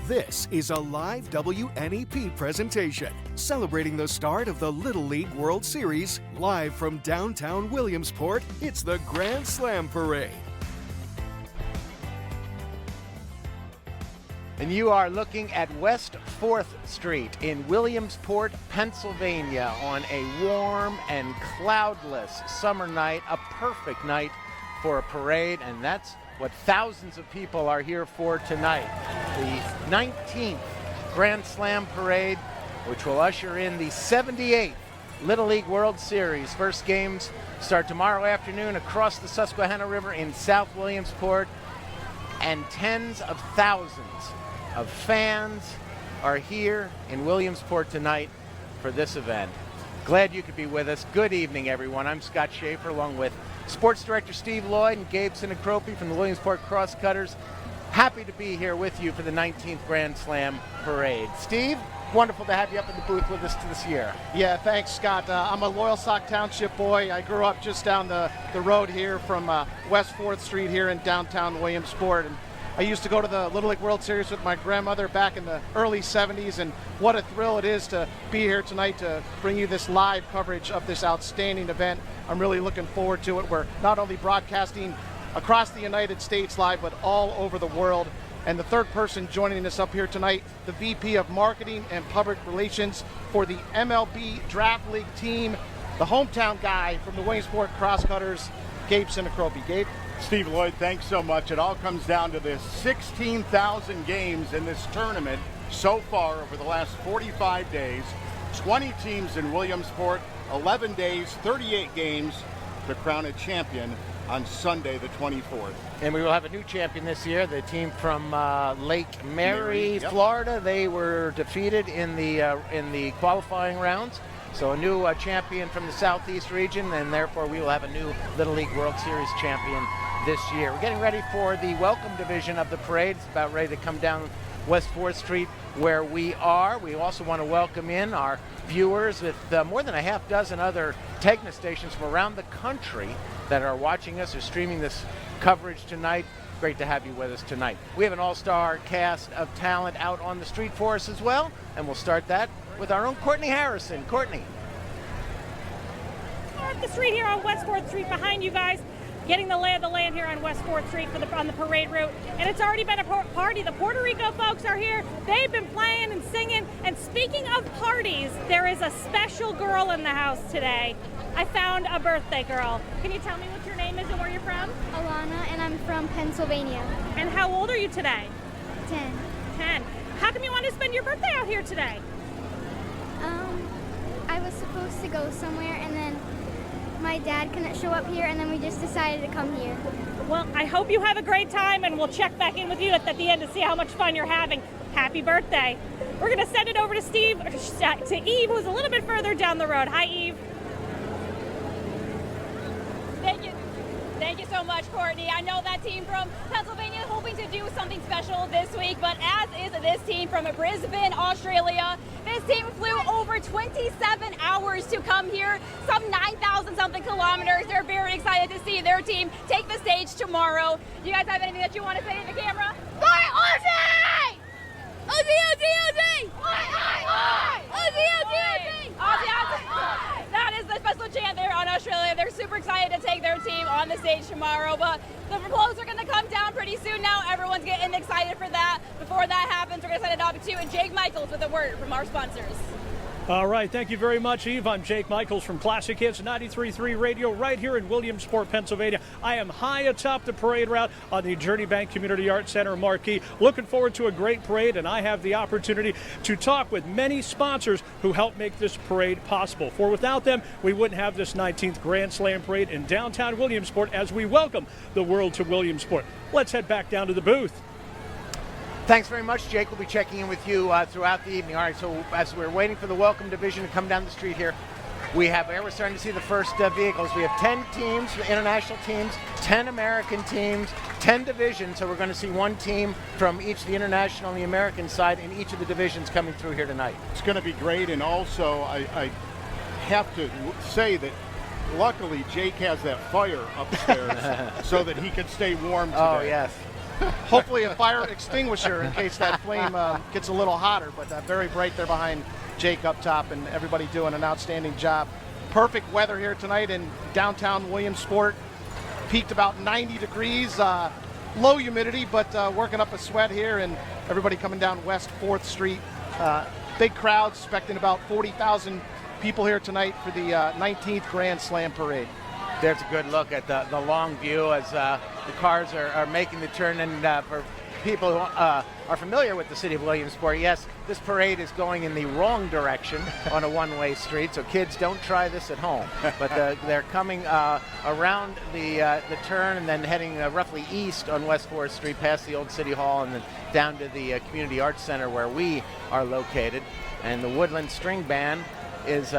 This is a live WNEP presentation celebrating the start of the Little League World Series. Live from downtown Williamsport, it's the Grand Slam Parade. And you are looking at West 4th Street in Williamsport, Pennsylvania on a warm and cloudless summer night, a perfect night for a parade, and that's what thousands of people are here for tonight. The 19th Grand Slam Parade, which will usher in the 78th Little League World Series. First games start tomorrow afternoon across the Susquehanna River in South Williamsport, and tens of thousands of fans are here in Williamsport tonight for this event. Glad you could be with us. Good evening, everyone. I'm Scott Schaefer, along with Sports Director Steve Lloyd and Gabe Sinacropi from the Williamsport Crosscutters. Happy to be here with you for the 19th Grand Slam Parade. Steve, wonderful to have you up in the booth with us this year. Yeah, thanks, Scott. I'm a Loyalsock Township boy. I grew up just down the road here from West 4th Street here in downtown Williamsport. And I used to go to the Little League World Series with my grandmother back in the early 70s, and what a thrill it is to be here tonight to bring you this live coverage of this outstanding event. I'm really looking forward to it. We're not only broadcasting across the United States live, but all over the world. And the third person joining us up here tonight, the VP of Marketing and Public Relations for the MLB Draft League team, the hometown guy from the Williamsport Crosscutters, Gabe Sinacropi. Gabe? Steve Lloyd, thanks so much. It all comes down to this 16,000 games in this tournament so far over the last 45 days. 20 teams in Williamsport, 11 days, 38 games to crown a champion on Sunday the 24th. And we will have a new champion this year, the team from Lake Mary, yep. Florida. They were defeated in the qualifying rounds. So a new champion from the Southeast region, and therefore we will have a new Little League World Series champion this year. We're getting ready for the welcome division of the parade. It's about ready to come down West 4th Street where we are. We also want to welcome in our viewers with more than a half dozen other Tegna stations from around the country that are watching us or streaming this coverage tonight. Great to have you with us tonight. We have an all-star cast of talent out on the street for us as well, and we'll start that with our own Courtney Harrison. Courtney. We're up the street here on West 4th Street behind you guys, getting the lay of the land here on West 4th Street on the parade route. And it's already been a party. The Puerto Rico folks are here. They've been playing and singing. And speaking of parties, there is a special girl in the house today. I found a birthday girl. Can you tell me what your name is and where you're from? Alana, and I'm from Pennsylvania. And how old are you today? 10. 10. How come you want to spend your birthday out here today? I was supposed to go somewhere, and then my dad couldn't show up here, and then we just decided to come here. Well, I hope you have a great time, and we'll check back in with you at the end to see how much fun you're having. Happy birthday. We're going to send it over to Steve, or to Eve, who's a little bit further down the road. Hi, Eve. Thank you. Thank you so much, Courtney. I know that team from Pennsylvania is hoping to do something special this week, but as is this team from Brisbane, Australia. This team flew over 27 hours to come here, some 9,000 something kilometers. They're very excited to see their team take the stage tomorrow. Do you guys have anything that you want to say to the camera? Fly Aussie! Aussie, Aussie, Aussie! Aussie, Aussie, Aussie! Aussie! That is the special chant there on Australia. They're super excited to take their team on the stage tomorrow, but the flows are going to come down pretty soon now. Everyone's getting excited for that. Before that happens, we're going to send it off to Jake Michaels with a word from our sponsors. All right, thank you very much, Eve. I'm Jake Michaels from Classic Hits 93.3 Radio right here in Williamsport, Pennsylvania. I am high atop the parade route on the Journey Bank Community Arts Center marquee. Looking forward to a great parade, and I have the opportunity to talk with many sponsors who help make this parade possible. For without them, we wouldn't have this 19th Grand Slam Parade in downtown Williamsport as we welcome the world to Williamsport. Let's head back down to the booth. Thanks very much, Jake. We'll be checking in with you throughout the evening. All right, so as we're waiting for the welcome division to come down the street here, we're starting to see the first vehicles. We have 10 teams, international teams, 10 American teams, 10 divisions. So we're going to see one team from each, the international and the American side, in each of the divisions coming through here tonight. It's going to be great, and also I have to say that luckily Jake has that fire upstairs so that he can stay warm today. Oh, yes. hopefully a fire extinguisher in case that flame gets a little hotter. But very bright there behind Jake up top, and everybody doing an outstanding job. Perfect weather here tonight in downtown Williamsport. Peaked about 90 degrees, low humidity, but working up a sweat here, and everybody coming down West 4th Street. Big crowds, expecting about 40,000 people here tonight for the 19th Grand Slam Parade. There's a good look at the long view as the cars are making the turn. And for people who are familiar with the city of Williamsport, yes, this parade is going in the wrong direction on a one-way street, so kids, don't try this at home. But they're coming around the turn and then heading roughly east on West 4th Street past the old City Hall and then down to the Community Arts Center where we are located. And the Woodland String Band is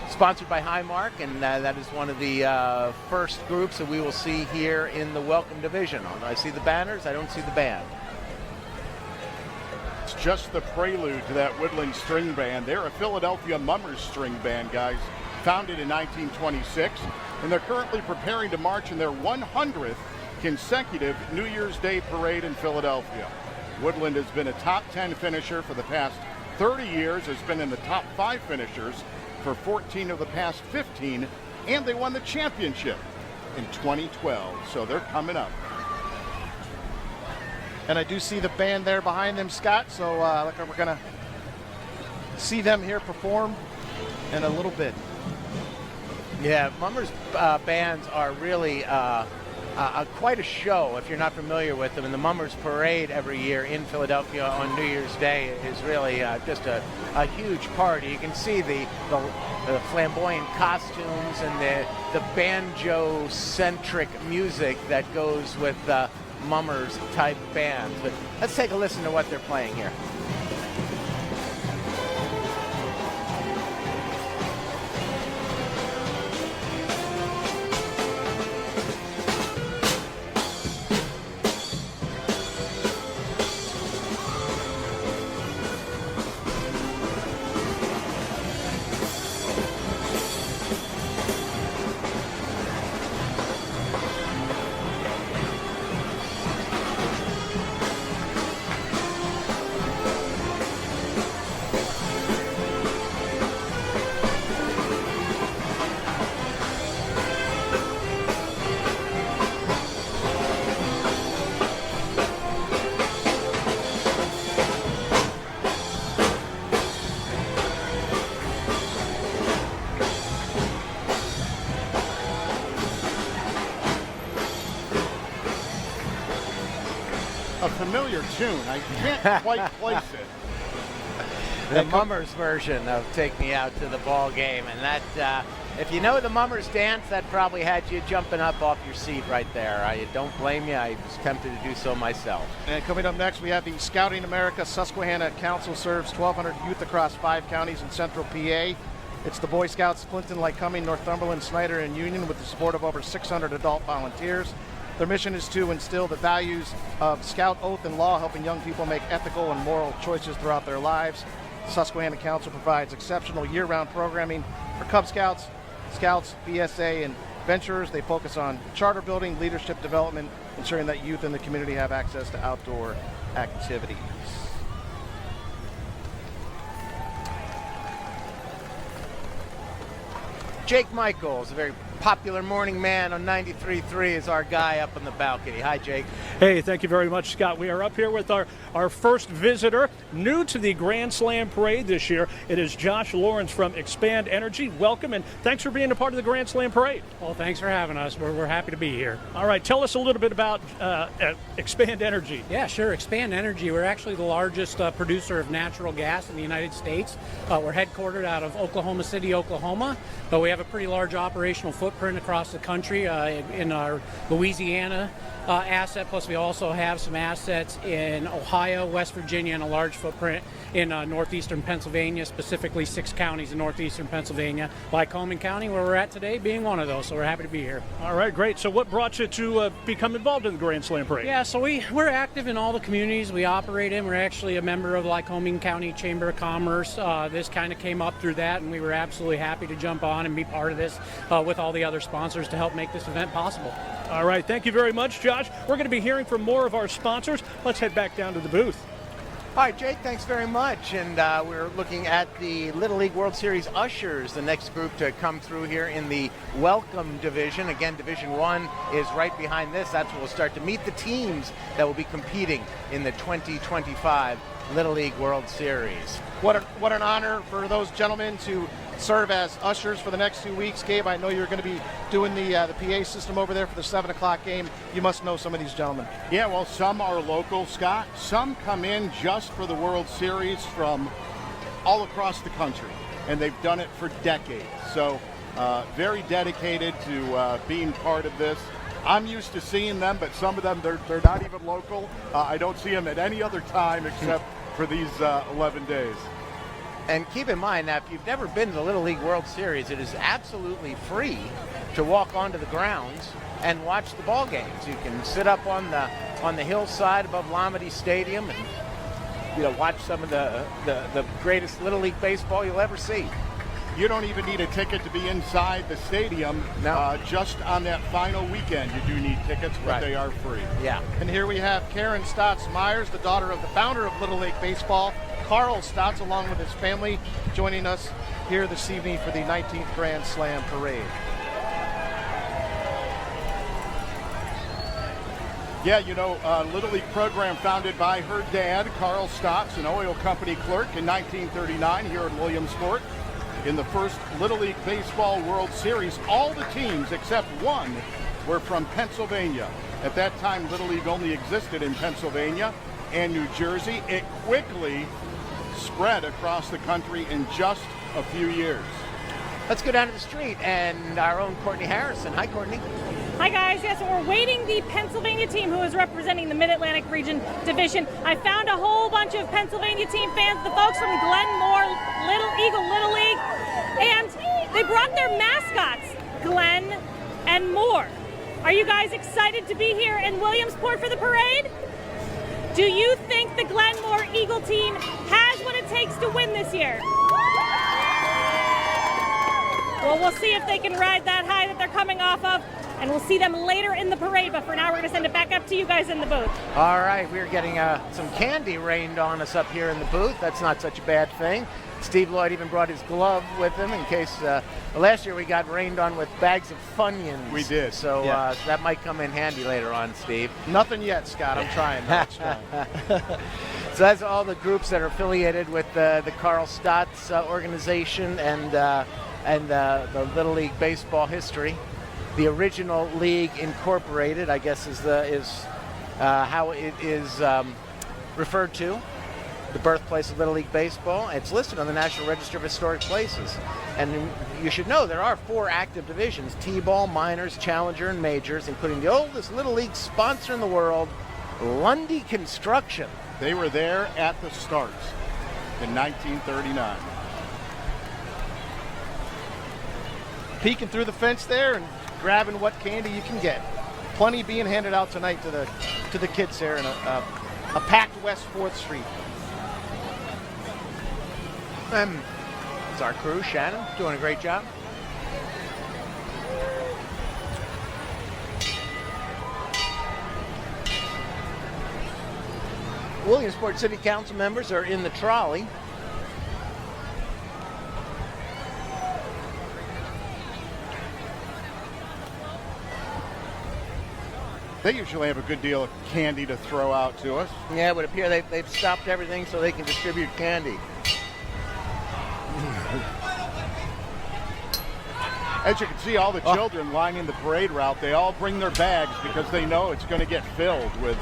sponsored by Highmark, and that is one of the first groups that we will see here in the Welcome Division. I see the banners, I don't see the band. It's just the prelude to that Woodland String Band. They're a Philadelphia Mummers String Band, guys, founded in 1926, and they're currently preparing to march in their 100th consecutive New Year's Day parade in Philadelphia. Woodland has been a top 10 finisher for the past 30 years, has been in the top 5 finishers for 14 of the past 15, and they won the championship in 2012, so they're coming up. And I do see the band there behind them, Scott, so we're going to see them here perform in a little bit. Yeah, Mummers bands are really quite a show if you're not familiar with them. And the Mummers Parade every year in Philadelphia on New Year's Day is really just a huge party. You can see the flamboyant costumes and the banjo-centric music that goes with Mummers type bands. But let's take a listen to what they're playing here. A familiar tune. I can't quite place it. The Mummers version of Take Me Out to the Ball Game. And that, if you know the Mummers dance, that probably had you jumping up off your seat right there. I don't blame you. I was tempted to do so myself. And coming up next, we have the Scouting America Susquehanna Council serves 1,200 youth across 5 counties in central PA. It's the Boy Scouts Clinton, Lycoming, Northumberland, Snyder, and Union with the support of over 600 adult volunteers. Their mission is to instill the values of Scout oath and law, helping young people make ethical and moral choices throughout their lives. Susquehanna Council provides exceptional year-round programming for Cub Scouts, Scouts, BSA, and Venturers. They focus on charter building, leadership development, ensuring that youth in the community have access to outdoor activities. Jake Michaels, a very popular morning man on 93.3, is our guy up on the balcony. Hi, Jake. Hey, thank you very much, Scott. We are up here with our first visitor, new to the Grand Slam Parade this year. It is Josh Lawrence from Expand Energy. Welcome, and thanks for being a part of the Grand Slam Parade. Well, thanks for having us. We're happy to be here. All right, tell us a little bit about Expand Energy. Yeah, sure. Expand Energy, we're actually the largest producer of natural gas in the United States. We're headquartered out of Oklahoma City, Oklahoma, but we have a pretty large operational footprint across the country in our Louisiana asset, plus we also have some assets in Ohio, West Virginia, and a large footprint in northeastern Pennsylvania, specifically 6 counties in northeastern Pennsylvania, Lycoming County, where we're at today, being one of those, so we're happy to be here. All right, great. So what brought you to become involved in the Grand Slam Parade? Yeah, so we're active in all the communities we operate in. We're actually a member of Lycoming County Chamber of Commerce. This kind of came up through that, and we were absolutely happy to jump on and be part of this with all the other sponsors to help make this event possible. All right, thank you very much, Josh. We're going to be hearing from more of our sponsors. Let's head back down to the booth. All right, Jake, thanks very much. And we're looking at the Little League World Series ushers, the next group to come through here in the Welcome Division. Again, Division 1 is right behind this. That's where we'll start to meet the teams that will be competing in the 2025 Little League World Series. What an honor for those gentlemen to serve as ushers for the next 2 weeks. Gabe, I know you're going to be doing the PA system over there for the 7 o'clock game. You must know some of these gentlemen. Yeah, well, some are local, Scott. Some come in just for the World Series from all across the country, and they've done it for decades. So very dedicated to being part of this. I'm used to seeing them, but some of them, they're not even local. I don't see them at any other time except for these 11 days. And keep in mind that if you've never been to the Little League World Series, it is absolutely free to walk onto the grounds and watch the ball games. You can sit up on the hillside above Lamade Stadium and watch some of the greatest Little League baseball you'll ever see. You don't even need a ticket to be inside the stadium. No. Just on that final weekend, you do need tickets, but They are free. Yeah. And here we have Karen Stotts-Myers, the daughter of the founder of Little League Baseball, Carl Stotts, along with his family, joining us here this evening for the 19th Grand Slam Parade. Yeah, Little League program founded by her dad, Carl Stotts, an oil company clerk in 1939 here in Williamsport. In the first Little League Baseball World Series, all the teams except one were from Pennsylvania. At that time, Little League only existed in Pennsylvania and New Jersey. It quickly spread across the country in just a few years. Let's go down to the street and our own Courtney Harrison. Hi, Courtney. Hi guys, yes, we're waiting the Pennsylvania team who is representing the Mid-Atlantic Region Division. I found a whole bunch of Pennsylvania team fans, the folks from Glenmore Little League, and they brought their mascots, Glenn and Moore. Are you guys excited to be here in Williamsport for the parade? Do you think the Glenmore Eagle team has what it takes to win this year? Well, we'll see if they can ride that high that they're coming off of, and we'll see them later in the parade, but for now we're going to send it back up to you guys in the booth. All right, we're getting some candy rained on us up here in the booth. That's not such a bad thing. Steve Lloyd even brought his glove with him in case last year we got rained on with bags of Funyuns. We did. So that might come in handy later on, Steve. Nothing yet, Scott. I'm trying. So that's all the groups that are affiliated with the Carl Stotts organization and the Little League baseball history. The original league incorporated, I guess, is how it is referred to. The birthplace of Little League Baseball. It's listed on the National Register of Historic Places. And you should know there are 4 active divisions, T-ball, minors, challenger, and majors, including the oldest Little League sponsor in the world, Lundy Construction. They were there at the start in 1939. Peeking through the fence there and grabbing what candy you can get. Plenty being handed out tonight to the kids there in a packed West 4th Street. It's our crew, Shannon, doing a great job. Williamsport City Council members are in the trolley. They usually have a good deal of candy to throw out to us. Yeah, it would appear they've stopped everything so they can distribute candy. As you can see, all the children lining the parade route, they all bring their bags because they know it's going to get filled with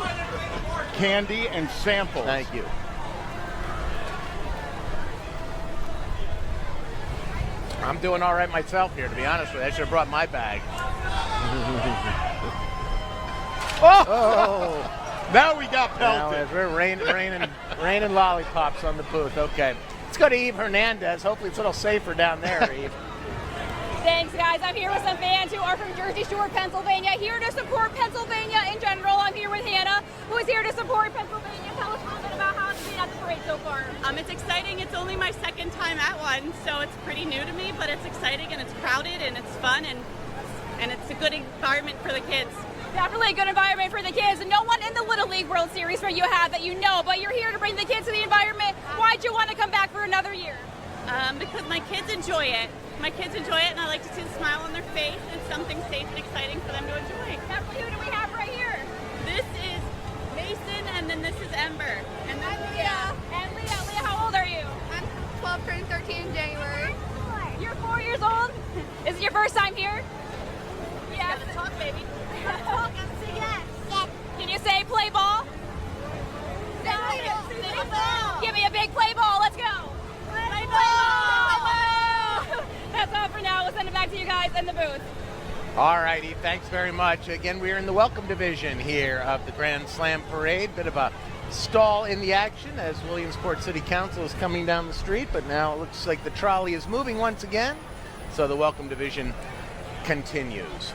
candy and samples. Thank you. I'm doing all right myself here, to be honest with you. I should have brought my bag. Oh! Now we got pelted. Now, we're raining lollipops on the booth. Okay. Let's go to Eve Hernandez. Hopefully it's a little safer down there, Eve. Thanks, guys. I'm here with some fans who are from Jersey Shore, Pennsylvania, here to support Pennsylvania in general. I'm here with Hannah, who is here to support Pennsylvania. Tell us a little bit about how it's been at the parade so far. It's exciting. It's only my second time at one, so it's pretty new to me, but it's exciting and it's crowded and it's fun and it's a good environment for the kids. Definitely a good environment for the kids. And no one in the Little League World Series where you have that you know, but you're here to bring the kids to the environment. Why'd you want to come back for another year? Because my kids enjoy it. My kids enjoy it, and I like to see the smile on their face. It's something safe and exciting for them to enjoy. Who do we have right here? This is Mason, and then this is Ember. And then Leah. And Leah. Leah, how old are you? I'm 12, turning 13 in January. You're 4 years old? Is it your first time here? Yeah. Talk, baby. Talk, yes. Yes. Can you say play ball? Play ball. Give me a big play ball. Let's go. Play ball. That's all for now. We'll send it back to you guys in the booth. All righty, thanks very much. Again, we're in the welcome division here of the Grand Slam Parade. Bit of a stall in the action as Williamsport City Council is coming down the street, but now it looks like the trolley is moving once again, so the welcome division continues.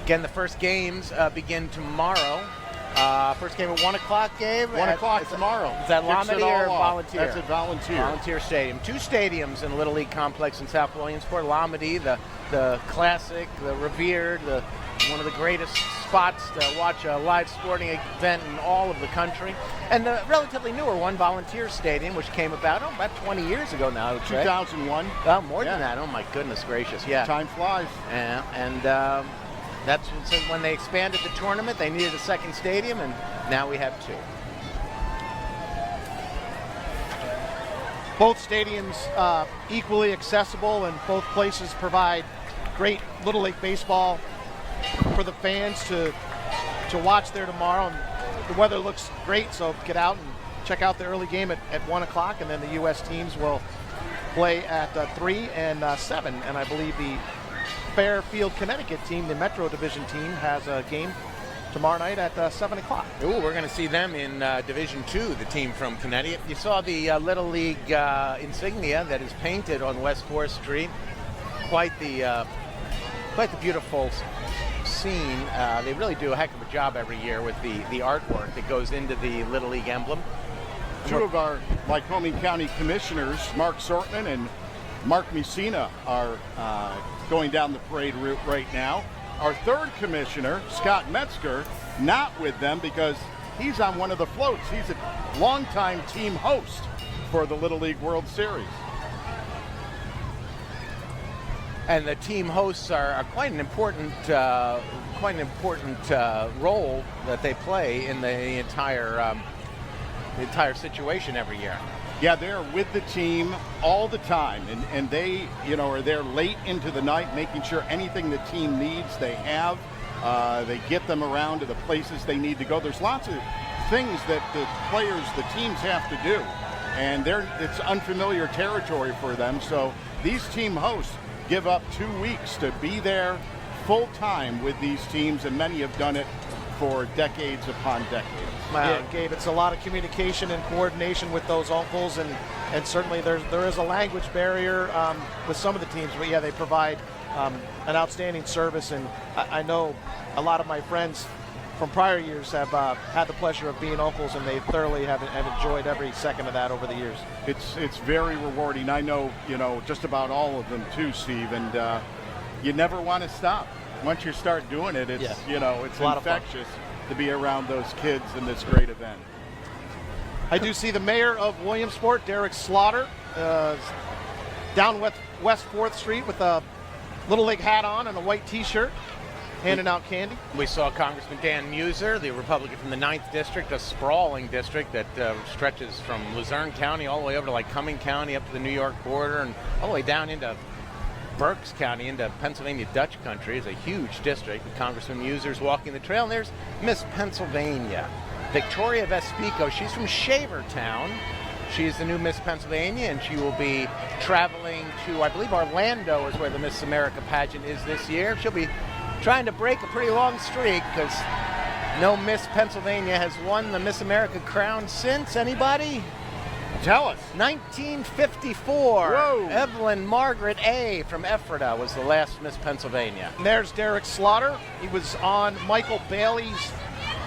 Again, the first games begin tomorrow. First game at 1 o'clock, Gabe? 1 o'clock tomorrow. Is that Lomity or Volunteer? That's at Volunteer. Volunteer Stadium. Two stadiums in the Little League complex in South Williamsport. Lomity, the classic, the revered, one of the greatest spots to watch a live sporting event in all of the country. And the relatively newer one, Volunteer Stadium, which came about 20 years ago now, I would say. 2001. Oh, more than that. Oh, my goodness gracious. Yeah. Time flies. Yeah, and that's when they expanded the tournament. They needed a second stadium, and now we have two. Both stadiums equally accessible, and both places provide great Little League baseball for the fans to watch there tomorrow. And the weather looks great, so get out and check out the early game at 1 o'clock, and then the U.S. teams will play at 3 and 7, and I believe the Fairfield, Connecticut team, the Metro Division team, has a game tomorrow night at 7 o'clock. Ooh, we're going to see them in Division 2, the team from Connecticut. You saw the Little League insignia that is painted on West 4th Street. Quite the beautiful scene. They really do a heck of a job every year with the artwork that goes into the Little League emblem. Two of our Lycoming County commissioners, Mark Sortman and Mark Messina, are going down the parade route right now. Our third commissioner, Scott Metzger, not with them because he's on one of the floats. He's a longtime team host for the Little League World Series. And the team hosts are quite an important role that they play in the entire situation every year. Yeah, they're with the team all the time, and they, are there late into the night, making sure anything the team needs, they have. They get them around to the places they need to go. There's lots of things that the players, the teams have to do, and it's unfamiliar territory for them. So these team hosts give up 2 weeks to be there full time with these teams, and many have done it for decades upon decades. Wow. Yeah, Gabe, it's a lot of communication and coordination with those uncles, and certainly there is a language barrier with some of the teams, but yeah, they provide an outstanding service, and I know a lot of my friends from prior years have had the pleasure of being uncles, and they thoroughly have enjoyed every second of that over the years. It's very rewarding. I know, just about all of them too, Steve, and you never want to stop. Once you start doing it, it's it's infectious to be around those kids in this great event. I do see the mayor of Williamsport, Derek Slaughter, down West 4th Street with a Little League hat on and a white T-shirt, handing out candy. We saw Congressman Dan Muser, the Republican from the 9th District, a sprawling district that stretches from Luzerne County all the way over to Lycoming County up to the New York border and all the way down into Berks County into Pennsylvania Dutch country. Is a huge district. Congressman Muser's walking the trail, and there's Miss Pennsylvania, Victoria Vespico. She's from Shavertown. She's the new Miss Pennsylvania, and she will be traveling to, I believe, Orlando is where the Miss America pageant is this year. She'll be trying to break a pretty long streak because no Miss Pennsylvania has won the Miss America crown since. Anybody? Tell us. 1954. Whoa. Evelyn Margaret A. from Ephrata was the last Miss Pennsylvania. And there's Derek Slaughter. He was on Michael Bailey's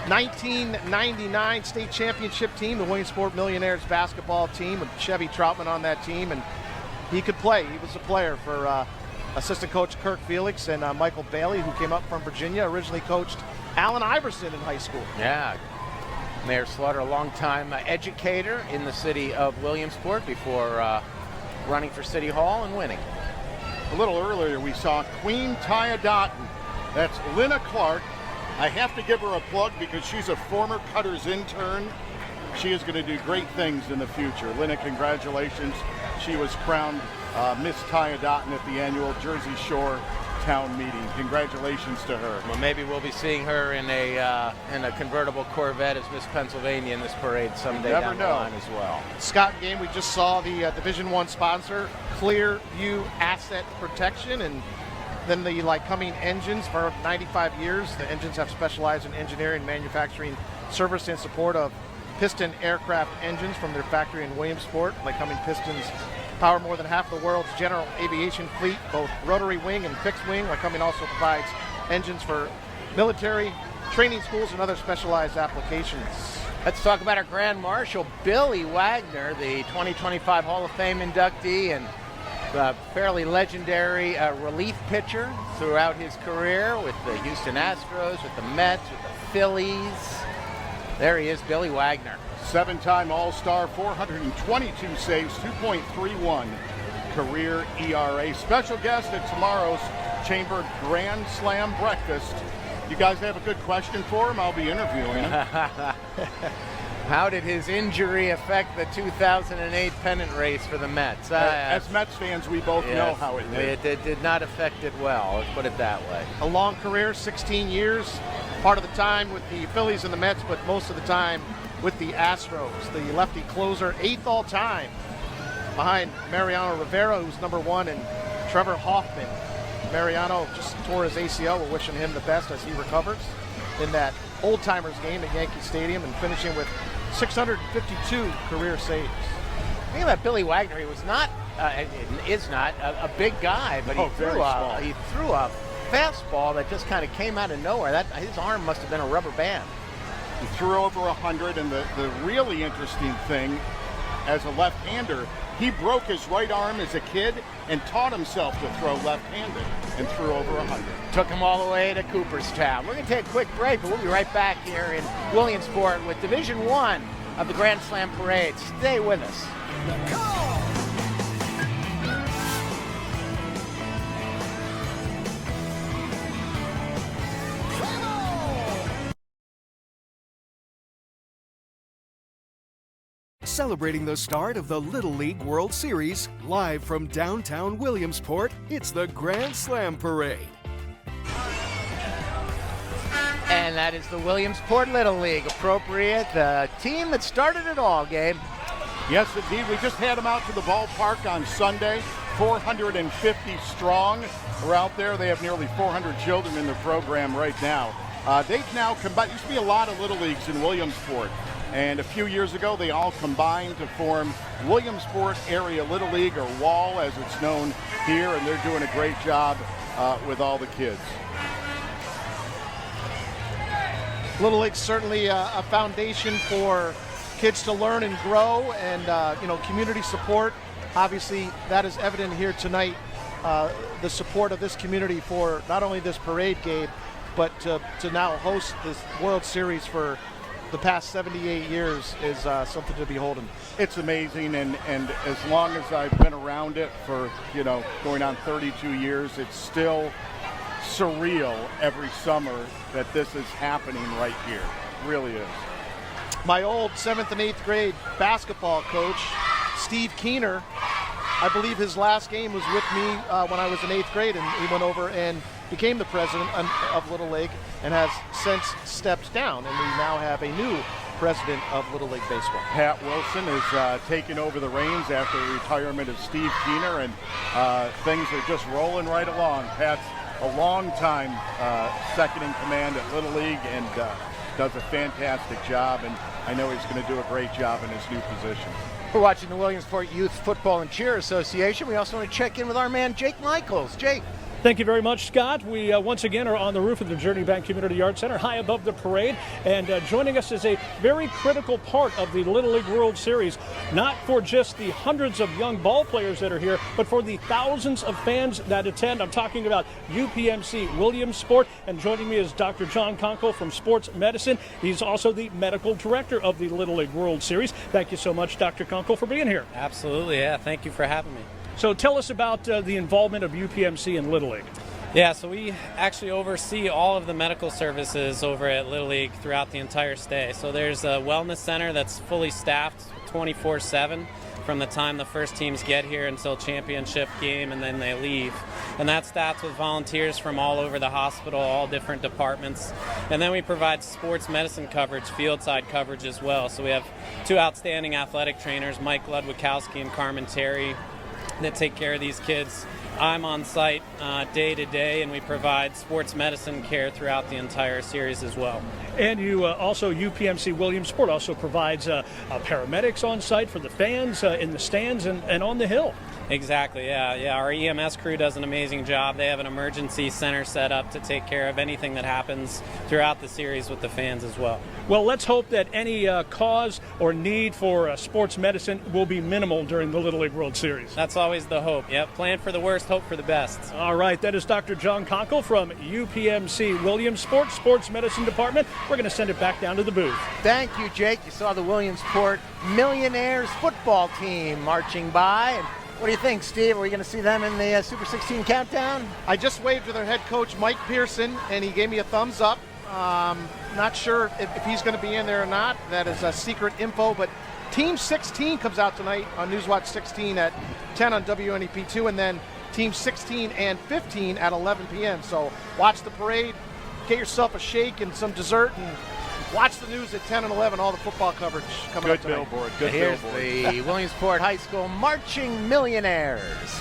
1999 state championship team, the Williamsport Millionaires basketball team, with Chevy Troutman on that team, and he could play. He was a player for assistant coach Kirk Felix and Michael Bailey, who came up from Virginia, originally coached Allen Iverson in high school. Yeah. Mayor Slaughter, a longtime educator in the city of Williamsport before running for City Hall and winning. A little earlier, we saw Queen Taya Dotton. That's Lynna Clark. I have to give her a plug because she's a former Cutter's intern. She is going to do great things in the future. Lynna, congratulations. She was crowned Miss Taya Dotton at the annual Jersey Shore Town meeting. Congratulations to her. Well, maybe we'll be seeing her in a convertible Corvette as Miss Pennsylvania in this parade someday down the line as well. Scott game, we just saw the Division I sponsor, Clearview Asset Protection, and then the Cumming engines for 95 years. The engines have specialized in engineering, manufacturing, service, and support of piston aircraft engines from their factory in Williamsport. Cumming pistons power more than half the world's general aviation fleet, both rotary wing and fixed wing. Cumming also provides engines for military, training schools, and other specialized applications. Let's talk about our Grand Marshal, Billy Wagner, the 2025 Hall of Fame inductee and fairly legendary relief pitcher throughout his career with the Houston Astros, with the Mets, with the Phillies. There he is, Billy Wagner. 7-time All-Star, 422 saves, 2.31 career ERA. Special guest at tomorrow's Chamber Grand Slam breakfast. You guys have a good question for him? I'll be interviewing him. How did his injury affect the 2008 pennant race for the Mets? As Mets fans, we both know how it did. It did not affect it well, let's put it that way. A long career, 16 years, part of the time with the Phillies and the Mets, but most of the time with the Astros. The lefty closer, 8th all time, behind Mariano Rivera, who's number 1, and Trevor Hoffman. Mariano just tore his ACL. We're wishing him the best as he recovers in that old-timers game at Yankee Stadium, and finishing with 652 career saves. Think about Billy Wagner. He was not, is not a big guy, but he threw a fastball that just kind of came out of nowhere. His arm must have been a rubber band. He threw over 100, and the really interesting thing, as a left-hander, he broke his right arm as a kid and taught himself to throw left-handed and threw over 100. Took him all the way to Cooperstown. We're going to take a quick break, but we'll be right back here in Williamsport with Division I of the Grand Slam Parade. Stay with us. Celebrating the start of the Little League World Series, live from downtown Williamsport, it's the Grand Slam Parade. And that is the Williamsport Little League, appropriate, the team that started it all, Gabe. Yes, indeed. We just had them out to the ballpark on Sunday. 450 strong are out there. They have nearly 400 children in their program right now. They've now combined. Used to be a lot of Little Leagues in Williamsport. And a few years ago, they all combined to form Williamsport Area Little League, or WAL as it's known here, and they're doing a great job with all the kids. Little League's certainly a foundation for kids to learn and grow, and community support. Obviously, that is evident here tonight. The support of this community for not only this parade, Gabe, but to now host this World Series for the past 78 years is something to behold. It's amazing, and as long as I've been around it for, going on 32 years, it's still surreal every summer that this is happening right here. It really is. My old 7th and 8th grade basketball coach, Steve Keener, I believe his last game was with me when I was in 8th grade, and he went over and became the president of Little League and has since stepped down, and we now have a new president of Little League Baseball. Pat Wilson is taking over the reins after the retirement of Steve Keener, and things are just rolling right along. Pat's a long time second in command at Little League and does a fantastic job, and I know he's going to do a great job in his new position. We're watching the Williamsport Youth Football and Cheer Association. We also want to check in with our man, Jake Michaels. Jake. Thank you very much, Scott. We once again are on the roof of the Journey Bank Community Arts Center, high above the parade, and joining us is a very critical part of the Little League World Series, not for just the hundreds of young ball players that are here, but for the thousands of fans that attend. I'm talking about UPMC Williamsport, and joining me is Dr. John Conkle from Sports Medicine. He's also the medical director of the Little League World Series. Thank you so much, Dr. Conkle, for being here. Absolutely, yeah. Thank you for having me. So tell us about the involvement of UPMC in Little League. Yeah, so we actually oversee all of the medical services over at Little League throughout the entire stay. So there's a wellness center that's fully staffed 24/7 from the time the first teams get here until championship game, and then they leave. And that's staffed with volunteers from all over the hospital, all different departments. And then we provide sports medicine coverage, field side coverage as well. So we have two outstanding athletic trainers, Mike Ludwikowski and Carmen Terry, that take care of these kids. I'm on site day to day, and we provide sports medicine care throughout the entire series as well. And you also, UPMC Williamsport also provides paramedics on site for the fans in the stands and on the hill. Exactly, yeah. Our EMS crew does an amazing job. They have an emergency center set up to take care of anything that happens throughout the series with the fans as well. Well, let's hope that any cause or need for sports medicine will be minimal during the Little League World Series. That's always the hope. Yep, plan for the worst, hope for the best. All right, that is Dr. John Conkle from UPMC Williamsport Sports Medicine Department. We're going to send it back down to the booth. Thank you, Jake. You saw the Williamsport Millionaires football team marching by. What do you think, Steve? Are we going to see them in the Super 16 countdown? I just waved to their head coach, Mike Pearson, and he gave me a thumbs up. Not sure if he's going to be in there or not. That is secret info, but Team 16 comes out tonight on Newswatch 16 at 10 on WNEP2, and then Team 16 and 15 at 11 p.m. So watch the parade, get yourself a shake and some dessert, and watch the news at 10 and 11, all the football coverage coming up tonight. Good Here's billboard. the Williamsport High School Marching Millionaires.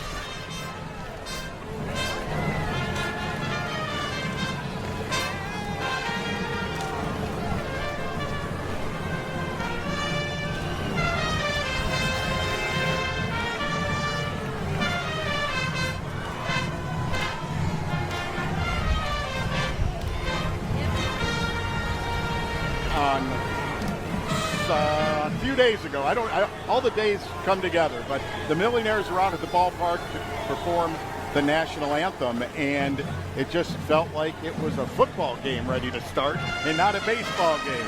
A few days ago, all the days come together, but the Millionaires were out at the ballpark to perform the national anthem, and it just felt like it was a football game ready to start and not a baseball game.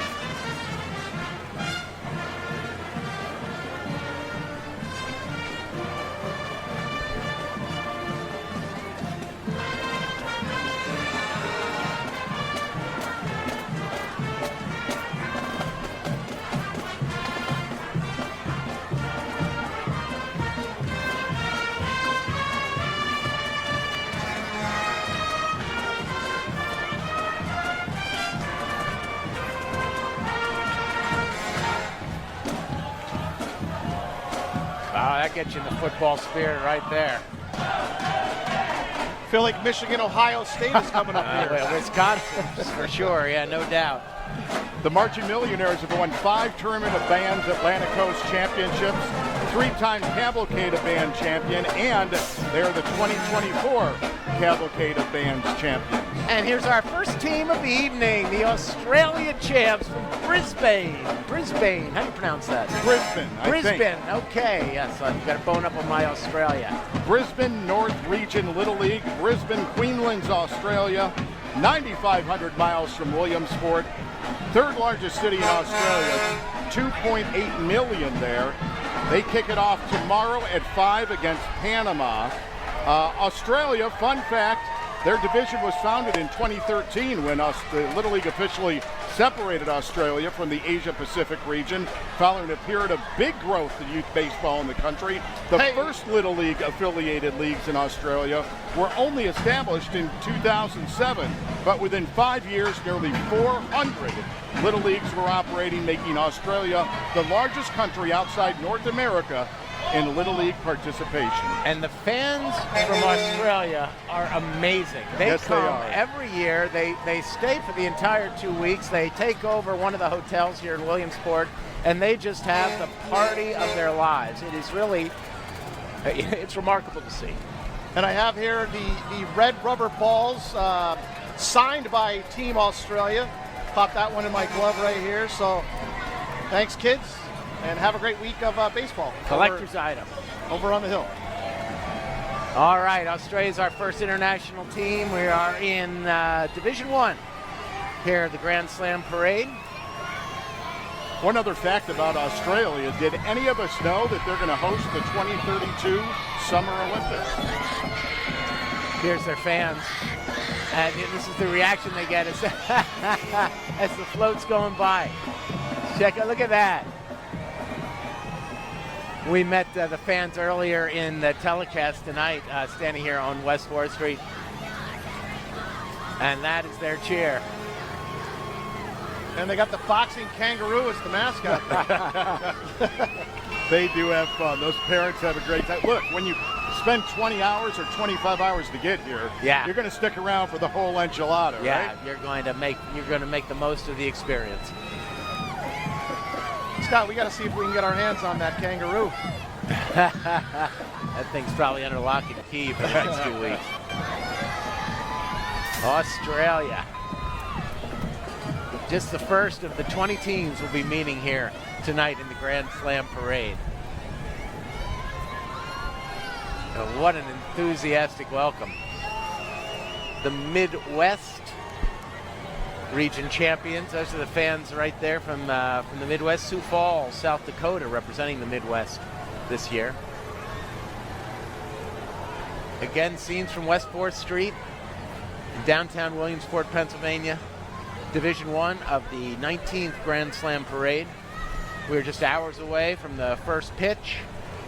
That gets you in the football spirit right there. Feel like Michigan, Ohio State is coming up here. Well, Wisconsin, for sure, yeah, no doubt. The Marching Millionaires have won 5 Tournament of Bands Atlantic Coast Championships, 3-time Cavalcade of Band champion, and they're the 2024 Cavalcade of Bands champions. And here's our first team of the evening, the Australia champs from Brisbane. Brisbane, how do you pronounce that? Brisbane, I think. Brisbane, okay, yes, I've got to bone up on my Australia. Brisbane North Region Little League, Brisbane, Queensland's Australia, 9,500 miles from Williamsport, third largest city in Australia, 2.8 million there. They kick it off tomorrow at 5 against Panama. Australia, fun fact, their division was founded in 2013 when the Little League officially separated Australia from the Asia-Pacific region following a period of big growth in youth baseball in the country. The first Little League affiliated leagues in Australia were only established in 2007, but within 5 years, nearly 400 Little Leagues were operating, making Australia the largest country outside North America in Little League participation. And the fans from Australia are amazing. They come every year. They stay for the entire 2 weeks. They take over one of the hotels here in Williamsport, and they just have the party of their lives. It is really, it's remarkable to see. And I have here the red rubber balls signed by Team Australia. Pop that one in my glove right here. So thanks, kids, and have a great week of baseball. Collector's item. Over on the hill. All right, Australia's our first international team. We are in Division 1 here at the Grand Slam Parade. One other fact about Australia, did any of us know that they're going to host the 2032 Summer Olympics? Here's their fans. And this is the reaction they get as, as the float's going by. Check out, look at that. We met the fans earlier in the telecast tonight, standing here on West 4th Street. And that is their cheer. And they got the boxing kangaroo as the mascot. They do have fun. Those parents have a great time. Look, when you spend 20 hours or 25 hours to get here, you're going to stick around for the whole enchilada, yeah, right? you're going to make the most of the experience. Scott, we got to see if we can get our hands on that kangaroo. That thing's probably under lock and key for the next 2 weeks. Australia. Just the first of the 20 teams will be meeting here tonight in the Grand Slam Parade. And what an enthusiastic welcome. The Midwest region champions. Those are the fans right there from the Midwest. Sioux Falls, South Dakota, representing the Midwest this year. Again, scenes from West 4th Street in downtown Williamsport, Pennsylvania. Division 1 of the 19th Grand Slam Parade. We're just hours away from the first pitch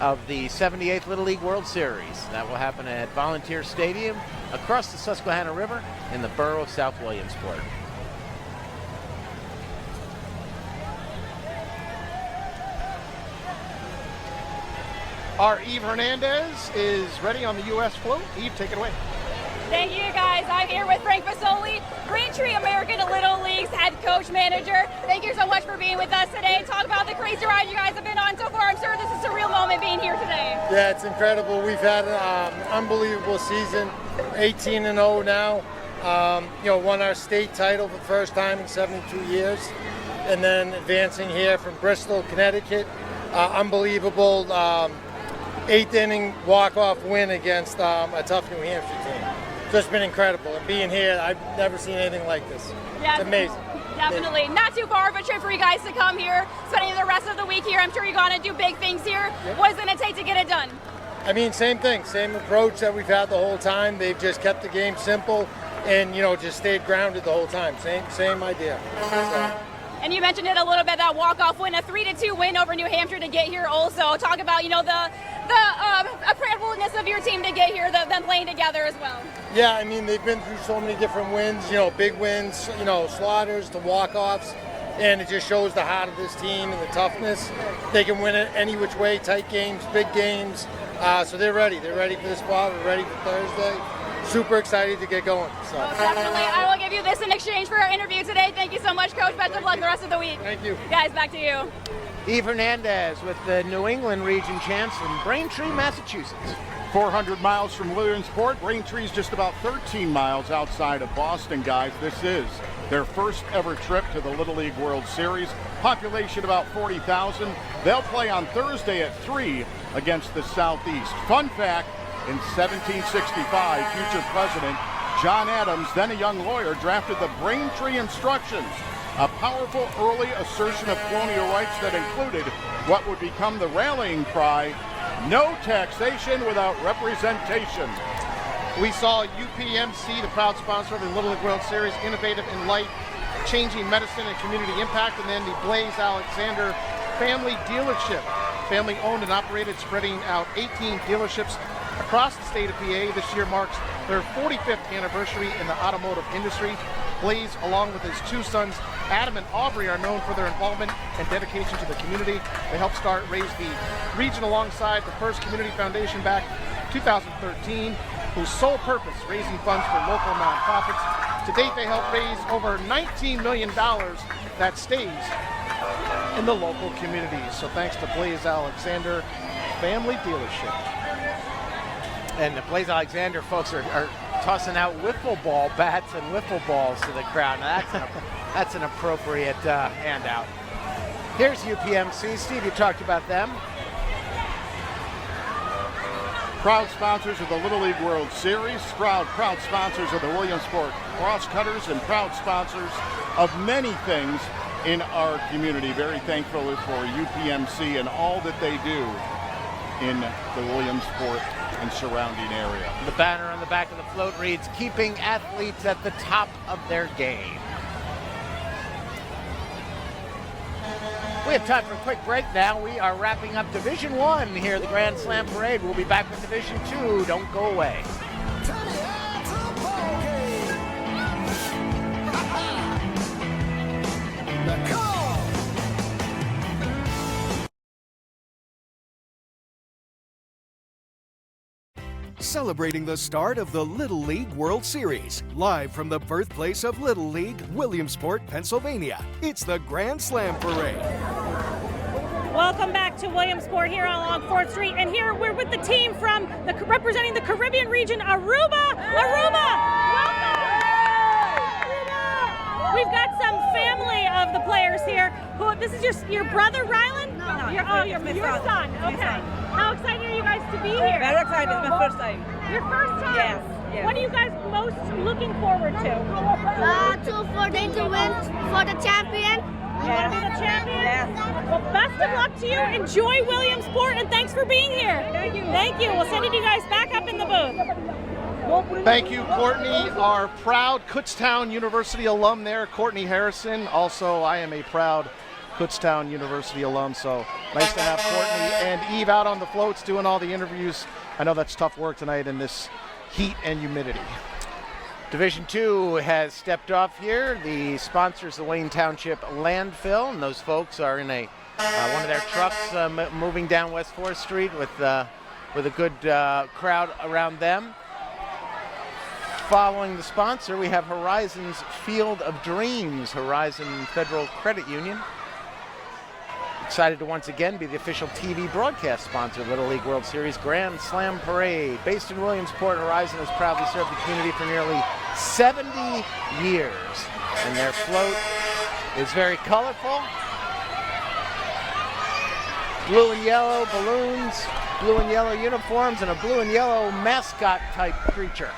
of the 78th Little League World Series. That will happen at Volunteer Stadium across the Susquehanna River in the borough of South Williamsport. Our Eve Hernandez is ready on the U.S. float. Eve, take it away. Thank you, guys. I'm here with Frank Fasoli, Braintree American Little League's head coach manager. Thank you so much for being with us today. Talk about the crazy ride you guys have been on so far. I'm sure this is a surreal moment being here today. Yeah, it's incredible. We've had an unbelievable season, 18-0 now. Won our state title for the first time in 72 years. And then advancing here from Bristol, Connecticut. Unbelievable 8th inning walk-off win against a tough New Hampshire team. Just been incredible. And being here, I've never seen anything like this. Yeah, it's amazing. Definitely. Not too far of a trip for you guys to come here, spending the rest of the week here. I'm sure you're going to do big things here. Yep. What is it going to take to get it done? I mean, same thing. Same approach that we've had the whole time. They've just kept the game simple and, just stayed grounded the whole time. Same idea. And you mentioned it a little bit, that walk-off win, a 3-2 win over New Hampshire to get here also. Talk about, the appropriateness of your team to get here, them playing together as well. Yeah, I mean, they've been through so many different wins, big wins, slaughters to walk-offs, and it just shows the heart of this team and the toughness. They can win it any which way, tight games, big games. So they're ready. They're ready for this ball. We're ready for Thursday. Super excited to get going. So. Definitely. I will give you this in exchange for our interview today. Thank you so much, Coach. Best of luck the rest of the week. Thank you. Guys, back to you. Eve Hernandez with the New England region champs from Braintree, Massachusetts. 400 miles from Williamsport. Braintree's just about 13 miles outside of Boston, guys. This is their first ever trip to the Little League World Series. Population about 40,000. They'll play on Thursday at 3 against the Southeast. Fun fact, in 1765, future President John Adams, then a young lawyer, drafted the Braintree Instructions, a powerful early assertion of colonial rights that included what would become the rallying cry, no taxation without representation. We saw UPMC, the proud sponsor of the Little League World Series, innovative in life, changing medicine and community impact, and then the Blaze Alexander family dealership, family owned and operated, spreading out 18 dealerships across the state of PA. This year marks their 45th anniversary in the automotive industry. Blaze, along with his two sons, Adam and Aubrey, are known for their involvement and dedication to the community. They helped raise the region alongside the First Community Foundation back 2013, whose sole purpose, raising funds for local nonprofits. To date, they helped raise over $19 million that stays in the local communities. So thanks to Blaze Alexander Family Dealership. And the Blaze Alexander folks are tossing out wiffle ball bats and wiffle balls to the crowd. Now that's an appropriate handout. Here's UPMC. Steve, you talked about them. Proud sponsors of the Little League World Series, proud sponsors of the Williamsport Cross Cutters, and proud sponsors of many things in our community. Very thankful for UPMC and all that they do in the Williamsport and surrounding area. The banner on the back of the float reads, "Keeping athletes at the top of their game." We have time for a quick break now. We are wrapping up Division 1 here at the Grand Slam Parade. We'll be back with Division 2. Don't go away. Celebrating the start of the Little League World Series, live from the birthplace of Little League, Williamsport, Pennsylvania. It's the Grand Slam Parade. Welcome back to Williamsport here along 4th Street, and here we're with the team from representing the Caribbean region, Aruba. Welcome! We've got some family of the players here. This is your brother, Rylan? No, your son. Okay. How excited are you guys to be here? Very excited. It's my first time. Your first time? Yes. What are you guys most looking forward to? For them to win for the champion. Yeah. For the champion? Yes. Well, best of luck to you. Enjoy Williamsport, and thanks for being here. Thank you. Thank you. We'll send you guys back up in the booth. Thank you, Courtney, our proud Kutztown University alum there, Courtney Harrison. Also, I am a proud Kutztown University alum, so nice to have Courtney and Eve out on the floats doing all the interviews. I know that's tough work tonight in this heat and humidity. Division 2 has stepped off here. The sponsors the Wayne Township Landfill, and those folks are in one of their trucks moving down West 4th Street with a good crowd around them. Following the sponsor, we have Horizon's Field of Dreams, Horizon Federal Credit Union. Excited to once again be the official TV broadcast sponsor of Little League World Series Grand Slam Parade. Based in Williamsport, Horizon has proudly served the community for nearly 70 years. And their float is very colorful. Blue and yellow balloons, blue and yellow uniforms, and a blue and yellow mascot type creature.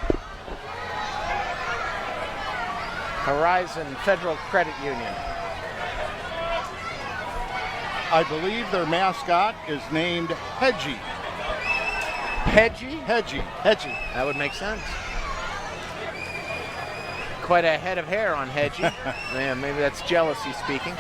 Horizon Federal Credit Union. I believe their mascot is named Hedgie. Hedgie? Hedgie. That would make sense. Quite a head of hair on Hedgie. Yeah, maybe that's jealousy speaking.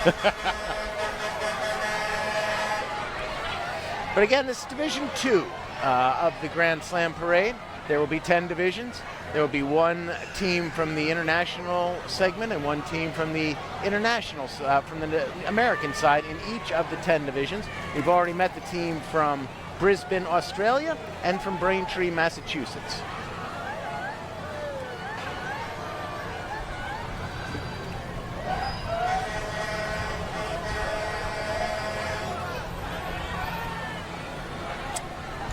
But again, this is Division 2 of the Grand Slam Parade. There will be 10 divisions. There will be one team from the international segment and one team from the international, from the American side in each of the 10 divisions. We've already met the team from Brisbane, Australia, and from Braintree, Massachusetts.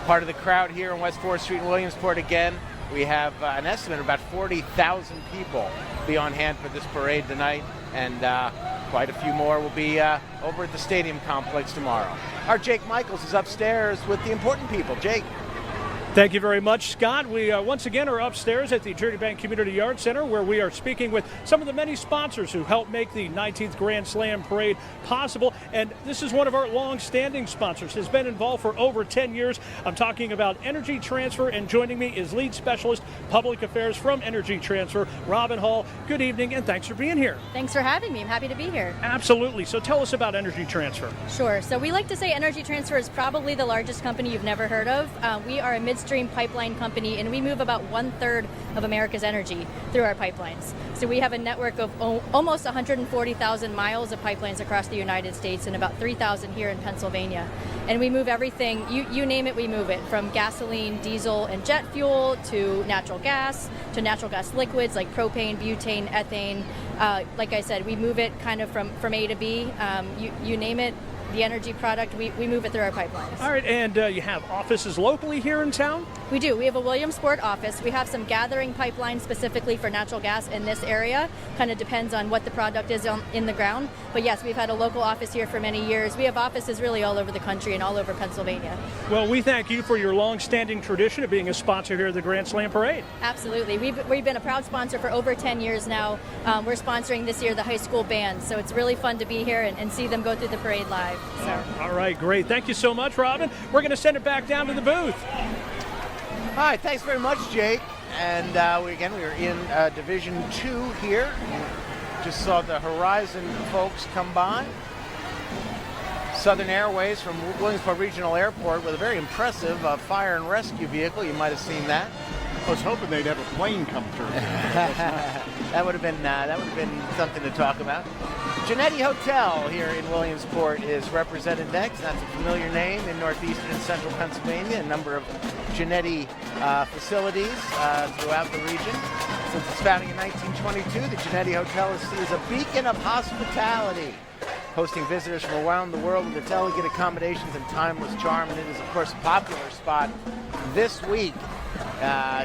Part of the crowd here on West 4th Street in Williamsport again. We have an estimate of about 40,000 people be on hand for this parade tonight, and quite a few more will be over at the stadium complex tomorrow. Our Jake Michaels is upstairs with the important people. Jake. Thank you very much, Scott. We once again are upstairs at the Journey Bank Community Yard Center, where we are speaking with some of the many sponsors who helped make the 19th Grand Slam Parade possible. And this is one of our long-standing sponsors, has been involved for over 10 years. I'm talking about Energy Transfer, and joining me is Lead Specialist Public Affairs from Energy Transfer, Robin Hall. Good evening, and thanks for being here. Thanks for having me. I'm happy to be here. Absolutely. So tell us about Energy Transfer. Sure. So we like to say Energy Transfer is probably the largest company you've never heard of. We are a midstream pipeline company, and we move about 1/3 of America's energy through our pipelines. So we have a network of almost 140,000 miles of pipelines across the United States and about 3,000 here in Pennsylvania. And we move everything, you name it, we move it, from gasoline, diesel, and jet fuel to natural gas liquids like propane, butane, ethane. Like I said, we move it kind of from A to B. You name it, the energy product, we move it through our pipelines. All right, and you have offices locally here in town? We do. We have a Williamsport office. We have some gathering pipelines specifically for natural gas in this area. Kind of depends on what the product is in the ground. But yes, we've had a local office here for many years. We have offices really all over the country and all over Pennsylvania. Well, we thank you for your long-standing tradition of being a sponsor here at the Grand Slam Parade. Absolutely. We've been a proud sponsor for over 10 years now. We're sponsoring this year the high school band, so it's really fun to be here and see them go through the parade live. So. All right, great. Thank you so much, Robin. We're going to send it back down to the booth. All right, thanks very much, Jake. And we are in Division 2 here. Just saw the Horizon folks come by. Southern Airways from Williamsport Regional Airport with a very impressive fire and rescue vehicle. You might have seen that. I was hoping they'd have a plane come through. That would have been something to talk about. Genetti Hotel here in Williamsport is represented next. That's a familiar name in northeastern and central Pennsylvania. A number of Genetti facilities throughout the region. Since its founding in 1922, the Genetti Hotel is seen as a beacon of hospitality, hosting visitors from around the world with its elegant accommodations and timeless charm. And it is, of course, a popular spot this week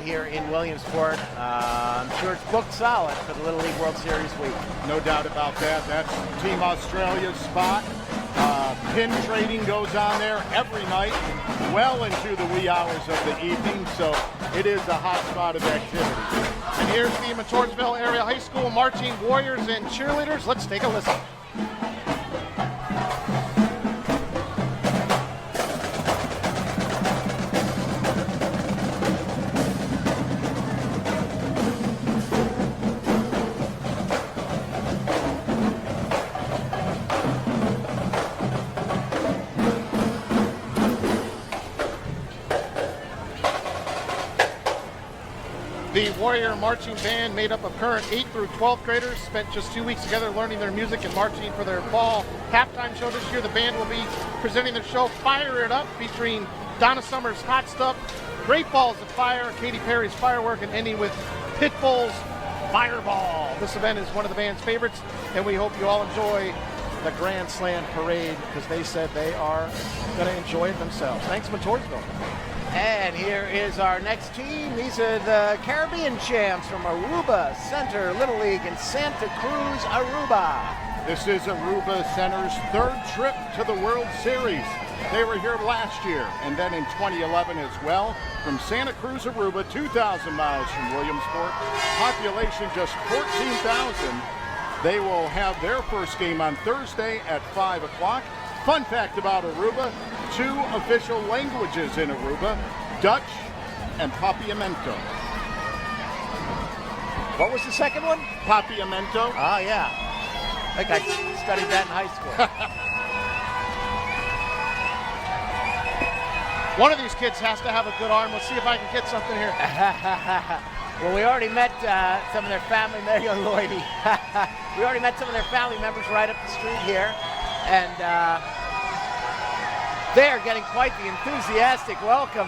here in Williamsport. I'm sure it's booked solid for the Little League World Series week. No doubt about that. That's Team Australia's spot. Pin trading goes on there every night, well into the wee hours of the evening, so it is a hot spot of activity. And here's the Matorsville Area High School marching warriors and cheerleaders. Let's take a listen. The Warrior Marching Band, made up of current 8th through 12th graders, spent just 2 weeks together learning their music and marching for their fall halftime show this year. The band will be presenting their show Fire It Up, featuring Donna Summer's Hot Stuff, Great Balls of Fire, Katy Perry's Firework, and ending with Pitbull's Fireball. This event is one of the band's favorites, and we hope you all enjoy the Grand Slam Parade, because they said they are going to enjoy it themselves. Thanks, Matorsville. And here is our next team. These are the Caribbean champs from Aruba Center Little League in Santa Cruz, Aruba. This is Aruba Center's third trip to the World Series. They were here last year and then in 2011 as well. From Santa Cruz, Aruba, 2,000 miles from Williamsport. Population just 14,000. They will have their first game on Thursday at 5 o'clock. Fun fact about Aruba, 2 official languages in Aruba, Dutch and Papiamento. What was the second one? Papiamento. Oh, yeah. I think I studied that in high school. One of these kids has to have a good arm. Let's see if I can get something here. Well, we already met some of their family members. Lloydie. We already met some of their family members right up the street here. And they're getting quite the enthusiastic welcome.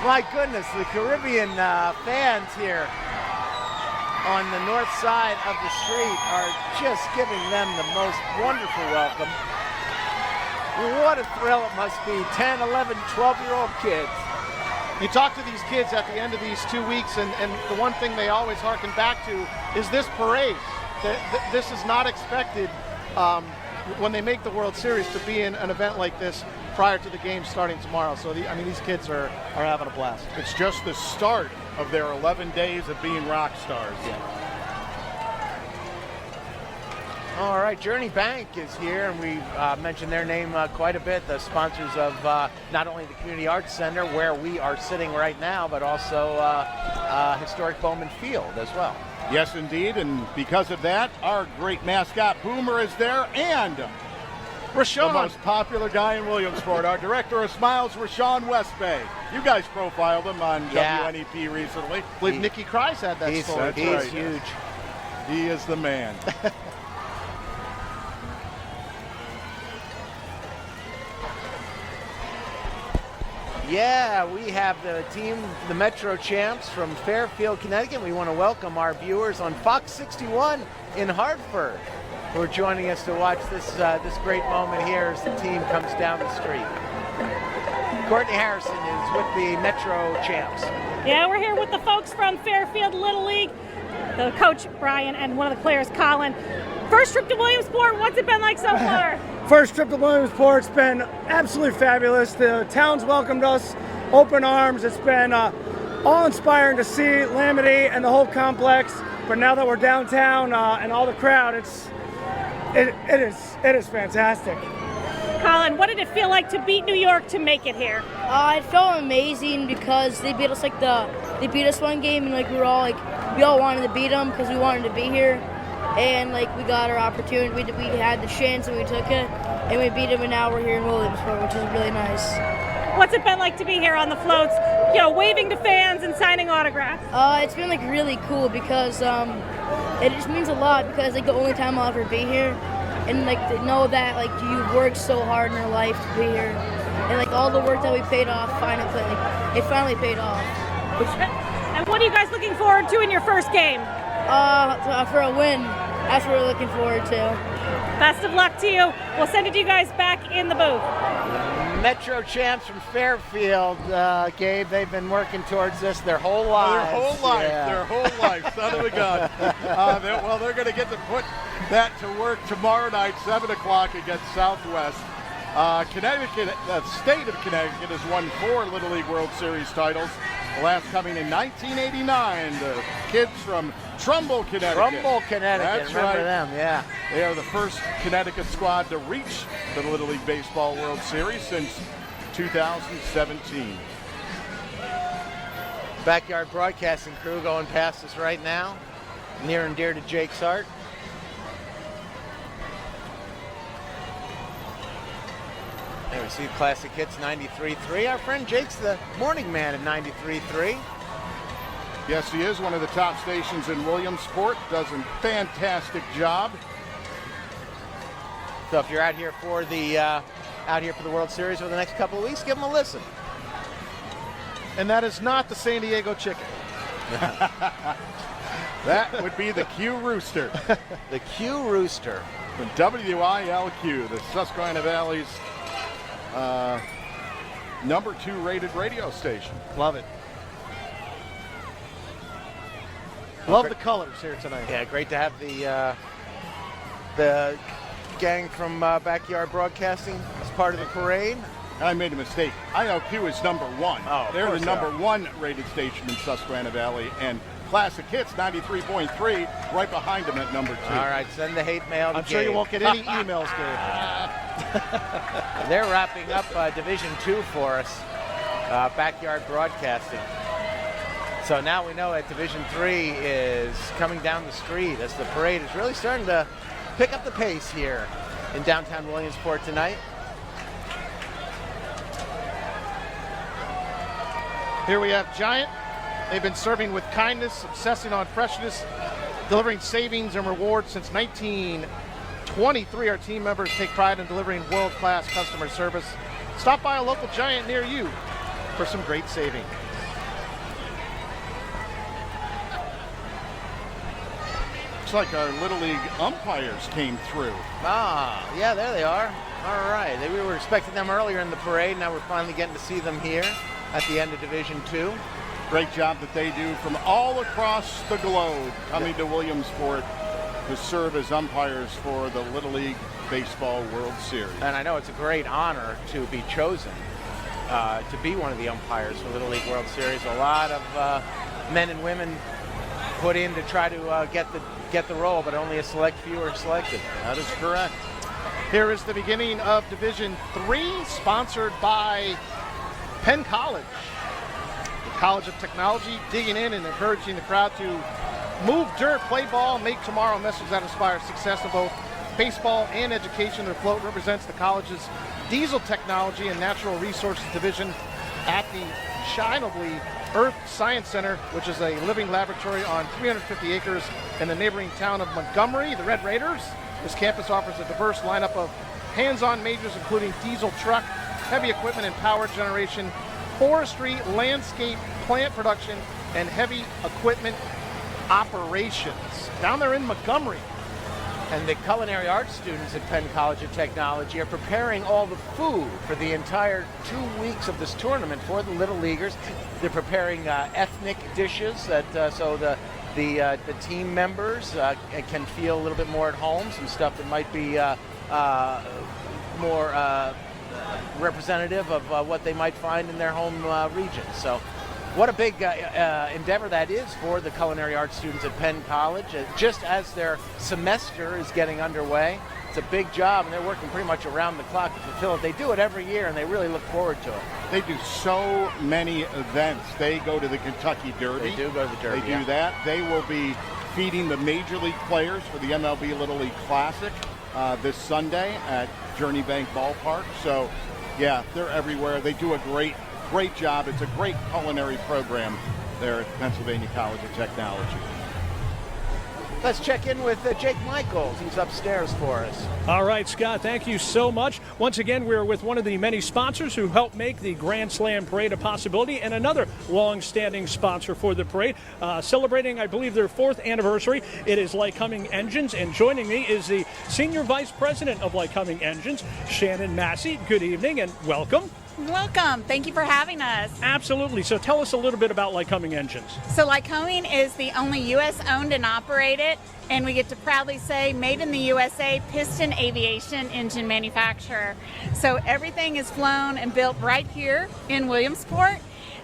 My goodness, the Caribbean fans here on the north side of the street are just giving them the most wonderful welcome. What a thrill it must be, 10, 11, 12-year-old kids. You talk to these kids at the end of these 2 weeks, and the one thing they always harken back to is this parade. This is not expected when they make the World Series to be in an event like this prior to the game starting tomorrow. So, these kids are having a blast. It's just the start of their 11 days of being rock stars. Yeah. All right, Journey Bank is here, and we've mentioned their name quite a bit, the sponsors of not only the Community Arts Center, where we are sitting right now, but also historic Bowman Field as well. Yes, indeed, and because of that, our great mascot Boomer is there, and Rashawn, the most popular guy in Williamsport, our director of smiles, Rashawn Westbay. You guys profiled him on WNEP recently. I believe Nikki Kreis had that story. He's huge. He is the man. Yeah, we have the team, the Metro Champs from Fairfield, Connecticut. We want to welcome our viewers on Fox 61 in Hartford, who are joining us to watch this great moment here as the team comes down the street. Courtney Harrison is with the Metro Champs. Yeah, we're here with the folks from Fairfield Little League, the coach Brian and one of the players Colin. First trip to Williamsport, what's it been like so far? First trip to Williamsport's been absolutely fabulous. The town's welcomed us open arms. It's been awe-inspiring to see Lamity and the whole complex. But now that we're downtown and all the crowd, it is fantastic. Colin, what did it feel like to beat New York to make it here? It felt amazing because they beat us they beat us one game and we all wanted to beat them because we wanted to be here, and we got our opportunity. We had the chance and we took it, and we beat them, and now we're here in Williamsport, which is really nice. What's it been like to be here on the floats, waving to fans and signing autographs? It's been really cool because it just means a lot because the only time I'll ever be here. And to know that you worked so hard in your life to be here, and all the work that we paid off it finally paid off. And what are you guys looking forward to in your first game? For a win. That's what we're looking forward to. Best of luck to you. We'll send it to you guys back in the booth. Metro Champs from Fairfield, Gabe, they've been working towards this their whole lives. Their whole life, son of a gun. They're going to get to put that to work tomorrow night, 7 o'clock against Southwest. Connecticut, the state of Connecticut, has won 4 Little League World Series titles. The last coming in 1989. The kids from Trumbull, Connecticut. That's Remember right. Them, yeah. They are the first Connecticut squad to reach the Little League Baseball World Series since 2017. Backyard broadcasting crew going past us right now, near and dear to Jake's heart. There we see Classic Hits 93.3. Our friend Jake's the morning man at 93.3. Yes, he is one of the top stations in Williamsport. Does a fantastic job. So if you're out here for the World Series for the next couple of weeks, give them a listen. And that is not the San Diego Chicken. That would be the Q Rooster. The Q Rooster. The WILQ, the Susquehanna Valley's number 2 rated radio station. Love it. Love the colors here tonight. Yeah, great to have the gang from Backyard Broadcasting as part of the parade. I made a mistake. ILQ is number 1. Oh, they're the number 1 rated station in Susquehanna Valley, and Classic Hits 93.3 right behind them at number 2. All right, send the hate mail to I'm sure you won't get any emails, Gabe. They're wrapping up Division 2 for us, Backyard Broadcasting. So now we know that Division 3 is coming down the street as the parade is really starting to pick up the pace here in downtown Williamsport tonight. Here we have Giant. They've been serving with kindness, obsessing on freshness, delivering savings and rewards since 1923. Our team members take pride in delivering world-class customer service. Stop by a local Giant near you for some great savings. Looks like our Little League umpires came through. Yeah, there they are. All right, we were expecting them earlier in the parade. Now we're finally getting to see them here at the end of Division 2. Great job that they do from all across the globe coming to Williamsport to serve as umpires for the Little League Baseball World Series. And I know it's a great honor to be chosen to be one of the umpires for Little League World Series. A lot of men and women put in to try to get the role, but only a select few are selected. That is correct. Here is the beginning of Division 3, sponsored by Penn College. The College of Technology, digging in and encouraging the crowd to move dirt, play ball, make tomorrow a message that inspires success in both baseball and education. Their float represents the college's diesel technology and natural resources division at the Shinovely Earth Science Center, which is a living laboratory on 350 acres in the neighboring town of Montgomery. The Red Raiders. This campus offers a diverse lineup of hands-on majors, including diesel truck, heavy equipment and power generation, forestry, landscape, plant production, and heavy equipment operations. Down there in Montgomery. And the culinary arts students at Penn College of Technology are preparing all the food for the entire 2 weeks of this tournament for the Little Leaguers. They're preparing ethnic dishes that so the team members can feel a little bit more at home, some stuff that might be more representative of what they might find in their home region. So what a big endeavor that is for the culinary arts students at Penn College, just as their semester is getting underway. It's a big job, and they're working pretty much around the clock to fulfill it. They do it every year, and they really look forward to it. They do so many events. They go to the Kentucky Derby. They do go to the Derby. They do that. They will be feeding the Major League players for the MLB Little League Classic this Sunday at Journey Bank Ballpark. So, yeah, they're everywhere. They do a great job. It's a great culinary program there at Pennsylvania College of Technology. Let's check in with Jake Michaels. He's upstairs for us. All right, Scott, thank you so much. Once again, we're with one of the many sponsors who helped make the Grand Slam Parade a possibility, and another long-standing sponsor for the parade, celebrating, I believe, their 4th anniversary. It is Lycoming Engines, and joining me is the Senior Vice President of Lycoming Engines, Shannon Massey. Good evening and welcome. Welcome. Thank you for having us. Absolutely. So tell us a little bit about Lycoming Engines. So Lycoming is the only U.S. owned and operated, and we get to proudly say made in the USA piston aviation engine manufacturer. So everything is flown and built right here in Williamsport,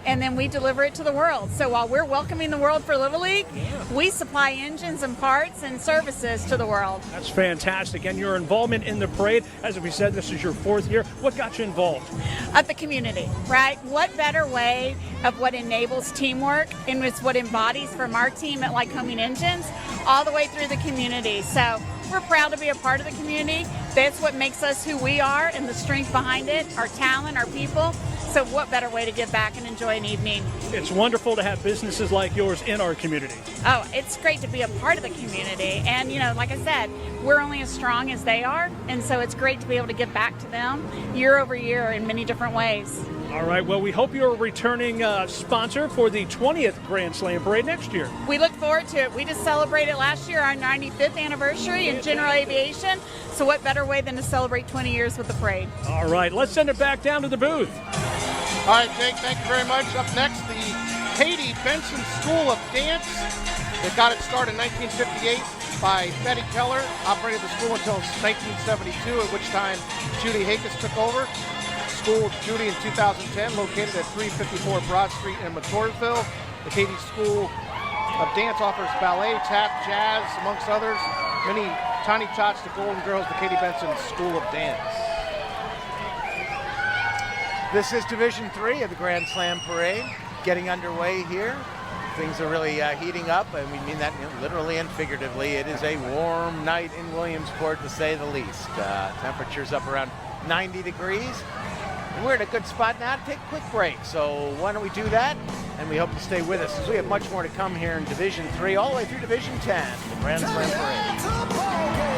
and then we deliver it to the world. So while we're welcoming the world for Little League, we supply engines and parts and services to the world. That's fantastic. And your involvement in the parade, as we said, this is your 4th year. What got you involved? At the community, right? What better way of what enables teamwork and it's what embodies from our team at Lycoming Engines all the way through the community. So we're proud to be a part of the community. That's what makes us who we are, and the strength behind it, our talent, our people. So what better way to give back and enjoy an evening? It's wonderful to have businesses like yours in our community. Oh, it's great to be a part of the community. And, you know, like I said, we're only as strong as they are. And so it's great to be able to give back to them year over year in many different ways. All right. Well, we hope you're a returning sponsor for the 20th Grand Slam Parade next year. We look forward to it. We just celebrated last year our 95th anniversary in general aviation. So what better way than to celebrate 20 years with the parade? All right. Let's send it back down to the booth. All right, Jake, thank you very much. Up next, the Katie Benson School of Dance. They got it started in 1958 by Betty Keller, operated the school until 1972, at which time Judy Hakis took over. School with Judy in 2010, located at 354 Broad Street in Matorsville. The Katie School of Dance offers ballet, tap, jazz, amongst others. Many tiny tots to Golden Girls, the Katie Benson School of Dance. This is Division 3 of the Grand Slam Parade, getting underway here. Things are really heating up, and we mean that literally and figuratively. It is a warm night in Williamsport, to say the least. Temperatures up around 90 degrees. And we're in a good spot now to take a quick break. So why don't we do that? And we hope to stay with us, because we have much more to come here in Division 3, all the way through Division 10, the Grand Slam Parade.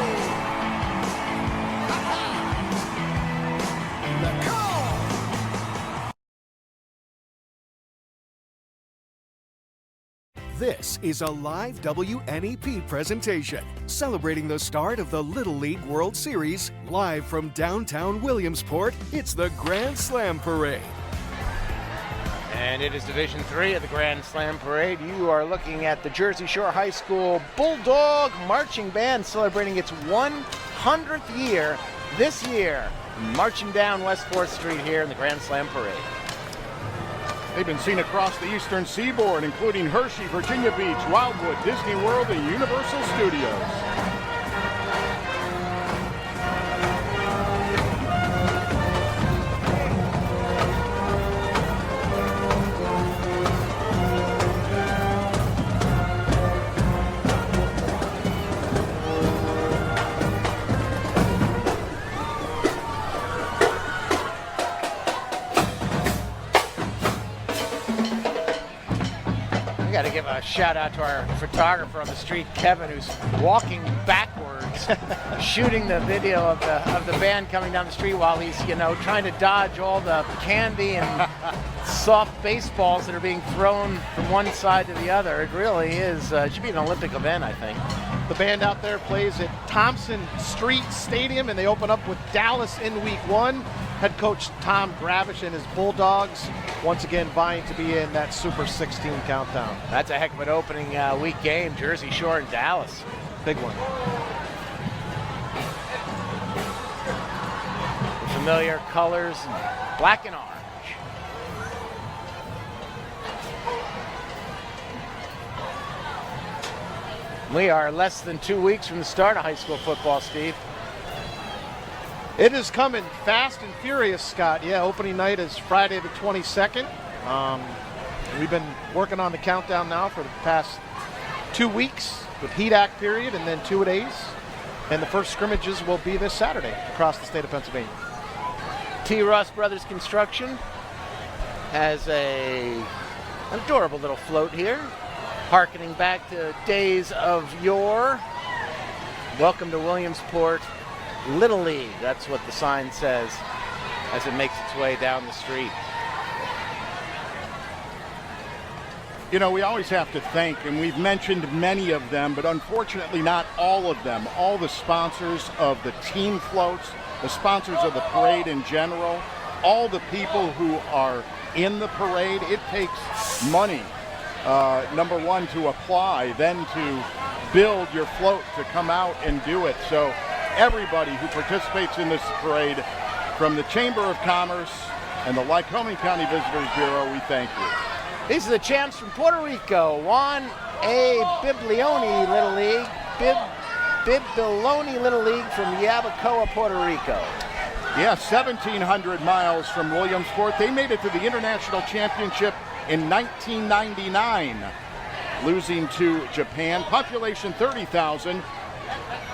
This is a live WNEP presentation celebrating the start of the Little League World Series live from downtown Williamsport. It's the Grand Slam Parade. And it is Division 3 of the Grand Slam Parade. You are looking at the Jersey Shore High School Bulldog Marching Band celebrating its 100th year this year, marching down West 4th Street here in the Grand Slam Parade. They've been seen across the eastern seaboard, including Hershey, Virginia Beach, Wildwood, Disney World, and Universal Studios. Got to give a shout out to our photographer on the street, Kevin, who's walking backwards, shooting the video of the band coming down the street while he's, trying to dodge all the candy and soft baseballs that are being thrown from one side to the other. It really is, it should be an Olympic event, I think. The band out there plays at Thompson Street Stadium, and they open up with Dallas in week 1. Head coach Tom Gravish and his Bulldogs once again vying to be in that Super 16 countdown. That's a heck of an opening week game, Jersey Shore and Dallas. Big one. The familiar colors, black and orange. We are less than 2 weeks from the start of high school football, Steve. It is coming fast and furious, Scott. Yeah, opening night is Friday the 22nd. We've been working on the countdown now for the past 2 weeks with Heat Act period and then 2 days. And the first scrimmages will be this Saturday across the state of Pennsylvania. T. Ross Brothers Construction has an adorable little float here, harkening back to days of yore. Welcome to Williamsport Little League. That's what the sign says as it makes its way down the street. You know, we always have to thank, and we've mentioned many of them, but unfortunately not all of them, all the sponsors of the team floats, the sponsors of the parade in general, all the people who are in the parade. It takes money, number one, to apply, then to build your float, to come out and do it. So everybody who participates in this parade, from the Chamber of Commerce and the Lycoming County Visitors Bureau, we thank you. These are the champs from Puerto Rico. Juan A. Biblioni Little League. Biblioni Little League from Yabucoa, Puerto Rico. Yeah, 1,700 miles from Williamsport. They made it to the International Championship in 1999, losing to Japan. Population 30,000.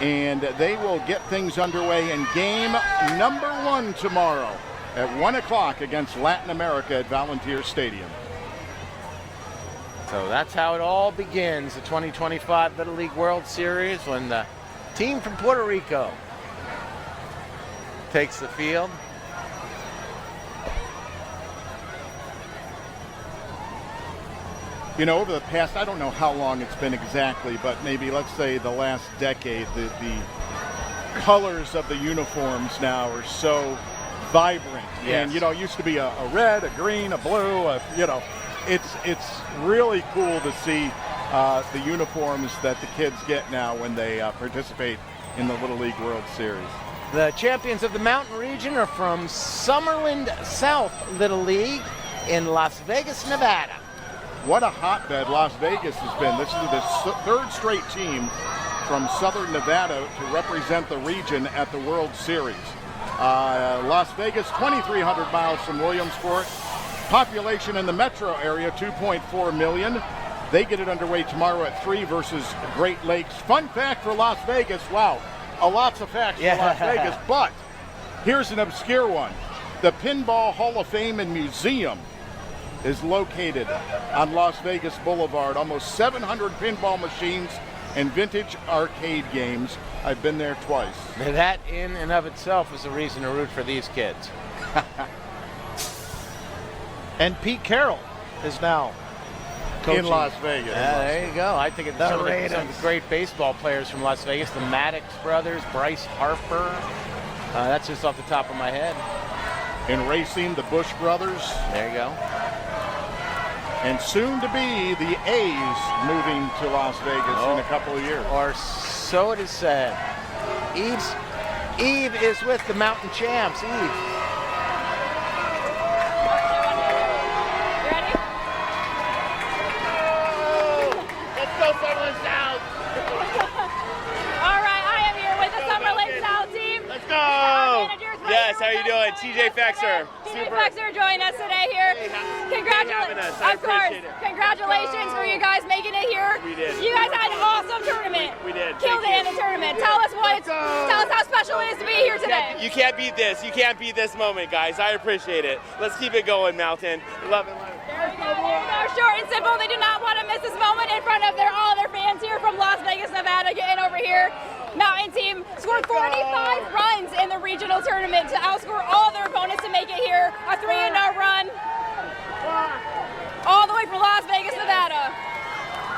And they will get things underway in game number 1 tomorrow at 1 o'clock against Latin America at Volunteer Stadium. So that's how it all begins, the 2025 Little League World Series, when the team from Puerto Rico takes the field. You know, over the past, I don't know how long it's been exactly, but maybe let's say the last decade, the colors of the uniforms now are so vibrant. Yes. And, you know, it used to be a red, a green, a blue, it's really cool to see the uniforms that the kids get now when they participate in the Little League World Series. The champions of the Mountain Region are from Summerland South Little League in Las Vegas, Nevada. What a hotbed Las Vegas has been. This is the third straight team from Southern Nevada to represent the region at the World Series. Las Vegas, 2,300 miles from Williamsport. Population in the metro area, 2.4 million. They get it underway tomorrow at 3 versus Great Lakes. Fun fact for Las Vegas, wow, lots of facts for Las Vegas, but here's an obscure one. The Pinball Hall of Fame and Museum is located on Las Vegas Boulevard. Almost 700 pinball machines and vintage arcade games. I've been there twice. That in and of itself is a reason to root for these kids. And Pete Carroll is now coaching in Las Vegas. There you go. I think it's some of the great baseball players from Las Vegas, the Maddox brothers, Bryce Harper. That's just off the top of my head. In racing, the Bush brothers. There you go. And soon to be the A's moving to Las Vegas in a couple of years. Or so it is said. Eve is with the Mountain Champs. Eve. Yes, how are you doing? TJ Fexer. TJ Fexer joined us today here. Congratulations. Of course. Congratulations for you guys making it here. We did. You guys had an awesome tournament. We did. Killed it in the tournament. Tell us how special it is to be here today. You can't beat this. You can't beat this moment, guys. I appreciate it. Let's keep it going, Mountain. Love it. There we go. Short and simple. They do not want to miss this moment in front of all their fans here from Las Vegas, Nevada, getting over here. Mountain team scored 45 runs in the regional tournament to outscore all their opponents to make it here. A 3-0 run. All the way from Las Vegas, Nevada.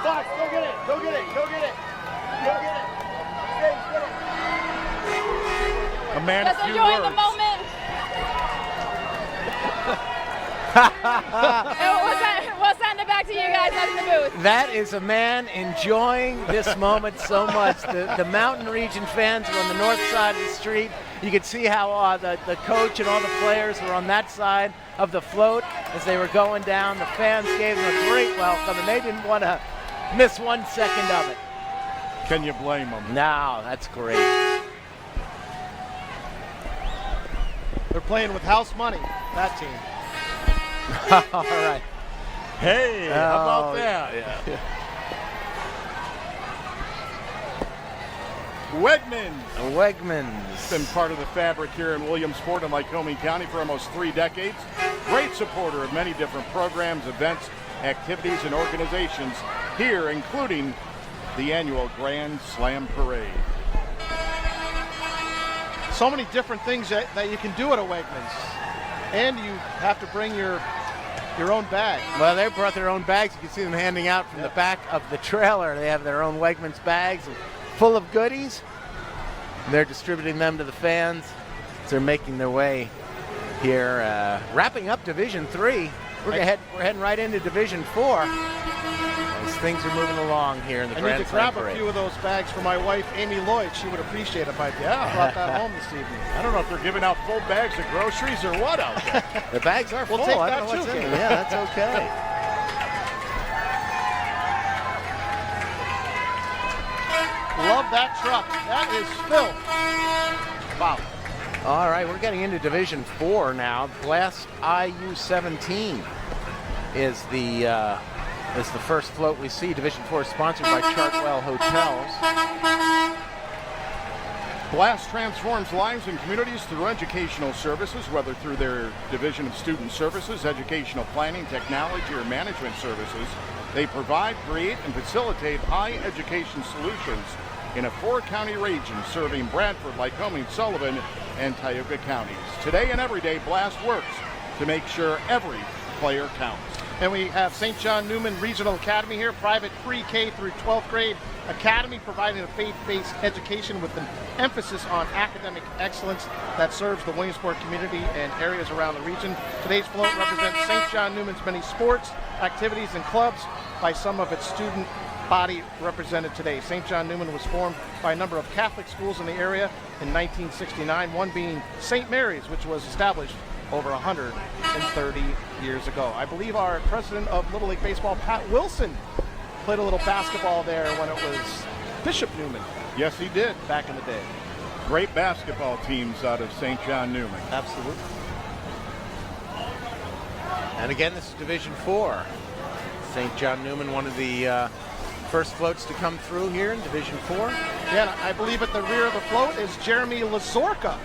Fox, go get it. Go get it. Go get it. Go get it. man Just of few enjoying words. the moment. We'll send it back to you guys up in the booth. That is a man enjoying this moment so much. The Mountain Region fans were on the north side of the street. You could see how the coach and all the players were on that side of the float as they were going down. The fans gave them a great welcome, and they didn't want to miss 1 second of it. Can you blame them? No, that's great. They're playing with house money, that team. All right. Hey, how about that? Yeah. Wegmans. Been part of the fabric here in Williamsport and Lycoming County for almost 3 decades. Great supporter of many different programs, events, activities, and organizations here, including the annual Grand Slam Parade. So many different things that you can do at a Wegmans. And you have to bring your own bag. Well, they brought their own bags. You can see them handing out from the back of the trailer. They have their own Wegmans bags full of goodies. They're distributing them to the fans as they're making their way here. Wrapping up Division 3. We're heading right into Division 4 as things are moving along here in the Grand need to Slam grab Parade. a few of those bags for my wife, Amy Lloyd. She would appreciate it if I brought that home this evening. I don't know if they're giving out full bags of groceries or what out there. The bags are full. We'll take I that don't know what's too, in Kate. them. Yeah, that's okay. Love that truck. That is Phil. Wow. All right, we're getting into Division 4 now. Blast IU-17 is the first float we see. Division 4 is sponsored by Chartwell Hotels. Blast transforms lives and communities through educational services, whether through their Division of Student Services, educational planning, technology, or management services. They provide, create, and facilitate high education solutions in a 4-county region serving Bradford, Lycoming, Sullivan, and Tioga counties. Today and every day, Blast works to make sure every player counts. And we have St. John Newman Regional Academy here, private pre-K through 12th grade academy, providing a faith-based education with an emphasis on academic excellence that serves the Williamsport community and areas around the region. Today's float represents St. John Newman's many sports, activities, and clubs by some of its student body represented today. St. John Newman was formed by a number of Catholic schools in the area in 1969, one being St. Mary's, which was established over 130 years ago. I believe our president of Little League Baseball, Pat Wilson, played a little basketball there when it was Bishop Newman. Yes, he did. Back in the day. Great basketball teams out of St. John Newman. Absolutely. And again, this is Division 4. St. John Newman, one of the first floats to come through here in Division 4. Yeah, and I believe at the rear of the float is Jeremy Lazorka,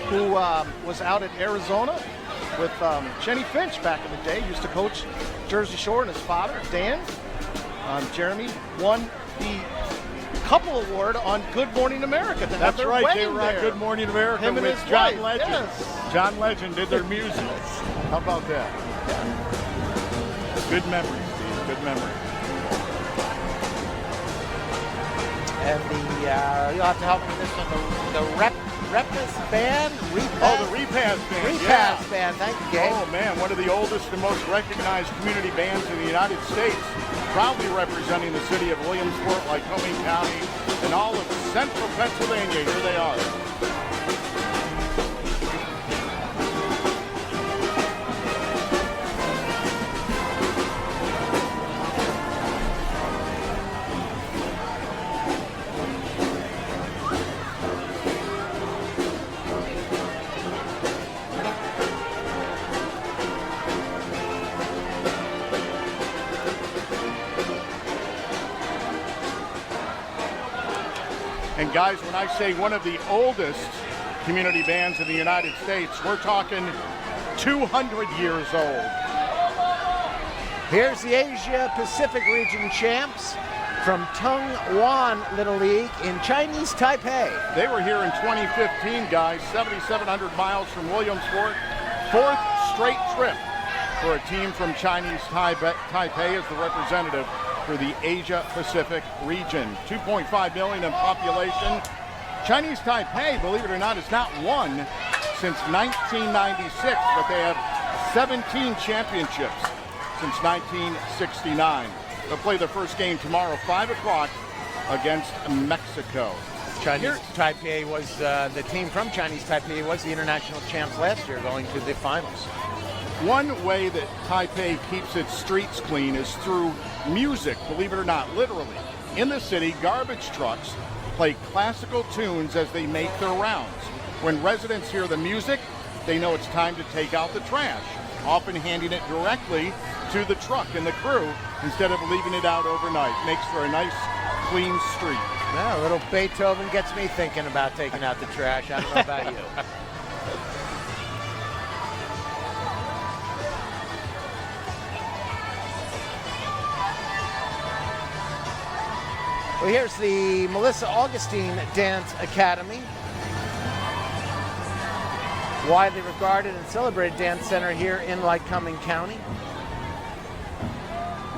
who was out at Arizona with Jenny Finch back in the day. Used to coach Jersey Shore, and his father, Dan. Jeremy won the couple award on Good Morning America. That's right. They were on Good Morning America Him and with his John wife, Legend. yes. John Legend did their music. How about that? Good memory, Steve. Good memory. And you'll have to help me with this one. The Repas Band? Oh, the Repass Band. Repass Band. Thank you, Gabe. Oh, man, one of the oldest and most recognized community bands in the United States. Proudly representing the city of Williamsport, Lycoming County, and all of central Pennsylvania. Here they are. And guys, when I say one of the oldest community bands in the United States, we're talking 200 years old. Here's the Asia Pacific Region champs from Tung Wan Little League in Chinese Taipei. They were here in 2015, guys, 7,700 miles from Williamsport. 4th straight trip for a team from Chinese Taipei as the representative for the Asia Pacific region. 2.5 million in population, Chinese Taipei, believe it or not, has not won since 1996, but they have 17 championships since 1969. They'll play their first game tomorrow, 5 o'clock, against Mexico. Chinese Taipei was the team from Chinese Taipei was the international champs last year, going to the finals. One way that Taipei keeps its streets clean is through music, believe it or not, literally. In the city, garbage trucks play classical tunes as they make their rounds. When residents hear the music, they know it's time to take out the trash, often handing it directly to the truck and the crew instead of leaving it out overnight. Makes for a nice, clean street. Well, a little Beethoven gets me thinking about taking out the trash. I don't know about you. Well, here's the Melissa Augustine Dance Academy. Widely regarded and celebrated dance center here in Lycoming County.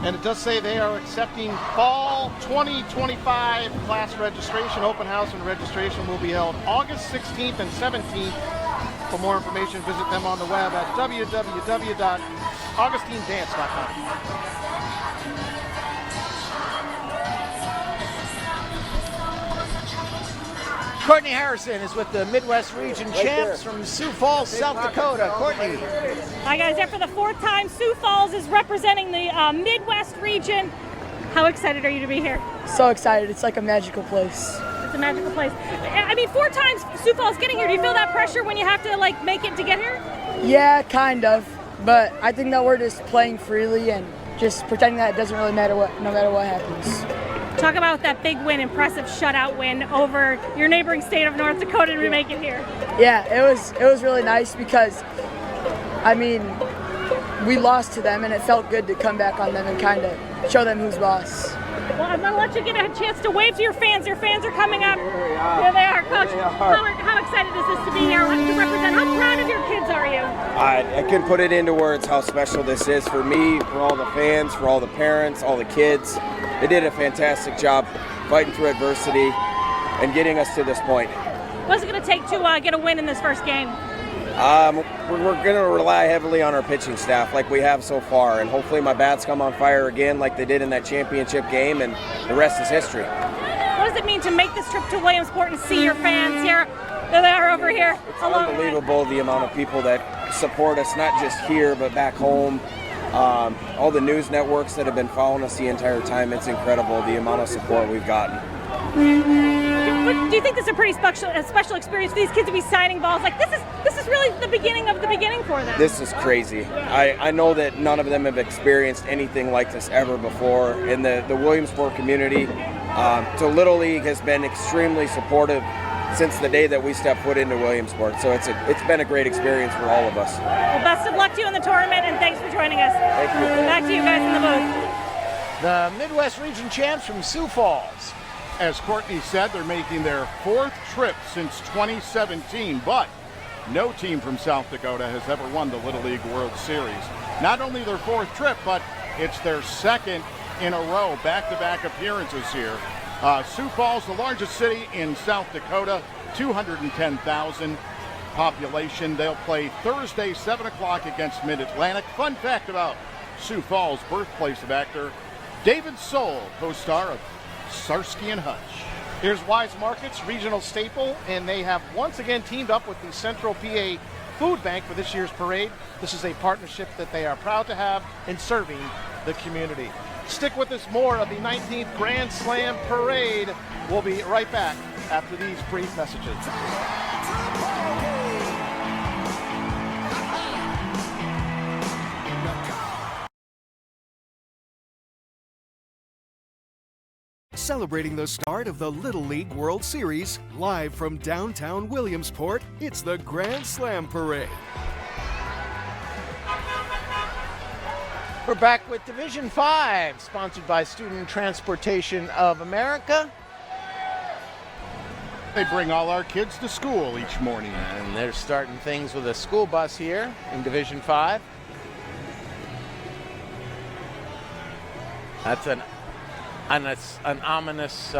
And it does say they are accepting fall 2025 class registration. Open house and registration will be held August 16th and 17th. For more information, visit them on the web at www.augustinedance.com. Courtney Harrison is with the Midwest Region champs from Sioux Falls, South Dakota. Courtney. Hi guys, there for the 4th time. Sioux Falls is representing the Midwest Region. How excited are you to be here? So excited. It's like a magical place. It's a magical place. I mean, 4 times Sioux Falls getting here. Do you feel that pressure when you have to like make it to get here? Yeah, kind of. But I think that we're just playing freely and just pretending that it doesn't really matter no matter what happens. Talk about that big win, impressive shutout win over your neighboring state of North Dakota to make it here. Yeah, it was really nice because, I mean, we lost to them and it felt good to come back on them and kind of show them who's boss. Well, I'm going to let you get a chance to wave to your fans. Your fans are coming up. Here they are, Coach. How excited is this to be here, to represent? How proud of your kids are you? I couldn't put it into words how special this is for me, for all the fans, for all the parents, all the kids. They did a fantastic job fighting through adversity and getting us to this point. What's it going to take to get a win in this first game? We're going to rely heavily on our pitching staff like we have so far, and hopefully my bats come on fire again like they did in that championship game, and the rest is history. What does it mean to make this trip to Williamsport and see your fans here? There they are over here. It's unbelievable the amount of people that support us, not just here but back home. All the news networks that have been following us the entire time, it's incredible the amount of support we've gotten. Do you think this is a pretty special experience for these kids to be signing balls? Like this is really the beginning of the beginning for them. This is crazy. I know that none of them have experienced anything like this ever before. And the Williamsport community to Little League has been extremely supportive since the day that we stepped foot into Williamsport. So it's been a great experience for all of us. Well, best of luck to you in the tournament, and thanks for joining us. Thank you. Back to you guys in the booth. The Midwest Region champs from Sioux Falls. As Courtney said, they're making their 4th trip since 2017, but no team from South Dakota has ever won the Little League World Series. Not only their 4th trip, but it's their 2nd in a row, back-to-back appearances here. Sioux Falls, the largest city in South Dakota, 210,000 population. They'll play Thursday, 7 o'clock against Mid-Atlantic. Fun fact about Sioux Falls, birthplace of actor David Soul, co-star of Starsky and Hutch. Here's Wise Markets, regional staple, and they have once again teamed up with the Central PA Food Bank for this year's parade. This is a partnership that they are proud to have in serving the community. Stick with us, more of the 19th Grand Slam Parade. We'll be right back after these brief messages. Celebrating the start of the Little League World Series, live from downtown Williamsport, it's the Grand Slam Parade. We're back with Division 5, sponsored by Student Transportation of America. They bring all our kids to school each morning. And they're starting things with a school bus here in Division 5. That's an ominous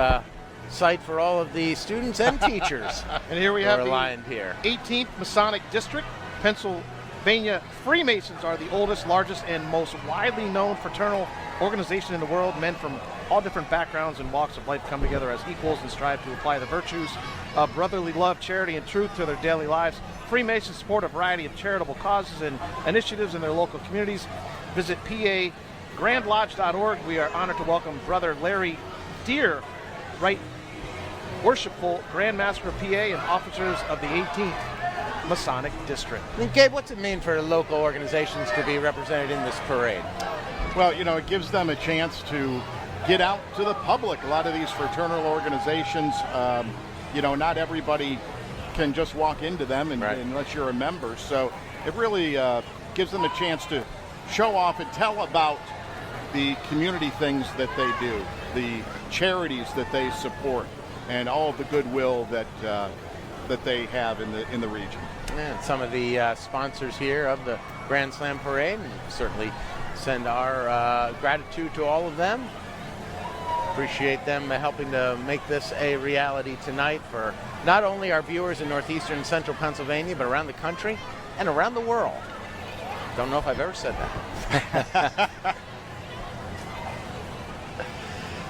sight for all of the students and teachers. And here we who have are the aligned here. 18th Masonic District. Pennsylvania Freemasons are the oldest, largest, and most widely known fraternal organization in the world. Men from all different backgrounds and walks of life come together as equals and strive to apply the virtues of brotherly love, charity, and truth to their daily lives. Freemasons support a variety of charitable causes and initiatives in their local communities. Visit PAGrandLodge.org. We are honored to welcome Brother Larry Deere, Right Worshipful Grand Master of PA and officers of the 18th Masonic District. And Gabe, what's it mean for local organizations to be represented in this parade? Well, you know, it gives them a chance to get out to the public. A lot of these fraternal organizations, you know, not everybody can just walk into them unless you're a member. So it really gives them a chance to show off and tell about the community things that they do, the charities that they support, and all of the goodwill that that they have in the region. And some of the sponsors here of the Grand Slam Parade, and certainly send our gratitude to all of them. Appreciate them helping to make this a reality tonight for not only our viewers in northeastern and central Pennsylvania, but around the country and around the world. Don't know if I've ever said that.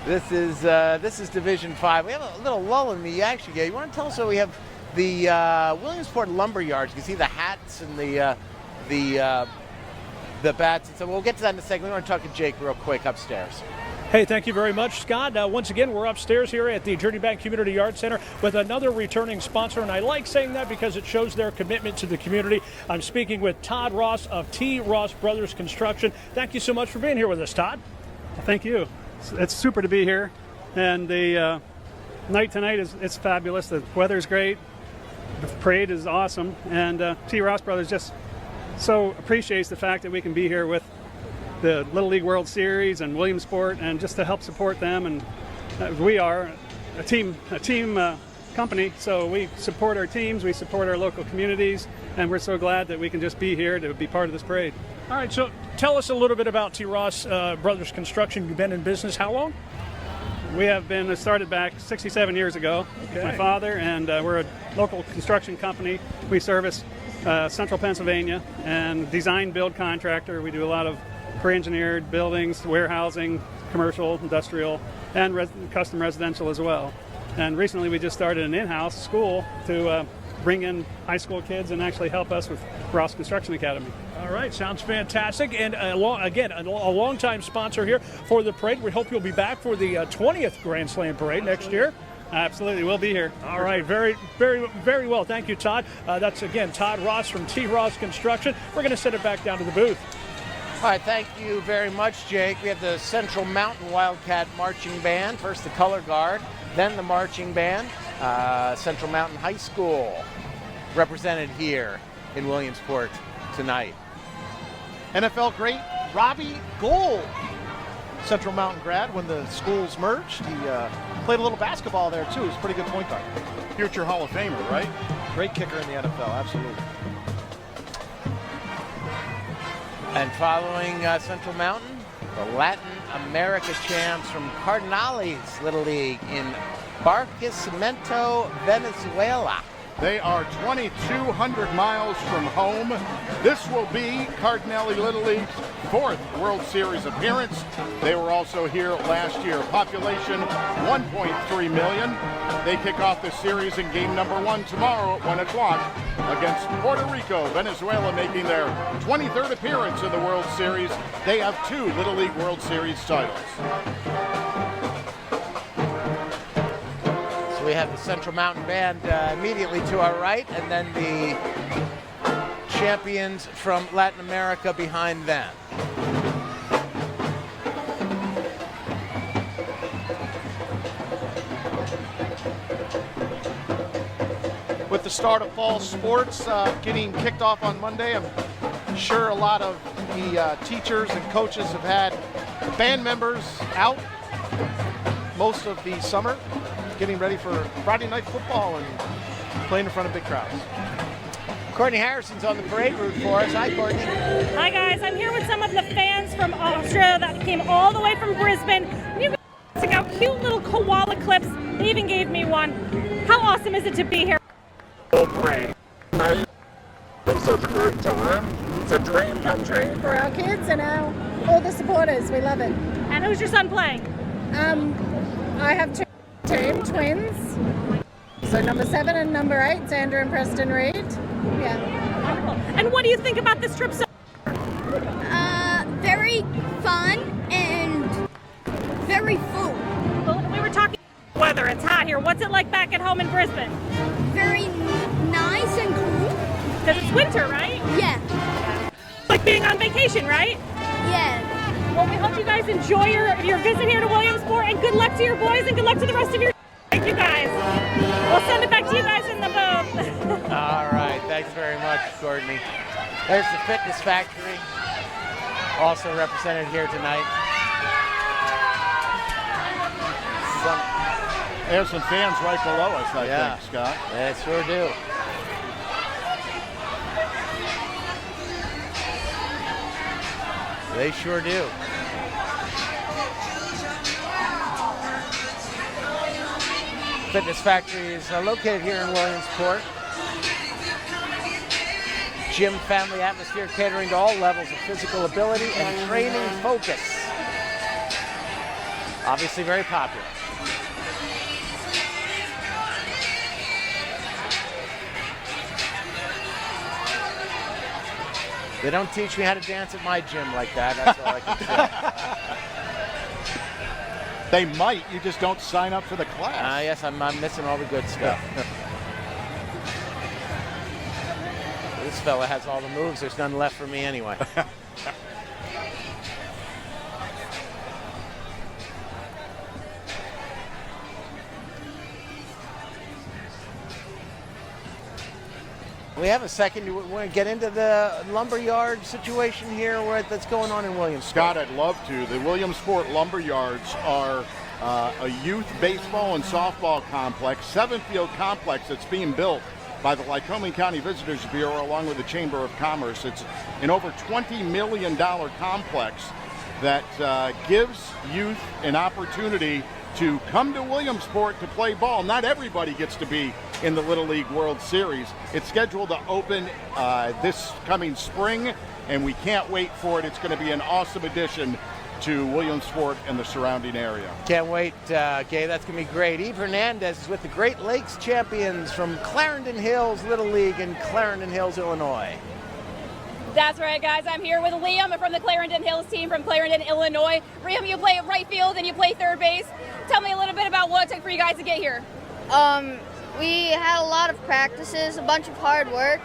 This is Division 5. We have a little lull in the action here. You want to tell us what we have? The Williamsport lumber yards. You can see the hats and the bats. And so we'll get to that in a second. We want to talk to Jake real quick upstairs. Hey, thank you very much, Scott. Once again, we're upstairs here at the Journey Bank Community Art Center with another returning sponsor, and I like saying that because it shows their commitment to the community. I'm speaking with Todd Ross of T. Ross Brothers Construction. Thank you so much for being here with us, Todd. Well, thank you. It's super to be here, and the night tonight it's fabulous. The weather's great. The parade is awesome, and T. Ross Brothers just so appreciates the fact that we can be here with the Little League World Series and Williamsport, and just to help support them. And we are a team company, so we support our teams, we support our local communities, and we're so glad that we can just be here to be part of this parade. All right, so tell us a little bit about T. Ross Brothers Construction. You've been in business how long? We have been started back 67 years ago with my father, and we're a local construction company. We service central Pennsylvania and design build contractor. We do a lot of pre-engineered buildings, warehousing, commercial, industrial, and custom residential as well. And recently we just started an in-house school to bring in high school kids and actually help us with Ross Construction Academy. All right, sounds fantastic. And a long-time sponsor here for the parade. We hope you'll be back for the 20th Grand Slam Parade next year. Absolutely, we'll be here. All right, very, very, very well. Thank you, Todd. That's, again, Todd Ross from T. Ross Construction. We're going to send it back down to the booth. All right, thank you very much, Jake. We have the Central Mountain Wildcat Marching Band, first the Color Guard, then the Marching Band. Central Mountain High School represented here in Williamsport tonight. NFL great Robbie Gould, Central Mountain grad when the schools merged. He played a little basketball there, too. He's a pretty good point guard. Future Hall of Famer, right? Great kicker in the NFL, absolutely. And following Central Mountain, the Latin America champs from Cardinales Little League in Barquisimeto, Venezuela. They are 2,200 miles from home. This will be Cardinale Little League's 4th World Series appearance. They were also here last year. Population 1.3 million. They kick off the series in game number 1 tomorrow at 1 o'clock against Puerto Rico. Venezuela making their 23rd appearance in the World Series. They have 2 Little League World Series titles. We have the Central Mountain Band immediately to our right, and then the champions from Latin America behind them. With the start of fall sports getting kicked off on Monday, I'm sure a lot of the teachers and coaches have had band members out most of the summer, getting ready for Friday night football and playing in front of big crowds. Courtney Harrison's on the parade route for us. Hi, Courtney. Hi, guys. I'm here with some of the fans from Australia that came all the way from Brisbane. cute little koala clips. They even gave me one. How awesome is it to be here? Oh, great. It's such a great time. It's a dream come true for our kids and all the supporters. We love it. And who's your son playing? I have two twins. So number 7 and number 8, Sandra and Preston Reed. Yeah. Wonderful. And what do you think about this trip so Very fun and very full. Well, we were talking about weather. It's hot here. What's it like back at home in Brisbane? Very nice and cool. Because it's winter, right? Yeah. Like being on vacation, right? Yeah. Well, we hope you guys enjoy your visit here to Williamsport, and good luck to your boys and good luck to the rest of your. Thank you guys. We'll send it back to you guys in the booth. All right, thanks very much, Courtney. There's the Fitness Factory, also represented here tonight. There's some fans right below us, I think, Scott. They sure do. They sure do. Fitness Factory is located here in Williamsport. Gym, family atmosphere, catering to all levels of physical ability and training focus. Obviously very popular. They don't teach me how to dance at my gym like that. That's all I can say. They might. You just don't sign up for the class. Yes, I'm missing all the good stuff. This fella has all the moves. There's none left for me anyway. We have a second. You want to get into the lumberyard situation here that's going on in Williamsport? Scott, I'd love to. The Williamsport Lumberyards are a youth baseball and softball complex, 7-field complex that's being built by the Lycoming County Visitors Bureau along with the Chamber of Commerce. It's an over $20 million complex that gives youth an opportunity to come to Williamsport to play ball. Not everybody gets to be in the Little League World Series. It's scheduled to open this coming spring, and we can't wait for it. It's going to be an awesome addition to Williamsport and the surrounding area. Can't wait, Gabe. That's going to be great. Eve Hernandez is with the Great Lakes champions from Clarendon Hills Little League in Clarendon Hills, Illinois. That's right, guys. I'm here with Liam from the Clarendon Hills team from Clarendon, Illinois. Liam, you play right field and you play third base. Tell me a little bit about what it took for you guys to get here. We had a lot of practices, a bunch of hard work.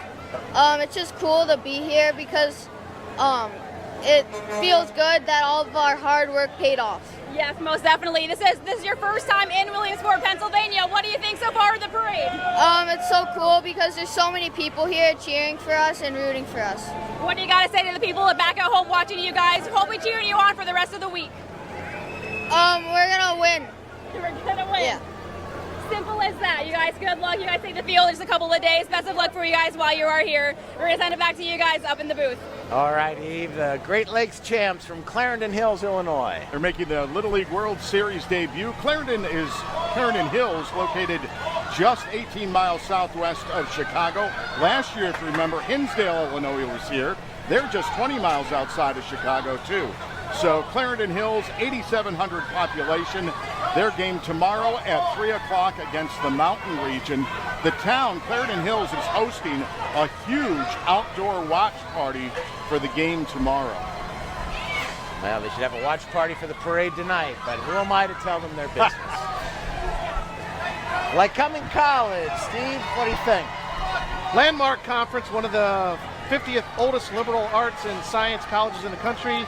It's just cool to be here because it feels good that all of our hard work paid off. Yes, most definitely. This is your first time in Williamsport, Pennsylvania. What do you think so far of the parade? It's so cool because there's so many people here cheering for us and rooting for us. What do you got to say to the people back at home watching you guys? Hopefully cheering you on for the rest of the week. We're gonna win. We're gonna win. Yeah. Simple as that. You guys, good luck. You guys take the field. There's a couple of days. Best of luck for you guys while you are here. We're going to send it back to you guys up in the booth. All right, Eve, the Great Lakes champs from Clarendon Hills, Illinois. They're making the Little League World Series debut. Clarendon Hills, located just 18 miles southwest of Chicago. Last year, if you remember, Hinsdale, Illinois was here. They're just 20 miles outside of Chicago, too. So Clarendon Hills, 8,700 population. Their game tomorrow at 3 o'clock against the Mountain Region. The town, Clarendon Hills, is hosting a huge outdoor watch party for the game tomorrow. Well, they should have a watch party for the parade tonight, but who am I to tell them their business? Lycoming College, Steve, what do you think? Landmark Conference, one of the 50th oldest liberal arts and science colleges in the country.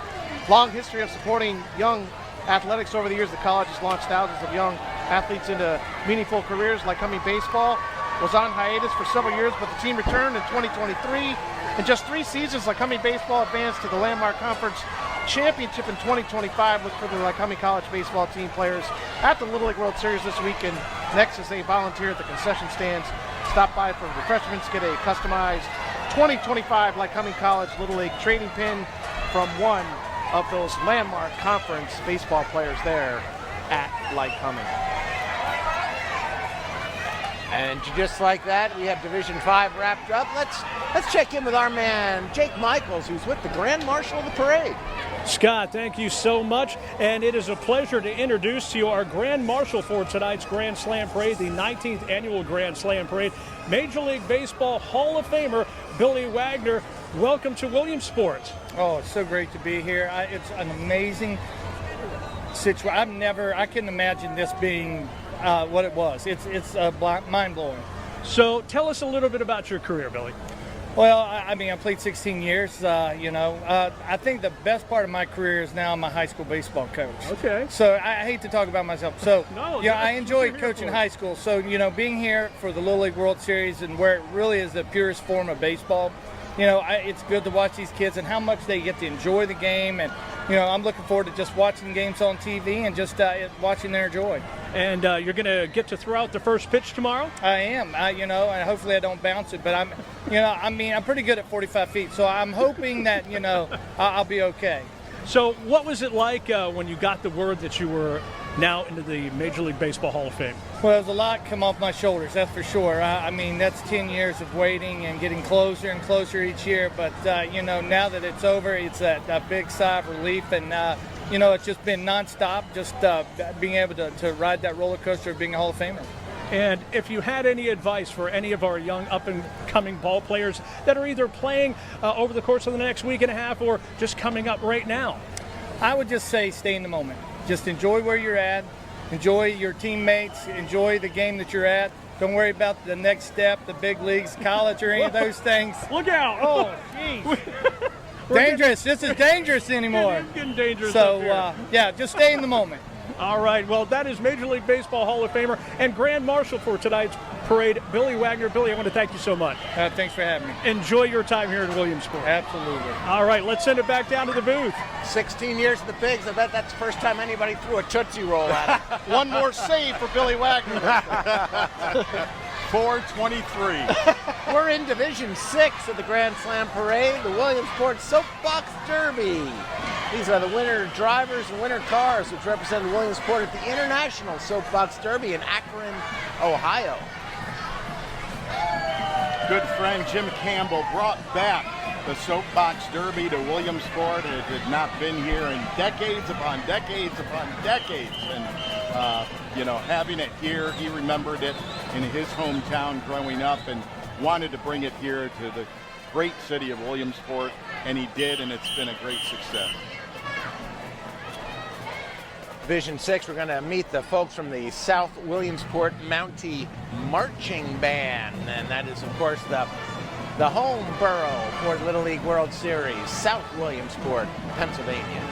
Long history of supporting young athletics over the years. The college has launched thousands of young athletes into meaningful careers. Lycoming baseball was on hiatus for several years, but the team returned in 2023. In just 3 seasons, Lycoming baseball advanced to the Landmark Conference Championship in 2025. Look for the Lycoming College baseball team players at the Little League World Series this weekend. Next, as they volunteer at the concession stands, stop by for refreshments, get a customized 2025 Lycoming College Little League trading pin from one of those Landmark Conference baseball players there at Lycoming. And just like that, we have Division 5 wrapped up. Let's check in with our man, Jake Michaels, who's with the Grand Marshal of the parade. Scott, thank you so much, and it is a pleasure to introduce to you our Grand Marshal for tonight's Grand Slam Parade, the 19th Annual Grand Slam Parade, Major League Baseball Hall of Famer Billy Wagner. Welcome to Williamsport. Oh, it's so great to be here. It's an amazing situation. I couldn't imagine this being what it was. It's mind-blowing. So tell us a little bit about your career, Billy. Well, I mean, I played 16 years, I think the best part of my career is now I'm a high school baseball coach. Okay. So I hate to talk about myself. So, no, I enjoy coaching high school. So, being here for the Little League World Series and where it really is the purest form of baseball, it's good to watch these kids and how much they get to enjoy the game. And, I'm looking forward to just watching games on TV and just watching their joy. And you're going to get to throw out the first pitch tomorrow? I am, and hopefully I don't bounce it, but I'm pretty good at 45 feet, so I'm hoping that, I'll be okay. So what was it like when you got the word that you were now into the Major League Baseball Hall of Fame? Well, there's a lot come off my shoulders, that's for sure. That's 10 years of waiting and getting closer and closer each year, but, now that it's over, it's a big sigh of relief, and, it's just been nonstop, just being able to ride that roller coaster of being a Hall of Famer. And if you had any advice for any of our young up-and-coming ball players that are either playing over the course of the next week and a half or just coming up right now? I would just say stay in the moment. Just enjoy where you're at, enjoy your teammates, enjoy the game that you're at. Don't worry about the next step, the big leagues, college, or any of those things. Look out! Oh, jeez. Dangerous. This is dangerous anymore. It's getting dangerous. So, just stay in the moment. All right. Well, that is Major League Baseball Hall of Famer and Grand Marshal for tonight's parade, Billy Wagner. Billy, I want to thank you so much. Thanks for having me. Enjoy your time here in Williamsport. Absolutely. All right. Let's send it back down to the booth. 16 years of the Pigs. I bet that's the first time anybody threw a Tootsie Roll at it. One more save for Billy Wagner. 423. We're in Division 6 of the Grand Slam Parade, the Williamsport Soapbox Derby. These are the winter drivers and winter cars which represented Williamsport at the International Soapbox Derby in Akron, Ohio. Good friend Jim Campbell brought back the Soapbox Derby to Williamsport. It had not been here in decades upon decades upon decades. And, having it here, he remembered it in his hometown growing up and wanted to bring it here to the great city of Williamsport, and he did, and it's been a great success. Division 6, we're going to meet the folks from the South Williamsport Mountie Marching Band, and that is, of course, the home borough for the Little League World Series, South Williamsport, Pennsylvania.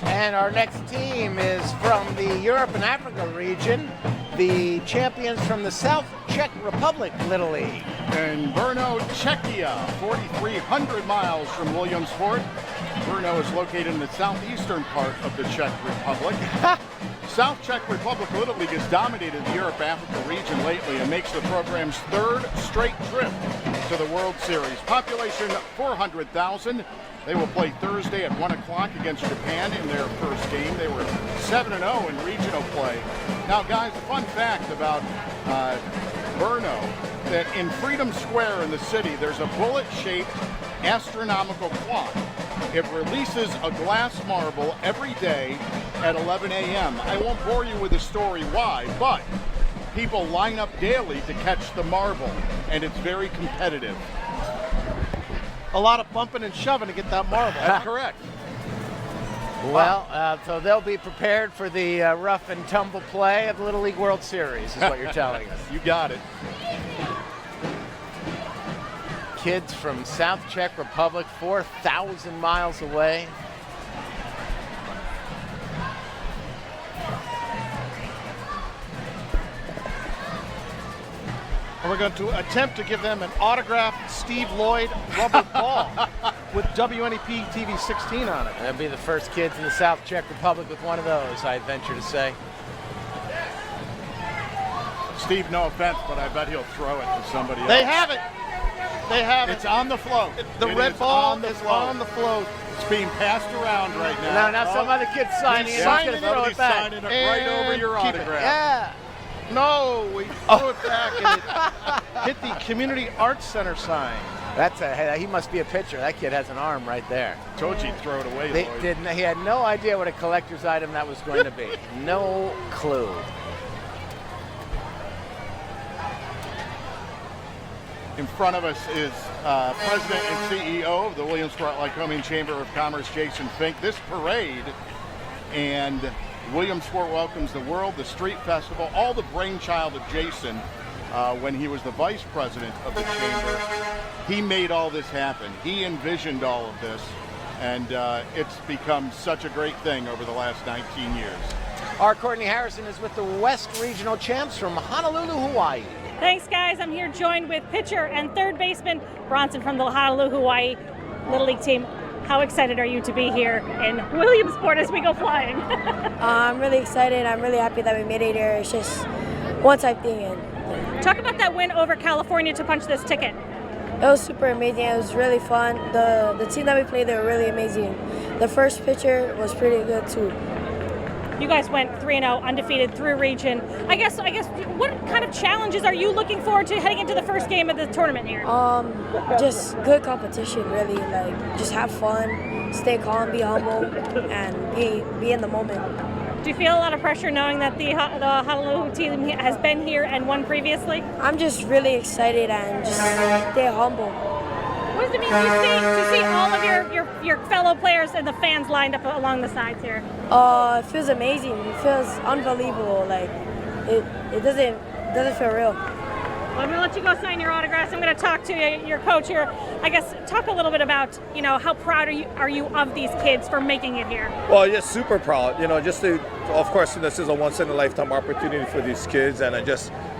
And our next team is from the Europe and Africa region, the champions from the South Czech Republic Little League. And Brno, Czechia, 4,300 miles from Williamsport. Brno is located in the southeastern part of the Czech Republic. South Czech Republic Little League has dominated the Europe-Africa region lately and makes the program's third straight trip to the World Series. Population 400,000. They will play Thursday at 1 o'clock against Japan in their first game. They were 7-0 in regional play. Now, guys, a fun fact about Brno, that in Freedom Square in the city, there's a bullet-shaped astronomical clock. It releases a glass marble every day at 11 a.m. I won't bore you with the story why, but people line up daily to catch the marble, and it's very competitive. A lot of bumping and shoving to get that marble. That's correct. Well, so they'll be prepared for the rough and tumble play of the Little League World Series, is what you're telling us. You got it. Kids from South Czech Republic, 4,000 miles away. And we're going to attempt to give them an autographed Steve Lloyd rubber ball with WNEP TV 16 on it. That'll be the first kids in the South Czech Republic with one of those, I'd venture to say. Steve, no offense, but I bet he'll throw it to somebody else. They have it. They have It's on the float. The red ball is on the float. It's being passed around right now. Now some other kid's signing it. Signing He's going to throw it back. Signing it right over your keep it. autograph. Yeah. No, we threw it back and it hit the Community Arts Center sign. He must be a pitcher. That kid has an arm right there. Told you he'd throw it away, Lloyd. He had no idea what a collector's item that was going to be. No clue. In front of us is President and CEO of the Williamsport Lycoming Chamber of Commerce, Jason Fink. This parade and Williamsport Welcomes the World, the Street Festival, all the brainchild of Jason when he was the vice president of the chamber. He made all this happen. He envisioned all of this, and it's become such a great thing over the last 19 years. Our Courtney Harrison is with the West Regional Champs from Honolulu, Hawaii. Thanks, guys. I'm here joined with pitcher and third baseman Bronson from the Honolulu, Hawaii Little League team. How excited are you to be here in Williamsport as we go flying? I'm really excited. I'm really happy that we made it here. It's just one time thing. And Talk about that win over California to punch this ticket. it was super amazing. It was really fun. The team that we played, they were really amazing. The first pitcher was pretty good too. You guys went 3-0, undefeated through region. I guess, what kind of challenges are you looking forward to heading into the first game of the tournament here? Just good competition, really. Like, just have fun, stay calm, be humble, and be in the moment. Do you feel a lot of pressure knowing that the Honolulu team has been here and won previously? I'm just really excited and just stay humble. What does it mean to see all of your fellow players and the fans lined up along the sides here? It feels amazing. It feels unbelievable. Like it doesn't feel real. Well, I'm going to let you go sign your autographs. I'm going to talk to your coach here. I guess talk a little bit about, how proud are you of these kids for making it here? Well, just super proud. Just to, of course, this is a once-in-a-lifetime opportunity for these kids, and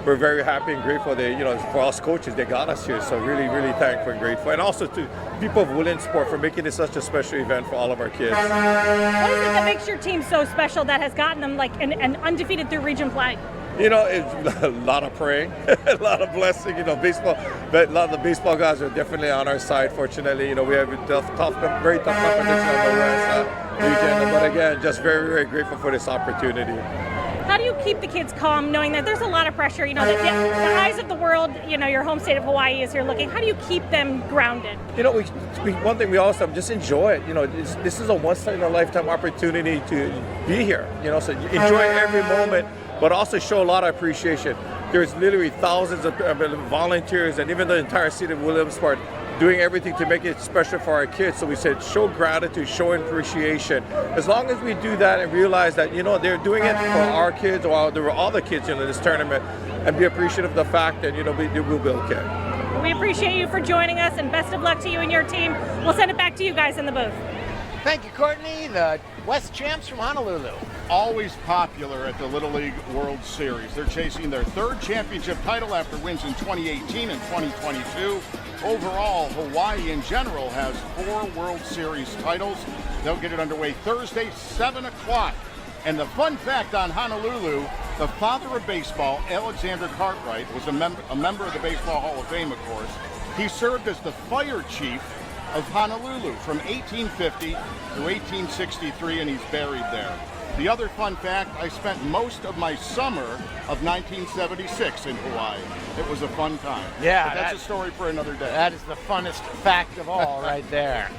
we're very happy and grateful that, for us coaches, they got us here. So really, really thankful and grateful. And also to people of Williamsport for making this such a special event for all of our kids. What is it that makes your team so special that has gotten them an undefeated through region play? It's a lot of praying, a lot of blessing. Baseball, but a lot of the baseball guys are definitely on our side. Fortunately, we have a very tough competition on the West region. But again, just very, very grateful for this opportunity. How do you keep the kids calm, knowing that there's a lot of pressure? The eyes of the world. Your home state of Hawaii is here looking. How do you keep them grounded? One thing we always have, just enjoy it. This is a once-in-a-lifetime opportunity to be here. So enjoy every moment. But also show a lot of appreciation. There's literally thousands of volunteers and even the entire city of Williamsport doing everything to make it special for our kids. So we said, show gratitude, show appreciation. As long as we do that and realize that, they're doing it for our kids or there were other kids in this tournament, and be appreciative of the fact that, we'll be okay. We appreciate you for joining us, and best of luck to you and your team. We'll send it back to you guys in the booth. Thank you, Courtney. The West Champs from Honolulu. Always popular at the Little League World Series. They're chasing their third championship title after wins in 2018 and 2022. Overall, Hawaii in general has 4 World Series titles. They'll get it underway Thursday, 7 o'clock And the fun fact on Honolulu, the father of baseball, Alexander Cartwright, was a member of the Baseball Hall of Fame, of course. He served as the fire chief of Honolulu from 1850 to 1863, and he's buried there. The other fun fact, I spent most of my summer of 1976 in Hawaii. It was a fun time. Yeah, but that's a story for another day. That is the funnest fact of all right there.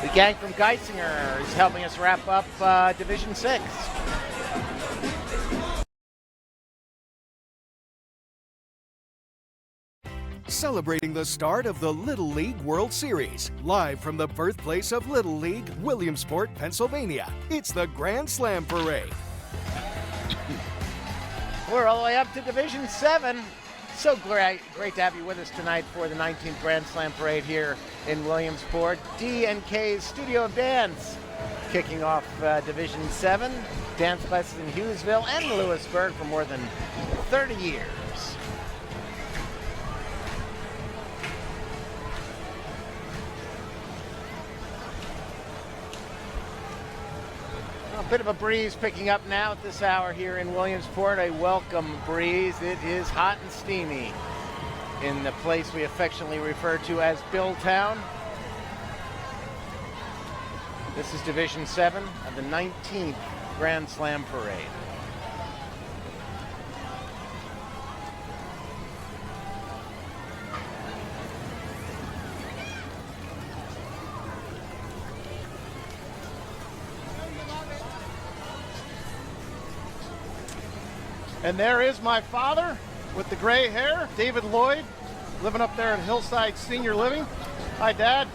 The gang from Geisinger is helping us wrap up Division 6. Celebrating the start of the Little League World Series, live from the birthplace of Little League, Williamsport, Pennsylvania. It's the Grand Slam Parade. We're all the way up to Division 7. So great to have you with us tonight for the 19th Grand Slam Parade here in Williamsport. D&K's Studio of Dance kicking off Division 7. Dance classes in Hughesville and Lewisburg for more than 30 years. A bit of a breeze picking up now at this hour here in Williamsport. A welcome breeze. It is hot and steamy in the place we affectionately refer to as Billtown. This is Division 7 of the 19th Grand Slam Parade. And there is my father with the gray hair, David Lloyd, living up there at Hillside Senior Living. Hi, Dad.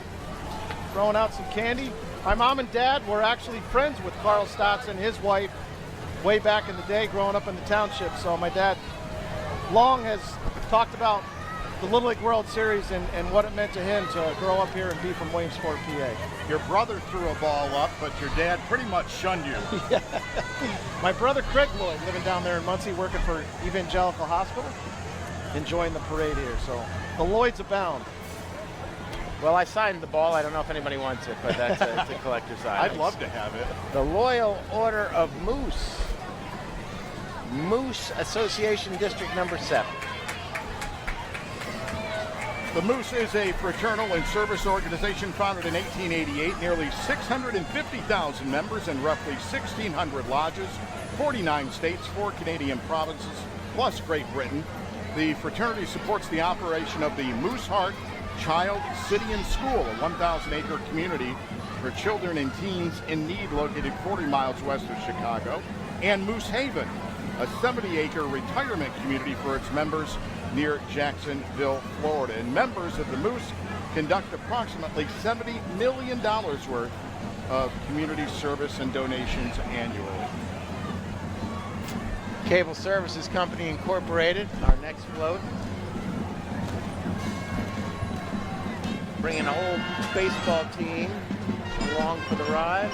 Throwing out some candy. My mom and dad were actually friends with Carl Stotts and his wife way back in the day growing up in the township. So my dad long has talked about the Little League World Series and what it meant to him to grow up here and be from Williamsport, PA. Your brother threw a ball up, but your dad pretty much shunned you. Yeah. My brother Craig Lloyd, living down there in Muncie, working for Evangelical Hospital, enjoying the parade here. So the Lloyds abound. Well, I signed the ball. I don't know if anybody wants it, but that's it's a collector's item. I'd love to have it. The Loyal Order of Moose Association District Number 7. The Moose is a fraternal and service organization founded in 1888. Nearly 650,000 members and roughly 1,600 lodges, 49 states, 4 Canadian provinces, plus Great Britain. The fraternity supports the operation of the Moose Heart Child City and School, a 1,000-acre community for children and teens in need located 40 miles west of Chicago, and Moose Haven, a 70-acre retirement community for its members near Jacksonville, Florida. And members of the Moose conduct approximately $70 million worth of community service and donations annually. Cable Services Company Incorporated, our next float. Bringing a whole baseball team along for the ride.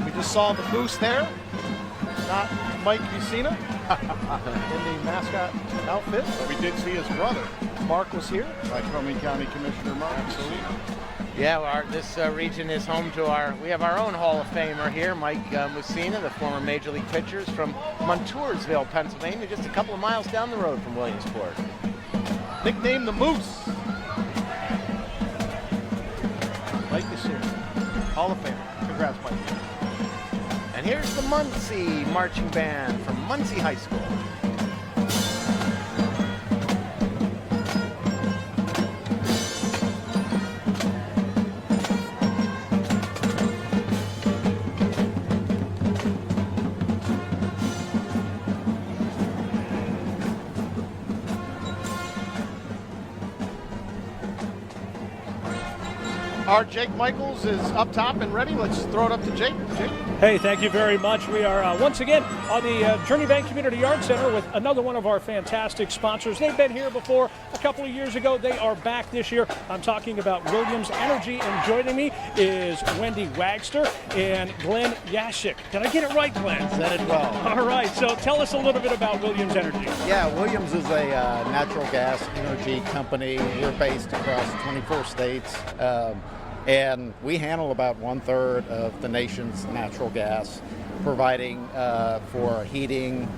We just saw the Moose there, not Mike Vicina in the mascot outfit. But we did see his brother. Mark was here. Lycoming County Commissioner Mark. Absolutely. Yeah, this region is home to we have our own Hall of Famer here, Mike Mussina, the former Major League pitcher from Montoursville, Pennsylvania, just a couple of miles down the road from Williamsport. Nicknamed the Moose. Mike is here. Hall of Famer. Congrats, Mike. And here's the Muncie Marching Band from Muncie High School. Our Jake Michaels is up top and ready. Let's throw it up to Jake. Jake. Hey, thank you very much. We are once again on the Journey Bank Community Arts Center with another one of our fantastic sponsors. They've been here before a couple of years ago. They are back this year. I'm talking about Williams Energy, and joining me is Wendy Wagster and Glenn Yashik. Did I get it right, Glenn? Said it well. All right, so tell us a little bit about Williams Energy. Yeah, Williams is a natural gas energy company. We're based across 24 states. And we handle about 1/3 of the nation's natural gas, providing for heating,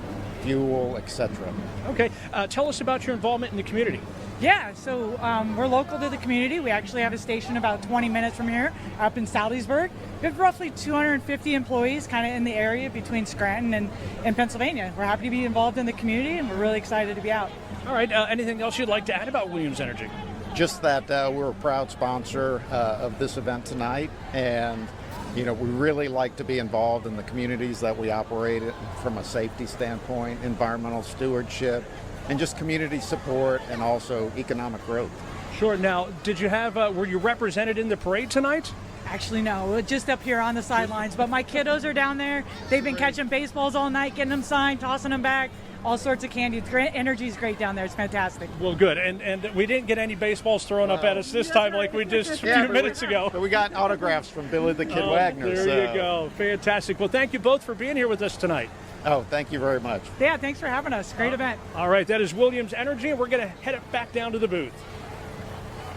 fuel, etc. Okay, tell us about your involvement in the community. Yeah, so we're local to the community. We actually have a station about 20 minutes from here up in Salzburg. We have roughly 250 employees kind of in the area between Scranton and Pennsylvania. We're happy to be involved in the community, and we're really excited to be out. All right, anything else you'd like to add about Williams Energy? Just that we're a proud sponsor of this event tonight, and we really like to be involved in the communities that we operate in from a safety standpoint, environmental stewardship, and just community support and also economic growth. Sure. Now, did you have, were you represented in the parade tonight? Actually, no. We're just up here on the sidelines, but my kiddos are down there. They've been catching baseballs all night, getting them signed, tossing them back, all sorts of candy. Energy's great down there. It's fantastic. Well, good. And we didn't get any baseballs thrown up at us this time like we did a few minutes ago. But we got autographs from Billy the Kid Wagner. There you go. Fantastic. Well, thank you both for being here with us tonight. Oh, thank you very much. Yeah, thanks for having us. Great event. All right, that is Williams Energy, and we're going to head it back down to the booth.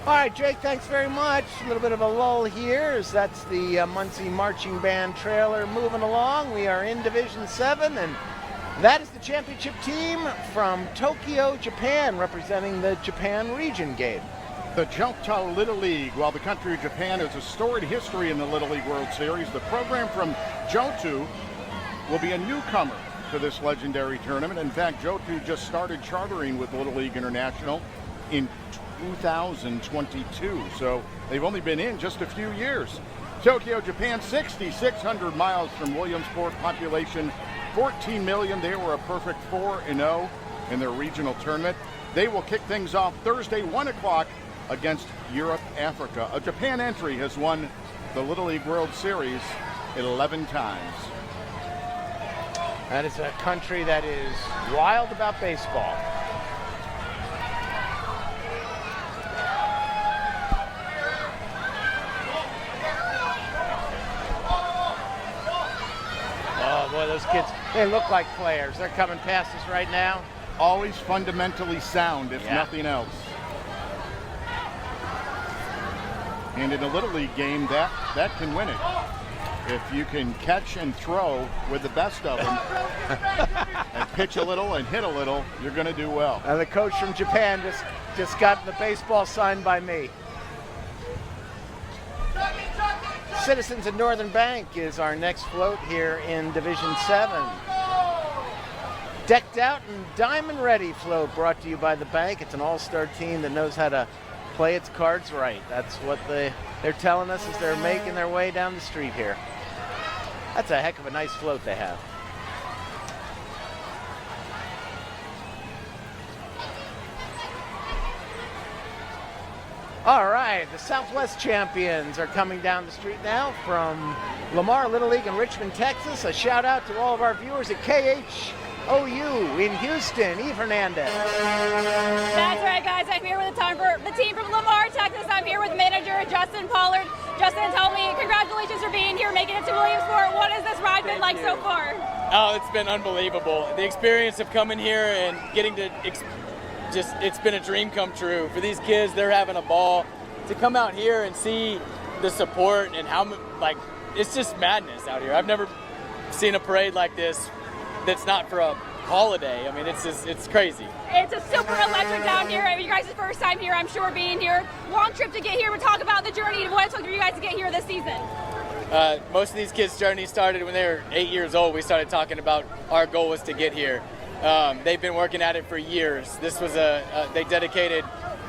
All right, Jake, thanks very much. A little bit of a lull here as that's the Muncie Marching Band trailer moving along. We are in Division 7, and that is the championship team from Tokyo, Japan, representing the Japan region game. The Johto Little League. While the country of Japan has a storied history in the Little League World Series, the program from Johto will be a newcomer to this legendary tournament. In fact, Johto just started chartering with Little League International in 2022, so they've only been in just a few years. Tokyo, Japan, 6,600 miles from Williamsport, population 14 million. They were a perfect 4-0 in their regional tournament. They will kick things off Thursday, 1 o'clock against Europe, Africa. A Japan entry has won the Little League World Series 11 times. That is a country that is wild about baseball. Oh boy, those kids, they look like players. They're coming past us right now. Always fundamentally sound, if nothing else. And in a Little League game, that can win it. If you can catch and throw with the best of them and pitch a little and hit a little, you're going to do well. And the coach from Japan just got the baseball signed by me. Citizens of Northern Bank is our next float here in Division 7. Decked out and diamond ready float brought to you by the bank. It's an all-star team that knows how to play its cards right. That's what they're telling us as they're making their way down the street here. That's a heck of a nice float they have. All right, the Southwest champions are coming down the street now from Lamar Little League in Richmond, Texas. A shout out to all of our viewers at KHOU in Houston. Eve Hernandez. That's right, guys. I'm here with the team from Lamar, Texas. I'm here with manager Justin Pollard. Justin, tell me, congratulations for being here, making it to Williamsport. What has this ride been like so far? Oh, it's been unbelievable. The experience of coming here and getting to it's been a dream come true. For these kids, they're having a ball. To come out here and see the support and how, it's just madness out here. I've never seen a parade like this that's not for a holiday. I mean, it's crazy. It's a super electric down here. You guys' first time here, I'm sure, being here. Long trip to get here. We'll talk about the journey of what it took for you guys to get here this season. Most of these kids' journey started when they were 8 years old. We started talking about our goal was to get here. They've been working at it for years. This was they dedicated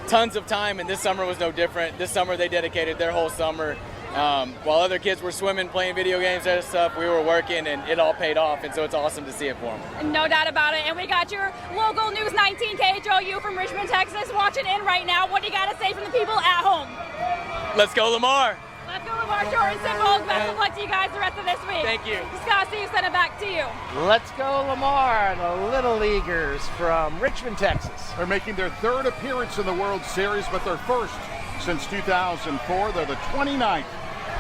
tons of time, and this summer was no different. This summer they dedicated their whole summer. While other kids were swimming, playing video games, and stuff, we were working, and it all paid off, and so it's awesome to see it for them. No doubt about it. And we got your local News 19 KHOU from Richmond, Texas, watching in right now. What do you got to say from the people at home? Let's go, Lamar. Let's go, Lamar. Short and simple. Best of luck to you guys the rest of this week. Thank you. Scott, Steve, send it back to you. Let's go, Lamar, the Little Leaguers from Richmond, Texas. They're making their third appearance in the World Series, but their first since 2004. They're the 29th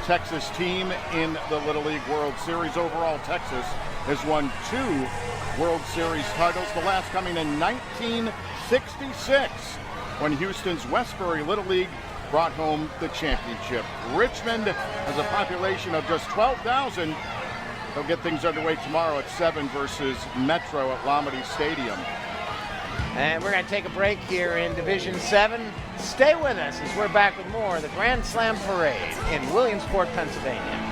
Texas team in the Little League World Series. Overall, Texas has won 2 World Series titles, the last coming in 1966 when Houston's Westbury Little League brought home the championship. Richmond has a population of just 12,000. They'll get things underway tomorrow at 7 versus Metro at Lombardi Stadium. And we're going to take a break here in Division 7. Stay with us as we're back with more of the Grand Slam Parade in Williamsport, Pennsylvania.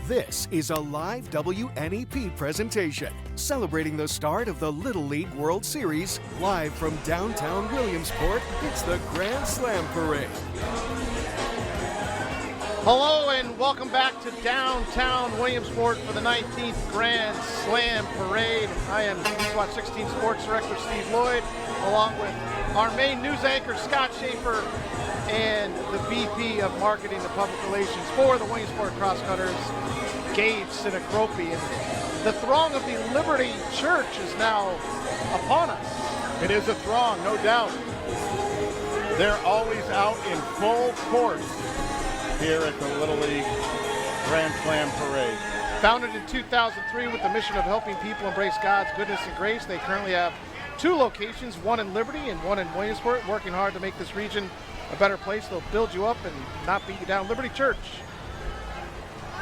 This is a live WNEP presentation celebrating the start of the Little League World Series. Live from downtown Williamsport, it's the Grand Slam Parade. Hello and welcome back to downtown Williamsport for the 19th Grand Slam Parade. I am SWAT 16 Sports Director Steve Lloyd, along with our main news anchor Scott Schaefer and the VP of Marketing and Public Relations for the Williamsport Crosscutters, Gage Sinacropi. And the throng of the Liberty Church is now upon us. It is a throng, no doubt. They're always out in full force here at the Little League Grand Slam Parade. Founded in 2003 with the mission of helping people embrace God's goodness and grace, they currently have 2 locations, one in Liberty and one in Williamsport, working hard to make this region a better place. They'll build you up and not beat you down. Liberty Church.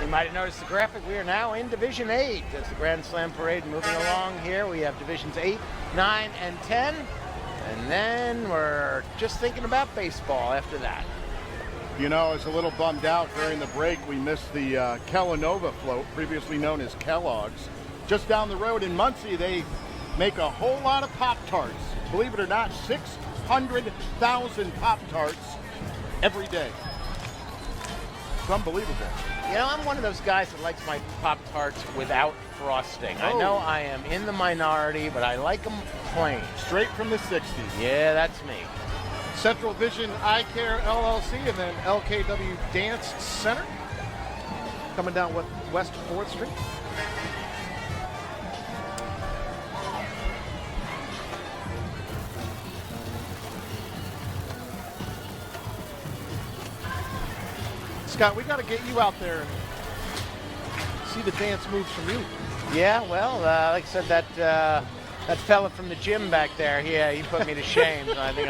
You might have noticed the graphic. We are now in Division 8 as the Grand Slam Parade moving along here. We have Divisions 8, 9, and 10. And then we're just thinking about baseball after that. You know, I was a little bummed out during the break. We missed the Kellanova float, previously known as Kellogg's. Just down the road in Muncie, they make a whole lot of Pop-Tarts. Believe it or not, 600,000 Pop-Tarts every day. It's unbelievable. You know, I'm one of those guys that likes my Pop-Tarts without frosting. I know I am in the minority, but I like them plain. Straight from the 60s. Yeah, that's me. Central Vision Eye Care LLC and then LKW Dance Center. Coming down West 4th Street. Scott, we got to get you out there and see the dance moves from you. Yeah, well, like I said, that fella from the gym back there, he put me to shame. So I think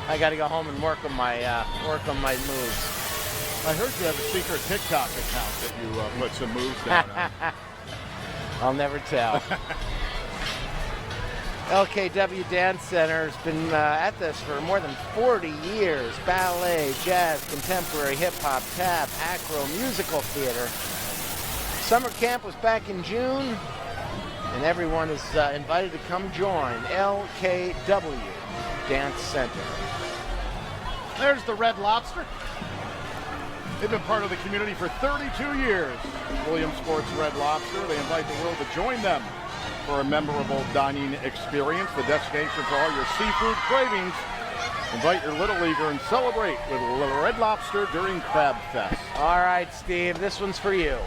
I got to go home and work on my moves. I heard you have a secret TikTok account that you put some moves down on. I'll never tell. LKW Dance Center has been at this for more than 40 years. Ballet, jazz, contemporary, hip-hop, tap, acro, musical theater. Summer camp was back in June, and everyone is invited to come join LKW Dance Center. There's the Red Lobster. They've been part of the community for 32 years. Williamsport's Red Lobster. They invite the world to join them for a memorable dining experience, the destination for all your seafood cravings. Invite your Little Leaguer and celebrate with Red Lobster during Crab Fest. All right, Steve, this one's for you.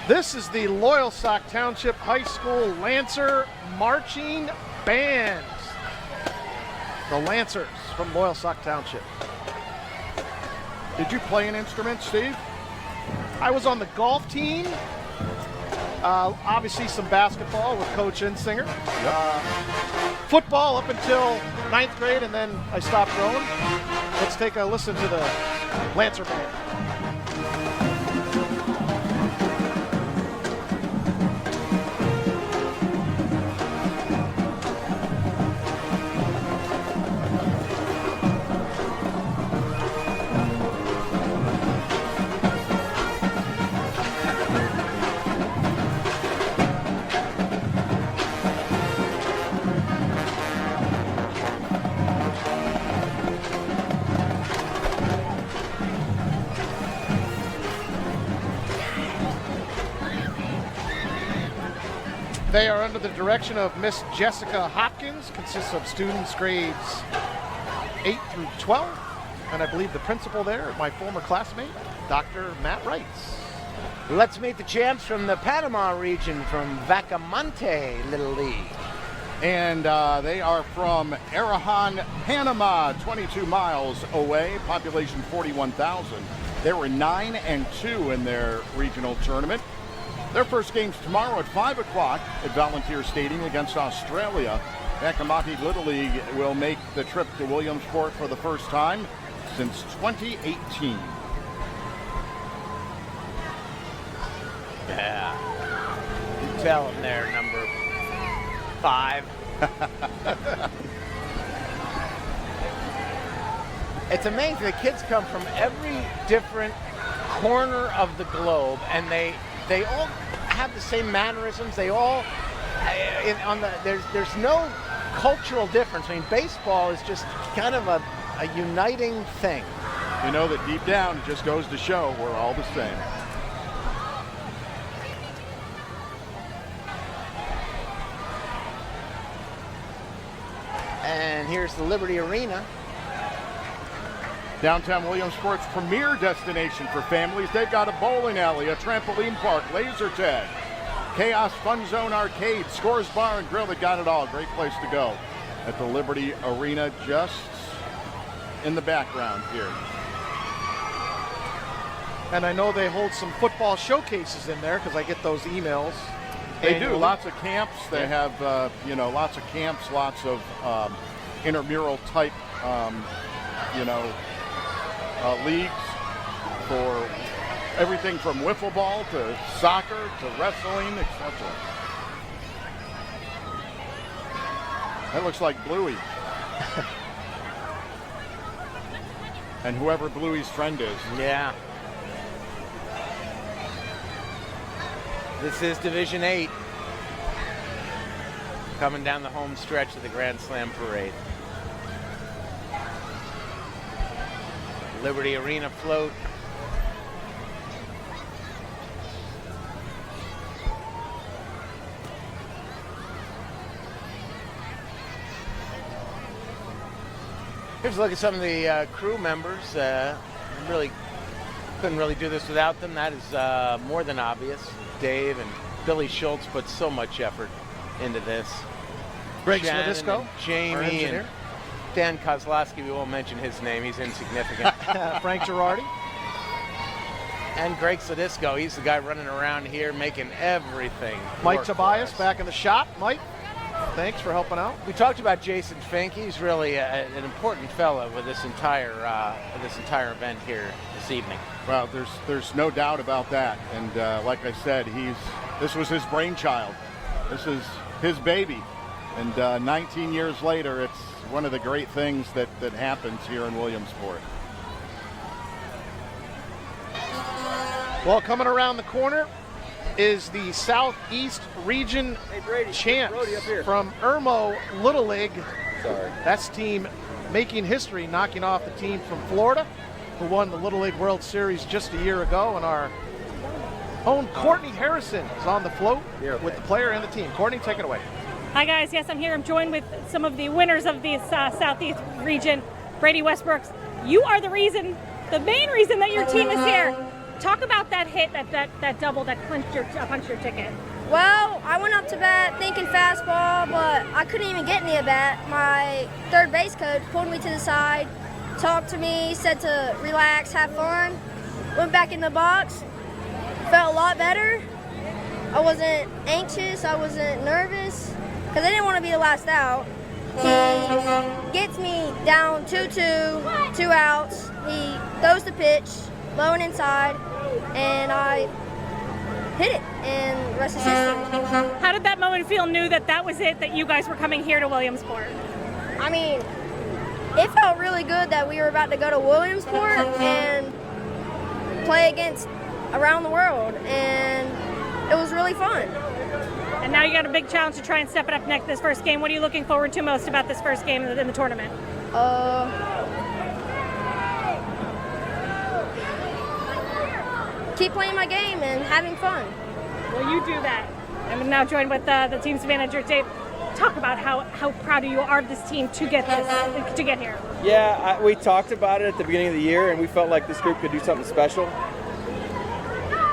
This is the Loyalsock Township High School Lancer Marching Band. The Lancers from Loyalsock Township. Did you play an instrument, Steve? I was on the golf team. Obviously some basketball with Coach Insinger. Football up until 9th grade, and then I stopped going. Let's take a listen to the Lancer Band. They are under the direction of Miss Jessica Hopkins, consists of students grades 8 through 12, and I believe the principal there, my former classmate, Dr. Matt Wrights. Let's meet the champs from the Panama region from Vacamonte Little League. And they are from Arahan, Panama, 22 miles away, population 41,000. They were 9-2 in their regional tournament. Their first game's tomorrow at 5 o'clock at Volunteer Stadium against Australia. Akamati Little League will make the trip to Williamsport for the first time since 2018. Yeah. You tell them they're number 5. It's amazing. The kids come from every different corner of the globe, and they all have the same mannerisms. They all there's no cultural difference. I mean, baseball is just kind of a uniting thing. You know that deep down, it just goes to show we're all the same. And here's the Liberty Arena. Downtown Williamsport's premier destination for families. They've got a bowling alley, a trampoline park, laser tag, Chaos Fun Zone Arcade, Scores Bar and Grill. They got it all. Great place to go at the Liberty Arena, just in the background here. And I know they hold some football showcases in there because I get those emails. They do. Lots of camps. They have, lots of camps, lots of intramural type, leagues for everything from wiffle ball to soccer to wrestling, etc. That looks like Bluey. And whoever Bluey's friend is. Yeah. This is Division 8. Coming down the home stretch of the Grand Slam Parade. Liberty Arena float. Here's a look at some of the crew members. Couldn't really do this without them. That is more than obvious. Dave and Billy Schultz put so much effort into this. Greg Shannon Sladisco, and Jamie and Dan Kozlowski, we won't mention his name. He's insignificant. Frank Girardi. And Greg Sladisco, he's the guy running around here making everything Mike work Tobias for us. back in the shop. Mike, thanks for helping out. We talked about Jason Fink. He's really an important fellow with this entire event here this evening. Well, there's no doubt about that. And like I said, this was his brainchild. This is his baby. And 19 years later, it's one of the great things that happens here in Williamsport. Well, coming around the corner is the Southeast Region champs from Irmo Little League. Sorry. That's team making history, knocking off the team from Florida who won the Little League World Series just a year ago. And our own Courtney Harrison is on the float with the player and the team. Courtney, take it away. Hi guys, yes, I'm here. I'm joined with some of the winners of the Southeast region. Brady Westbrooks, you are the main reason that your team is here. Talk about that hit, that double that punched your ticket. Well, I went up to bat thinking fastball, but I couldn't even get any at bat. My third base coach pulled me to the side, talked to me, said to relax, have fun. Went back in the box, felt a lot better. I wasn't anxious, I wasn't nervous, because I didn't want to be the last out. He gets me down 2-2, 2 outs. He throws the pitch, low and inside, and I hit it, and the rest is history. How did that moment feel? Knew that was it, that you guys were coming here to Williamsport? I mean, it felt really good that we were about to go to Williamsport and play against around the world, and it was really fun. And now you got a big challenge to try and step it up next this first game. What are you looking forward to most about this first game in the tournament? Keep playing my game and having fun. Well, you do that. I'm now joined with the team's manager, Dave. Talk about how proud you are of this team to get here. Yeah, we talked about it at the beginning of the year, and we felt like this group could do something special.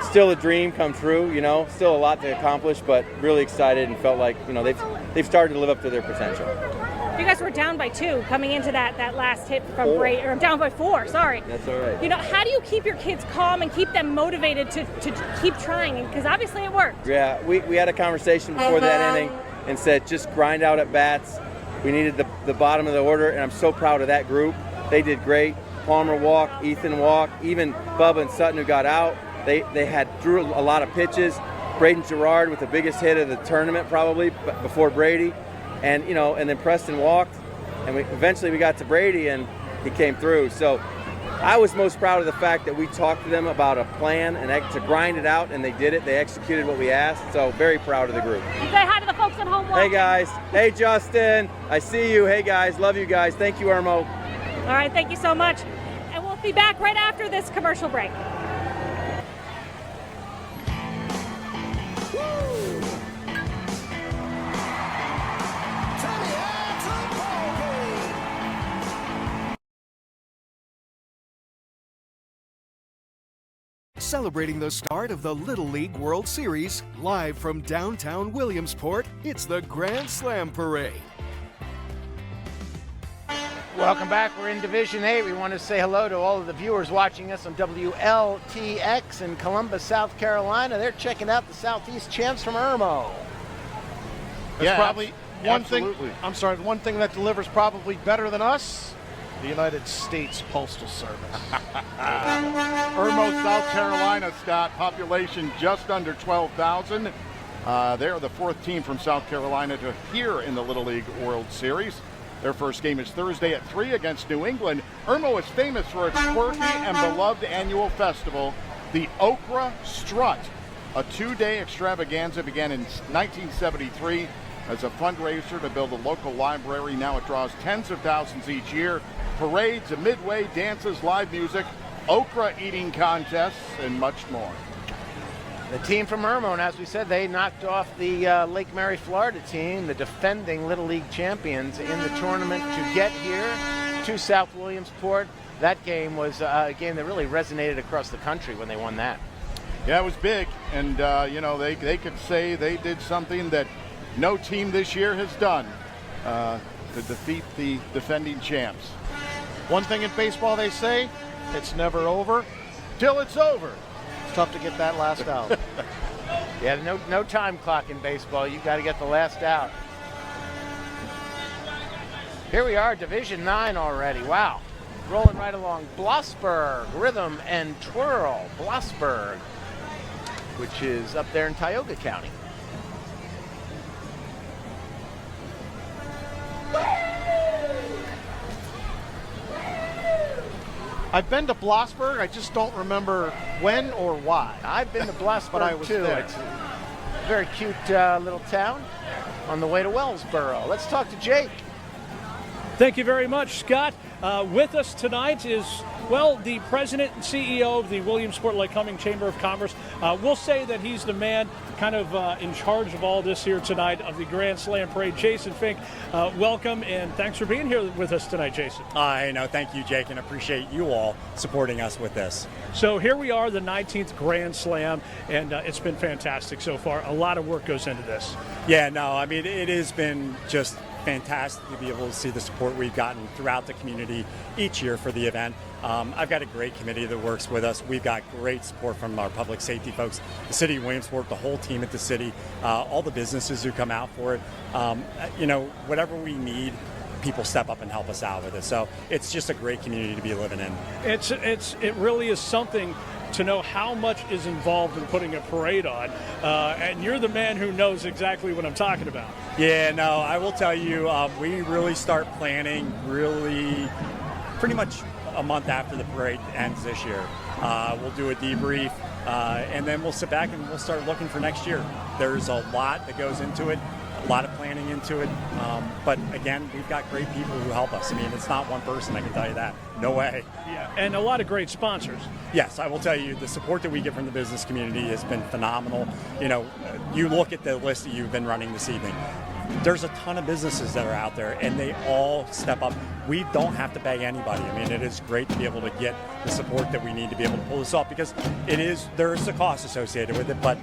Still a dream come true, still a lot to accomplish, but really excited and felt like, they've started to live up to their potential. You guys were down by 2 coming into that last hit from Brady, or down by 4, sorry. That's all right. You know, how do you keep your kids calm and keep them motivated to keep trying? Because obviously it worked. Yeah, we had a conversation before that inning and said just grind out at bats. We needed the bottom of the order, and I'm so proud of that group. They did great. Palmer walked, Ethan walked, even Bubba and Sutton who got out. They threw a lot of pitches. Braden Gerard with the biggest hit of the tournament probably before Brady, and then Preston walked, and eventually we got to Brady and he came through. So I was most proud of the fact that we talked to them about a plan and to grind it out, and they did it. They executed what we asked. So very proud of the group. Say hi to the folks at home watching. Hey guys. Hey Justin. I see you. Hey guys. Love you guys. Thank you, Irmo. All right. Thank you so much. And we'll be back right after this commercial break. Celebrating the start of the Little League World Series, live from downtown Williamsport, it's the Grand Slam Parade. Welcome back. We're in Division 8. We want to say hello to all of the viewers watching us on WLTX in Columbus, South Carolina. They're checking out the Southeast Champs from Irmo. That's probably one thing. I'm sorry, the one thing that delivers probably better than us, the United States Postal Service. Irmo, South Carolina, Scott, population just under 12,000. They're the 4th team from South Carolina to appear in the Little League World Series. Their first game is Thursday at 3 against New England. Irmo is famous for its quirky and beloved annual festival, the Okra Strut. A 2-day extravaganza began in 1973 as a fundraiser to build a local library. Now it draws tens of thousands each year. Parades, a midway, dances, live music, okra eating contests, and much more. The team from Irmo, and as we said, they knocked off the Lake Mary, Florida team, the defending Little League champions in the tournament, to get here to South Williamsport. That game was a game that really resonated across the country when they won that. Yeah, it was big, and they could say they did something that no team this year has done to defeat the defending champs. One thing in baseball they say, it's never over till it's over. It's tough to get that last out. Yeah, no time clock in baseball. You've got to get the last out. Here we are, Division 9 already. Wow. Rolling right along. Blossburg, Rhythm and Twirl. Blossburg, which is up there in Tioga County. I've been to Blossburg. I just don't remember when or why. I've been to Blossburg, but I was too. there. It's a very cute little town on the way to Wellsboro. Let's talk to Jake. Thank you very much, Scott. With us tonight is, well, the president and CEO of the Williamsport Lake Cumming Chamber of Commerce. We'll say that he's the man kind of in charge of all this here tonight of the Grand Slam Parade. Jason Fink, welcome, and thanks for being here with us tonight, Jason. Thank you, Jake, and appreciate you all supporting us with this. So here we are, the 19th Grand Slam, and it's been fantastic so far. A lot of work goes into this. Yeah, no, I mean, it has been just fantastic to be able to see the support we've gotten throughout the community each year for the event. I've got a great committee that works with us. We've got great support from our public safety folks, the city of Williamsport, the whole team at the city, all the businesses who come out for it. Whatever we need, people step up and help us out with it. So it's just a great community to be living in. It really is something to know how much is involved in putting a parade on, and you're the man who knows exactly what I'm talking about. Yeah, no, I will tell you, we really start planning pretty much a month after the parade ends this year. We'll do a debrief, and then we'll sit back and we'll start looking for next year. There's a lot that goes into it, a lot of planning into it, but again, we've got great people who help us. I mean, it's not one person, I can tell you that. No way. Yeah, and a lot of great sponsors. Yes, I will tell you, the support that we get from the business community has been phenomenal. You look at the list that you've been running this evening. there's a ton of businesses that are out there, and they all step up. We don't have to beg anybody. I mean, it is great to be able to get the support that we need to be able to pull this off, because there's a cost associated with it, but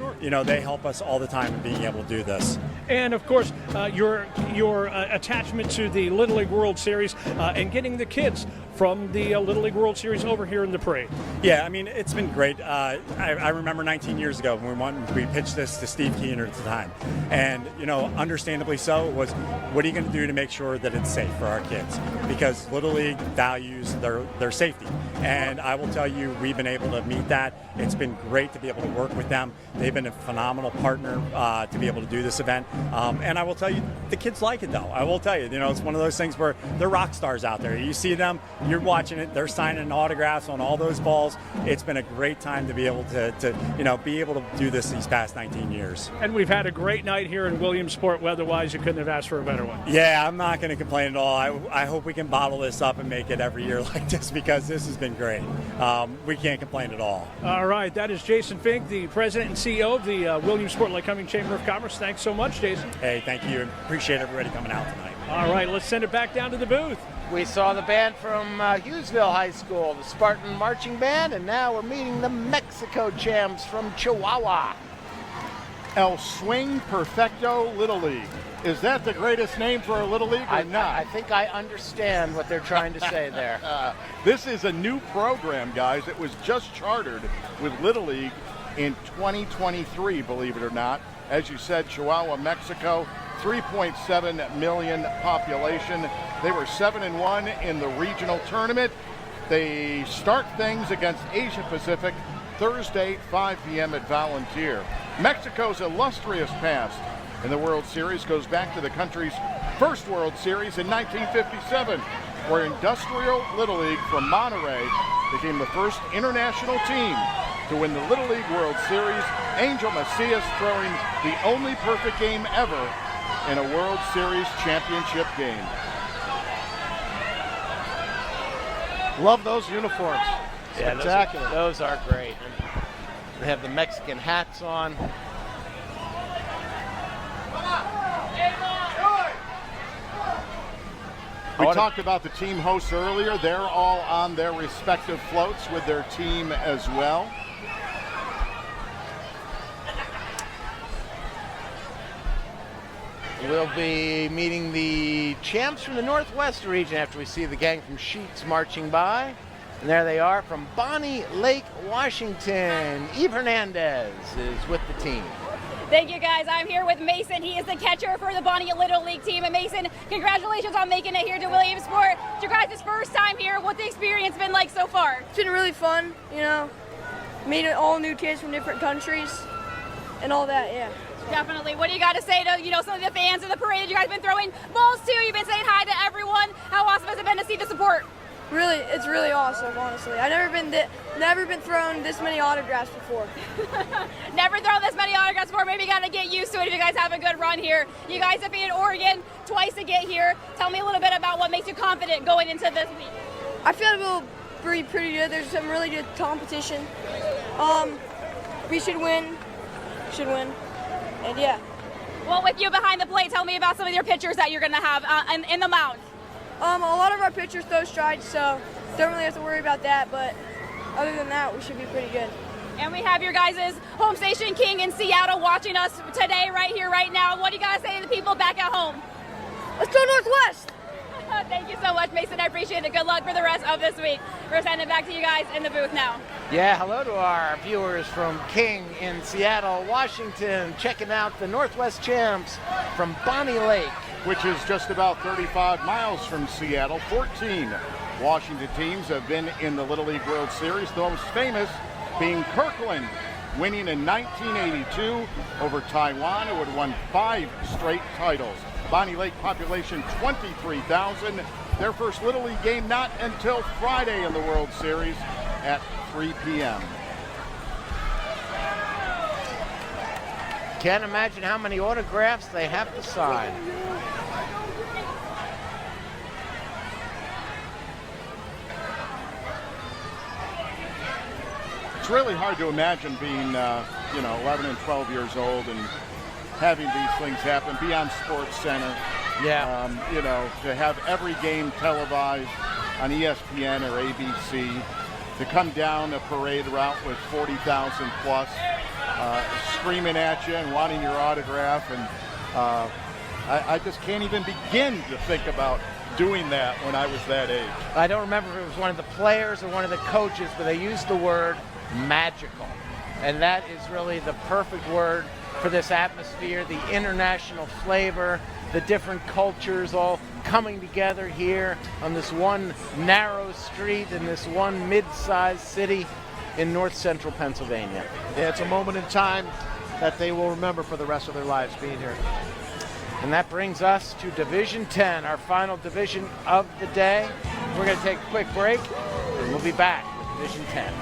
they help us all the time in being able to do this. And of course, your attachment to the Little League World Series and getting the kids from the Little League World Series over here in the parade. Yeah, I mean, it's been great. I remember 19 years ago when we pitched this to Steve Keener at the time, and understandably so, it was, what are you going to do to make sure that it's safe for our kids? Because Little League values their safety, and I will tell you, we've been able to meet that. It's been great to be able to work with them. They've been a phenomenal partner to be able to do this event, and I will tell you, the kids like it though. I will tell you, it's one of those things where they're rock stars out there. You see them, you're watching it, they're signing autographs on all those balls. It's been a great time to be able to be able to do this these past 19 years. And we've had a great night here in Williamsport. Weather-wise, you couldn't have asked for a better one. Yeah, I'm not going to complain at all. I hope we can bottle this up and make it every year like this, because this has been great. We can't complain at all. All right, that is Jason Fink, the president and CEO of the Williamsport Lycoming Chamber of Commerce. Thanks so much, Jason. Hey, thank you. Appreciate everybody coming out tonight. All right, let's send it back down to the booth. We saw the band from Hughesville High School, the Spartan Marching Band, and now we're meeting the Mexico Champs from Chihuahua. El Swing Perfecto Little League. Is that the greatest name for a Little League or not? I think I understand what they're trying to say there. This is a new program, guys. It was just chartered with Little League in 2023, believe it or not. As you said, Chihuahua, Mexico, 3.7 million population. They were 7-1 in the regional tournament. They start things against Asia Pacific Thursday, 5 p.m. at Volunteer. Mexico's illustrious past in the World Series goes back to the country's first World Series in 1957, where Industrial Little League from Monterrey became the first international team to win the Little League World Series. Angel Macias throwing the only perfect game ever in a World Series championship game. Love those uniforms. Spectacular. Yeah, those are great. They have the Mexican hats on. We talked about the team hosts earlier. They're all on their respective floats with their team as well. We'll be meeting the champs from the Northwest region after we see the gang from Sheets marching by. And there they are from Bonnie Lake, Washington. Eve Hernandez is with the team. Thank you, guys. I'm here with Mason. He is the catcher for the Bonnie Little League team. And Mason, congratulations on making it here to Williamsport. It's your guys' first time here. What's the experience been like so far? It's been really fun, meeting all new kids from different countries and all that, yeah. Definitely. What do you got to say to, some of the fans of the parade that you guys have been throwing balls to? You've been saying hi to everyone. How awesome has it been to see the support? Really, it's really awesome, honestly. I've never been thrown this many autographs before. Never thrown this many autographs before. Maybe you got to get used to it if you guys have a good run here. You guys have been in Oregon twice to get here. Tell me a little bit about what makes you confident going into this week. I feel we'll be pretty good. There's some really good competition. We should win. And yeah. Well, with you behind the plate, tell me about some of your pitchers that you're going to have in the mound. A lot of our pitchers throw strides, so don't really have to worry about that. But other than that, we should be pretty good. And we have your guys' home station king in Seattle watching us today, right here, right now. What do you guys say to the people back at home? Let's go Northwest! Thank you so much, Mason. I appreciate it. Good luck for the rest of this week. We're sending it back to you guys in the booth now. Yeah, hello to our viewers from King in Seattle, Washington, checking out the Northwest Champs from Bonnie Lake, which is just about 35 miles from Seattle. 14 Washington teams have been in the Little League World Series, the most famous being Kirkland, winning in 1982 over Taiwan, who had won 5 straight titles. Bonnie Lake population 23,000. Their first Little League game not until Friday in the World Series at 3 p.m. Can't imagine how many autographs they have to sign. It's really hard to imagine being, 11 and 12 years old and having these things happen. Be on Sports Center. Yeah. You know, to have every game televised on ESPN or ABC, to come down the parade route with 40,000 plus screaming at you and wanting your autograph, and I just can't even begin to think about doing that when I was that age. I don't remember if it was one of the players or one of the coaches, but they used the word magical. And that is really the perfect word for this atmosphere, the international flavor, the different cultures all coming together here on this one narrow street in this one mid-sized city in north central Pennsylvania. Yeah, it's a moment in time that they will remember for the rest of their lives being here. And that brings us to Division 10, our final division of the day. We're going to take a quick break, and we'll be back with Division 10.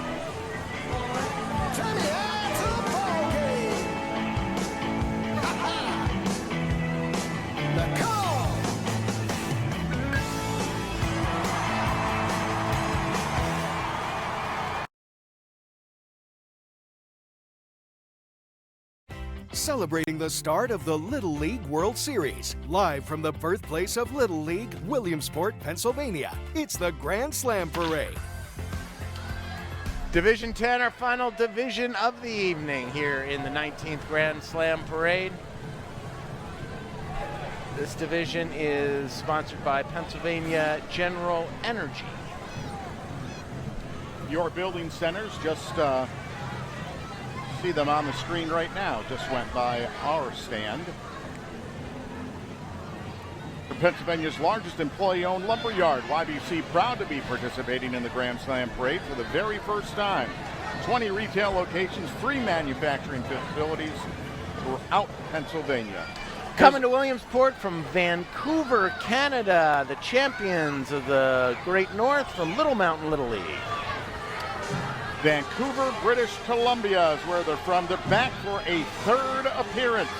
Celebrating the start of the Little League World Series, live from the birthplace of Little League, Williamsport, Pennsylvania. It's the Grand Slam Parade. Division 10, our final division of the evening here in the 19th Grand Slam Parade. This division is sponsored by Pennsylvania General Energy. Your building centers, just see them on the screen right now, just went by our stand. The Pennsylvania's largest employee-owned lumberyard, YBC, proud to be participating in the Grand Slam Parade for the very first time. 20 retail locations, 3 manufacturing facilities throughout Pennsylvania. Coming to Williamsport from Vancouver, Canada, the champions of the Great North from Little Mountain Little League. Vancouver, British Columbia is where they're from. They're back for a third appearance.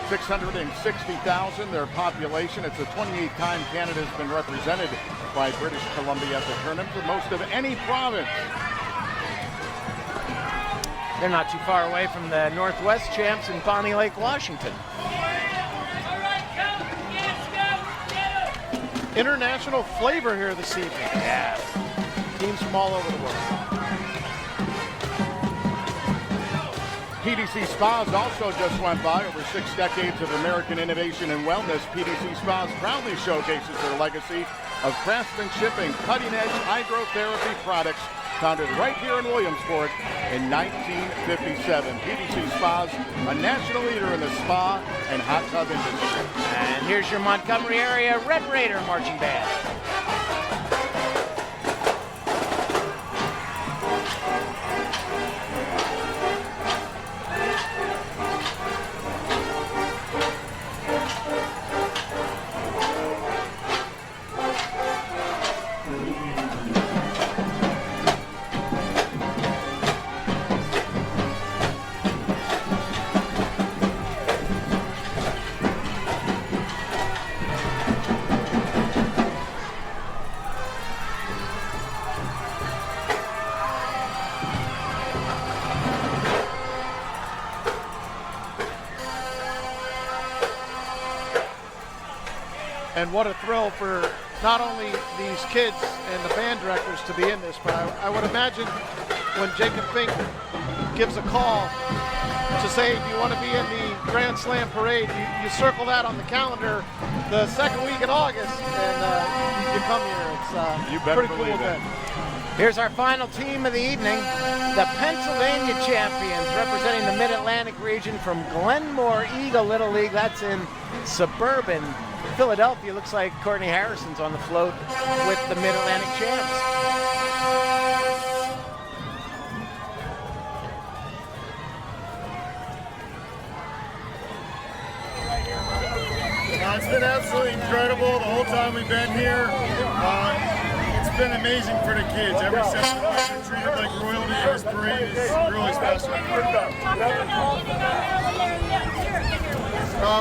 660,000 their population. It's the 28th time Canada has been represented by British Columbia at the tournament, the most of any province. They're not too far away from the Northwest champs in Bonnie Lake, Washington. International flavor here this evening. Yeah. Teams from all over the world. PDC Spas also just went by. Over 6 decades of American innovation and wellness, PDC Spas proudly showcases their legacy of craftsmanship and cutting-edge hydrotherapy products, founded right here in Williamsport in 1957. PDC Spas, a national leader in the spa and hot tub industry. And here's your Montgomery area Red Raider marching band. And what a thrill for not only these kids and the band directors to be in this, but I would imagine when Jacob Fink gives a call to say, do you want to be in the Grand Slam Parade, you circle that on the calendar the second week in August, and you come here. It's a pretty cool event. Here's our final team of the evening, the Pennsylvania champions, representing the Mid-Atlantic region from Glenmore Eagle Little League. That's in suburban Philadelphia. Looks like Courtney Harrison's on the float with the Mid-Atlantic champs. It's been absolutely incredible the whole time we've been here. It's been amazing for the kids. Ever since the boys are treated like royalty, this parade is really special.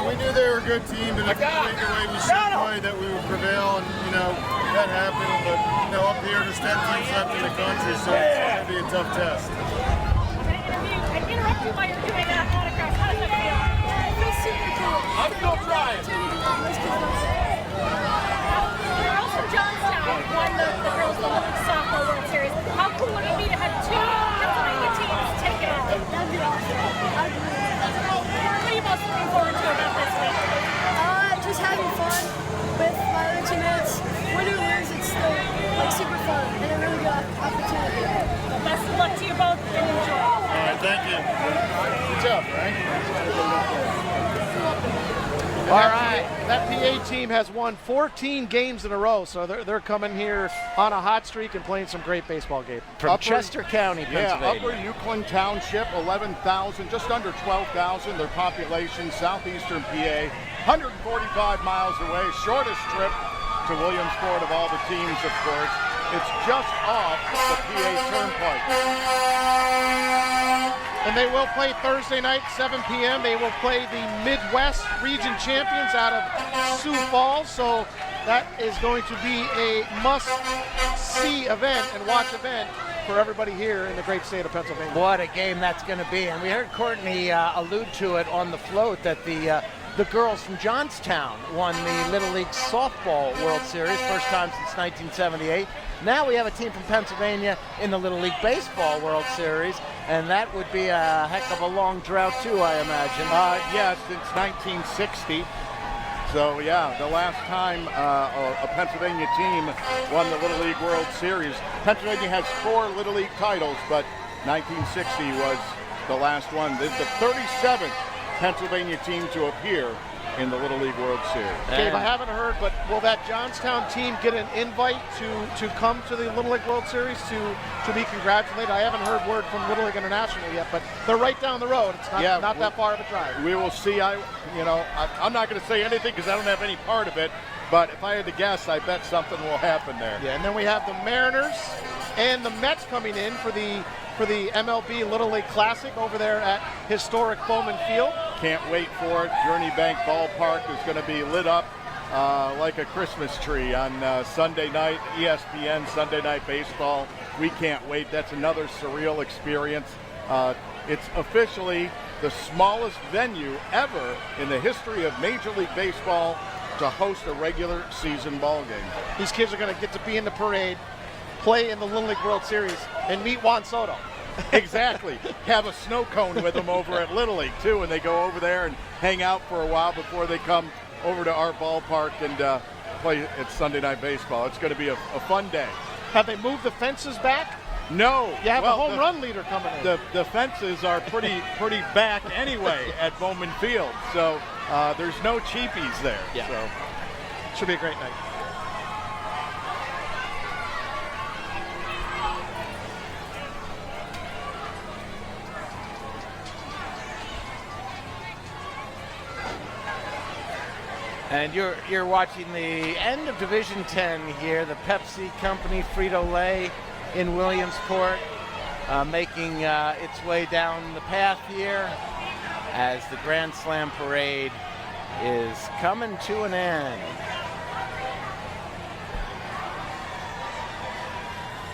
We knew they were a good team, but if we played the way we should play, that we would prevail, and that happened. But up here, there's 10 teams left in the country, so it's going to be a tough test. I interrupt you while you're doing that autograph. How does it feel? super cool. I'm still trying. Girls from Johnstown won the girls the Little League Softball World Series. How cool would it be to have two Pennsylvania teams take it on? That'd be awesome. What are you most looking forward to about this week? Just having fun with my other teammates. Win or lose, it's still like super fun and a really good opportunity. Well, best of luck to you both and enjoy. All right, thank you. Good job, Frank. All right, that PA team has won 14 games in a row, so they're coming here on a hot streak and playing some great baseball games. From Chester County, Pennsylvania. Upper Euclid Township, 11,000, just under 12,000. Their population, southeastern PA, 145 miles away. Shortest trip to Williamsport of all the teams, of course. It's just off the PA Turnpike. And they will play Thursday night, 7 p.m. They will play the Midwest Region Champions out of Sioux Falls. So that is going to be a must-see event and watch event for everybody here in the great state of Pennsylvania. What a game that's going to be. And we heard Courtney allude to it on the float that the girls from Johnstown won the Little League Softball World Series, first time since 1978. Now we have a team from Pennsylvania in the Little League Baseball World Series, and that would be a heck of a long drought too, I imagine. Yes, since 1960. So yeah, the last time a Pennsylvania team won the Little League World Series. Pennsylvania has 4 Little League titles, but 1960 was the last one. This is the 37th Pennsylvania team to appear in the Little League World Series. Dave, I haven't heard, but will that Johnstown team get an invite to come to the Little League World Series to be congratulated? I haven't heard word from Little League International yet, but they're right down the road. It's not that far of a drive. We will see. I'm not going to say anything because I don't have any part of it, but if I had to guess, I bet something will happen there. Yeah, and then we have the Mariners and the Mets coming in for the MLB Little League Classic over there at historic Bowman Field. Can't wait for it. Journey Bank Ballpark is going to be lit up like a Christmas tree on Sunday night, ESPN Sunday Night Baseball. We can't wait. That's another surreal experience. It's officially the smallest venue ever in the history of Major League Baseball to host a regular season ball game. These kids are going to get to be in the parade, play in the Little League World Series, and meet Juan Soto. Exactly. Have a snow cone with them over at Little League, too, and they go over there and hang out for a while before they come over to our ballpark and play at Sunday Night Baseball. It's going to be a fun day. Have they moved the fences back? No. You have a home run leader coming in. The fences are pretty back anyway at Bowman Field, so there's no cheapies there. Yeah. So should be a great night. And you're watching the end of Division 10 here, the Pepsi Company Frito-Lay in Williamsport, making its way down the path here as the Grand Slam Parade is coming to an end.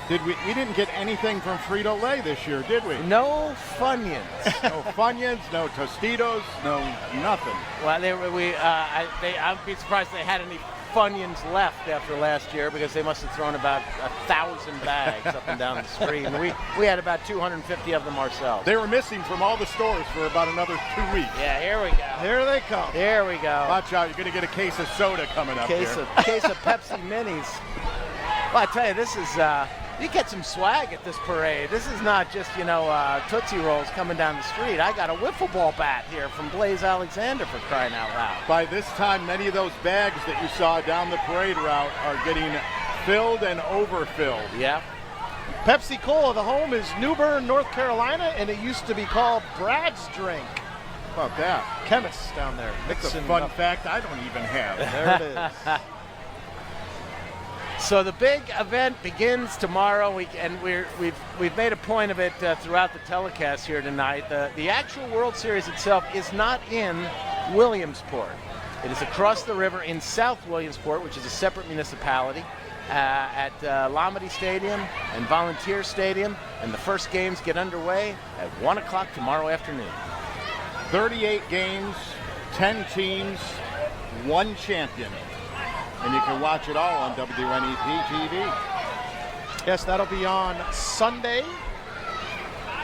We didn't get anything from Frito-Lay this year, did we? No Funyuns. No Funyuns, no Tostitos, no nothing. Well, I'd be surprised if they had any Funyuns left after last year because they must have thrown about 1,000 bags up and down the street. And we had about 250 of them ourselves. They were missing from all the stores for about another 2 weeks. Yeah, here we go. Here they come. Here we go. Watch out, you're going to get a case of soda coming up here. Case of Pepsi Minis. Well, I tell you, this is... you get some swag at this parade. This is not just, Tootsie Rolls coming down the street. I got a wiffle ball bat here from Blaze Alexander, for crying out loud. By this time, many of those bags that you saw down the parade route are getting filled and overfilled. Yeah. Pepsi Cola, the home is New Bern, North Carolina, and it used to be called Brad's Drink. How about that? Chemists down there. That's a fun fact I don't even have. There it is. So the big event begins tomorrow, and we've made a point of it throughout the telecast here tonight. The actual World Series itself is not in Williamsport. It is across the river in South Williamsport, which is a separate municipality, at Lomedy Stadium and Volunteer Stadium, and the first games get underway at 1 o'clock tomorrow afternoon. 38 games, 10 teams, 1 champion. And you can watch it all on WNEP TV. Yes, that'll be on Sunday,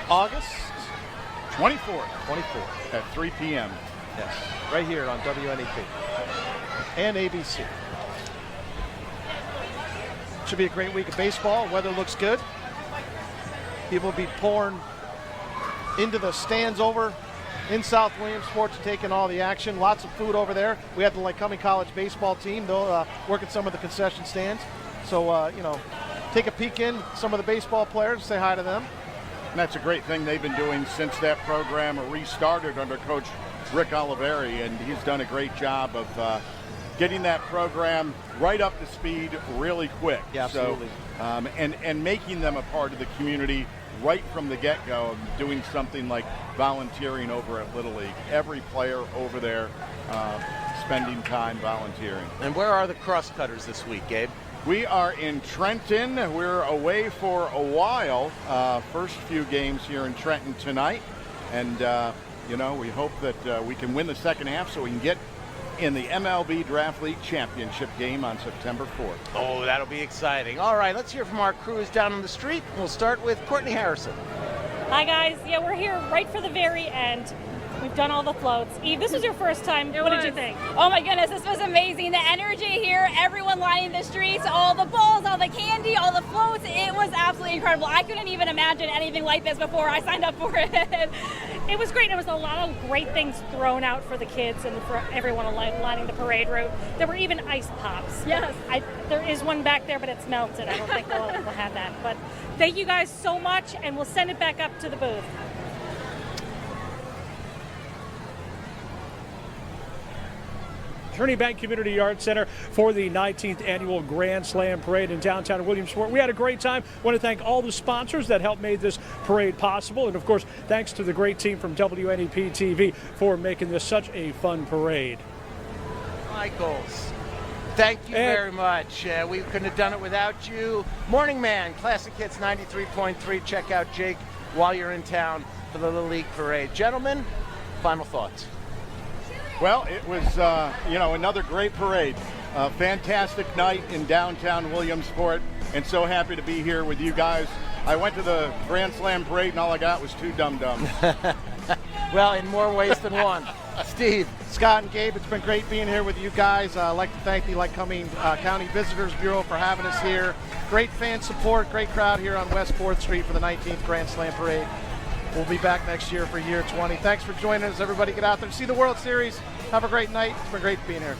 August 24th. 24th. At 3 p.m. Yes, right here on WNEP and ABC. Should be a great week of baseball. Weather looks good. People will be pouring into the stands over in South Williamsport to take in all the action. Lots of food over there. We have the Lycoming College baseball team. They'll work at some of the concession stands. So, take a peek in some of the baseball players, say hi to them. And that's a great thing they've been doing since that program restarted under Coach Rick Oliveri, and he's done a great job of getting that program right up to speed really quick. Yeah, absolutely. So, and making them a part of the community right from the get-go, doing something like volunteering over at Little League. Every player over there spending time volunteering. And where are the cross-cutters this week, Gabe? We are in Trenton. We're away for a while. First few games here in Trenton tonight. And, we hope that we can win the second half so we can get in the MLB Draft League Championship game on September 4th. Oh, that'll be exciting. All right, let's hear from our crews down on the street. We'll start with Courtney Harrison. Hi, guys. Yeah, we're here right for the very end. We've done all the floats. Eve, this was your first time. What did you think? Oh my goodness, this was amazing. The energy here, everyone lining the streets, all the balls, all the candy, all the floats. It was absolutely incredible. I couldn't even imagine anything like this before I signed up for it. It was great. There was a lot of great things thrown out for the kids and for everyone lining the parade route. There were even ice pops. Yes. There is one back there, but it's melted. I don't think we'll have that. But thank you guys so much, and we'll send it back up to the booth. Journey Bank Community Arts Center for the 19th Annual Grand Slam Parade in downtown Williamsport. We had a great time. I want to thank all the sponsors that helped make this parade possible. And, of course, thanks to the great team from WNEP TV for making this such a fun parade. Michaels, thank you very much. We couldn't have done it without you. Morning Man, Classic Hits 93.3. Check out Jake while you're in town for the Little League Parade. Gentlemen, final thoughts. Well, it was, another great parade. A fantastic night in downtown Williamsport, and so happy to be here with you guys. I went to the Grand Slam parade, and all I got was 2 dum-dums. Well, in more ways than one. Steve. Scott and Gabe, it's been great being here with you guys. I'd like to thank the Lycoming County Visitors Bureau for having us here. Great fan support, great crowd here on West 4th Street for the 19th Grand Slam Parade. We'll be back next year for year 20. Thanks for joining us, everybody. Get out there, see the World Series. Have a great night. It's been great being here.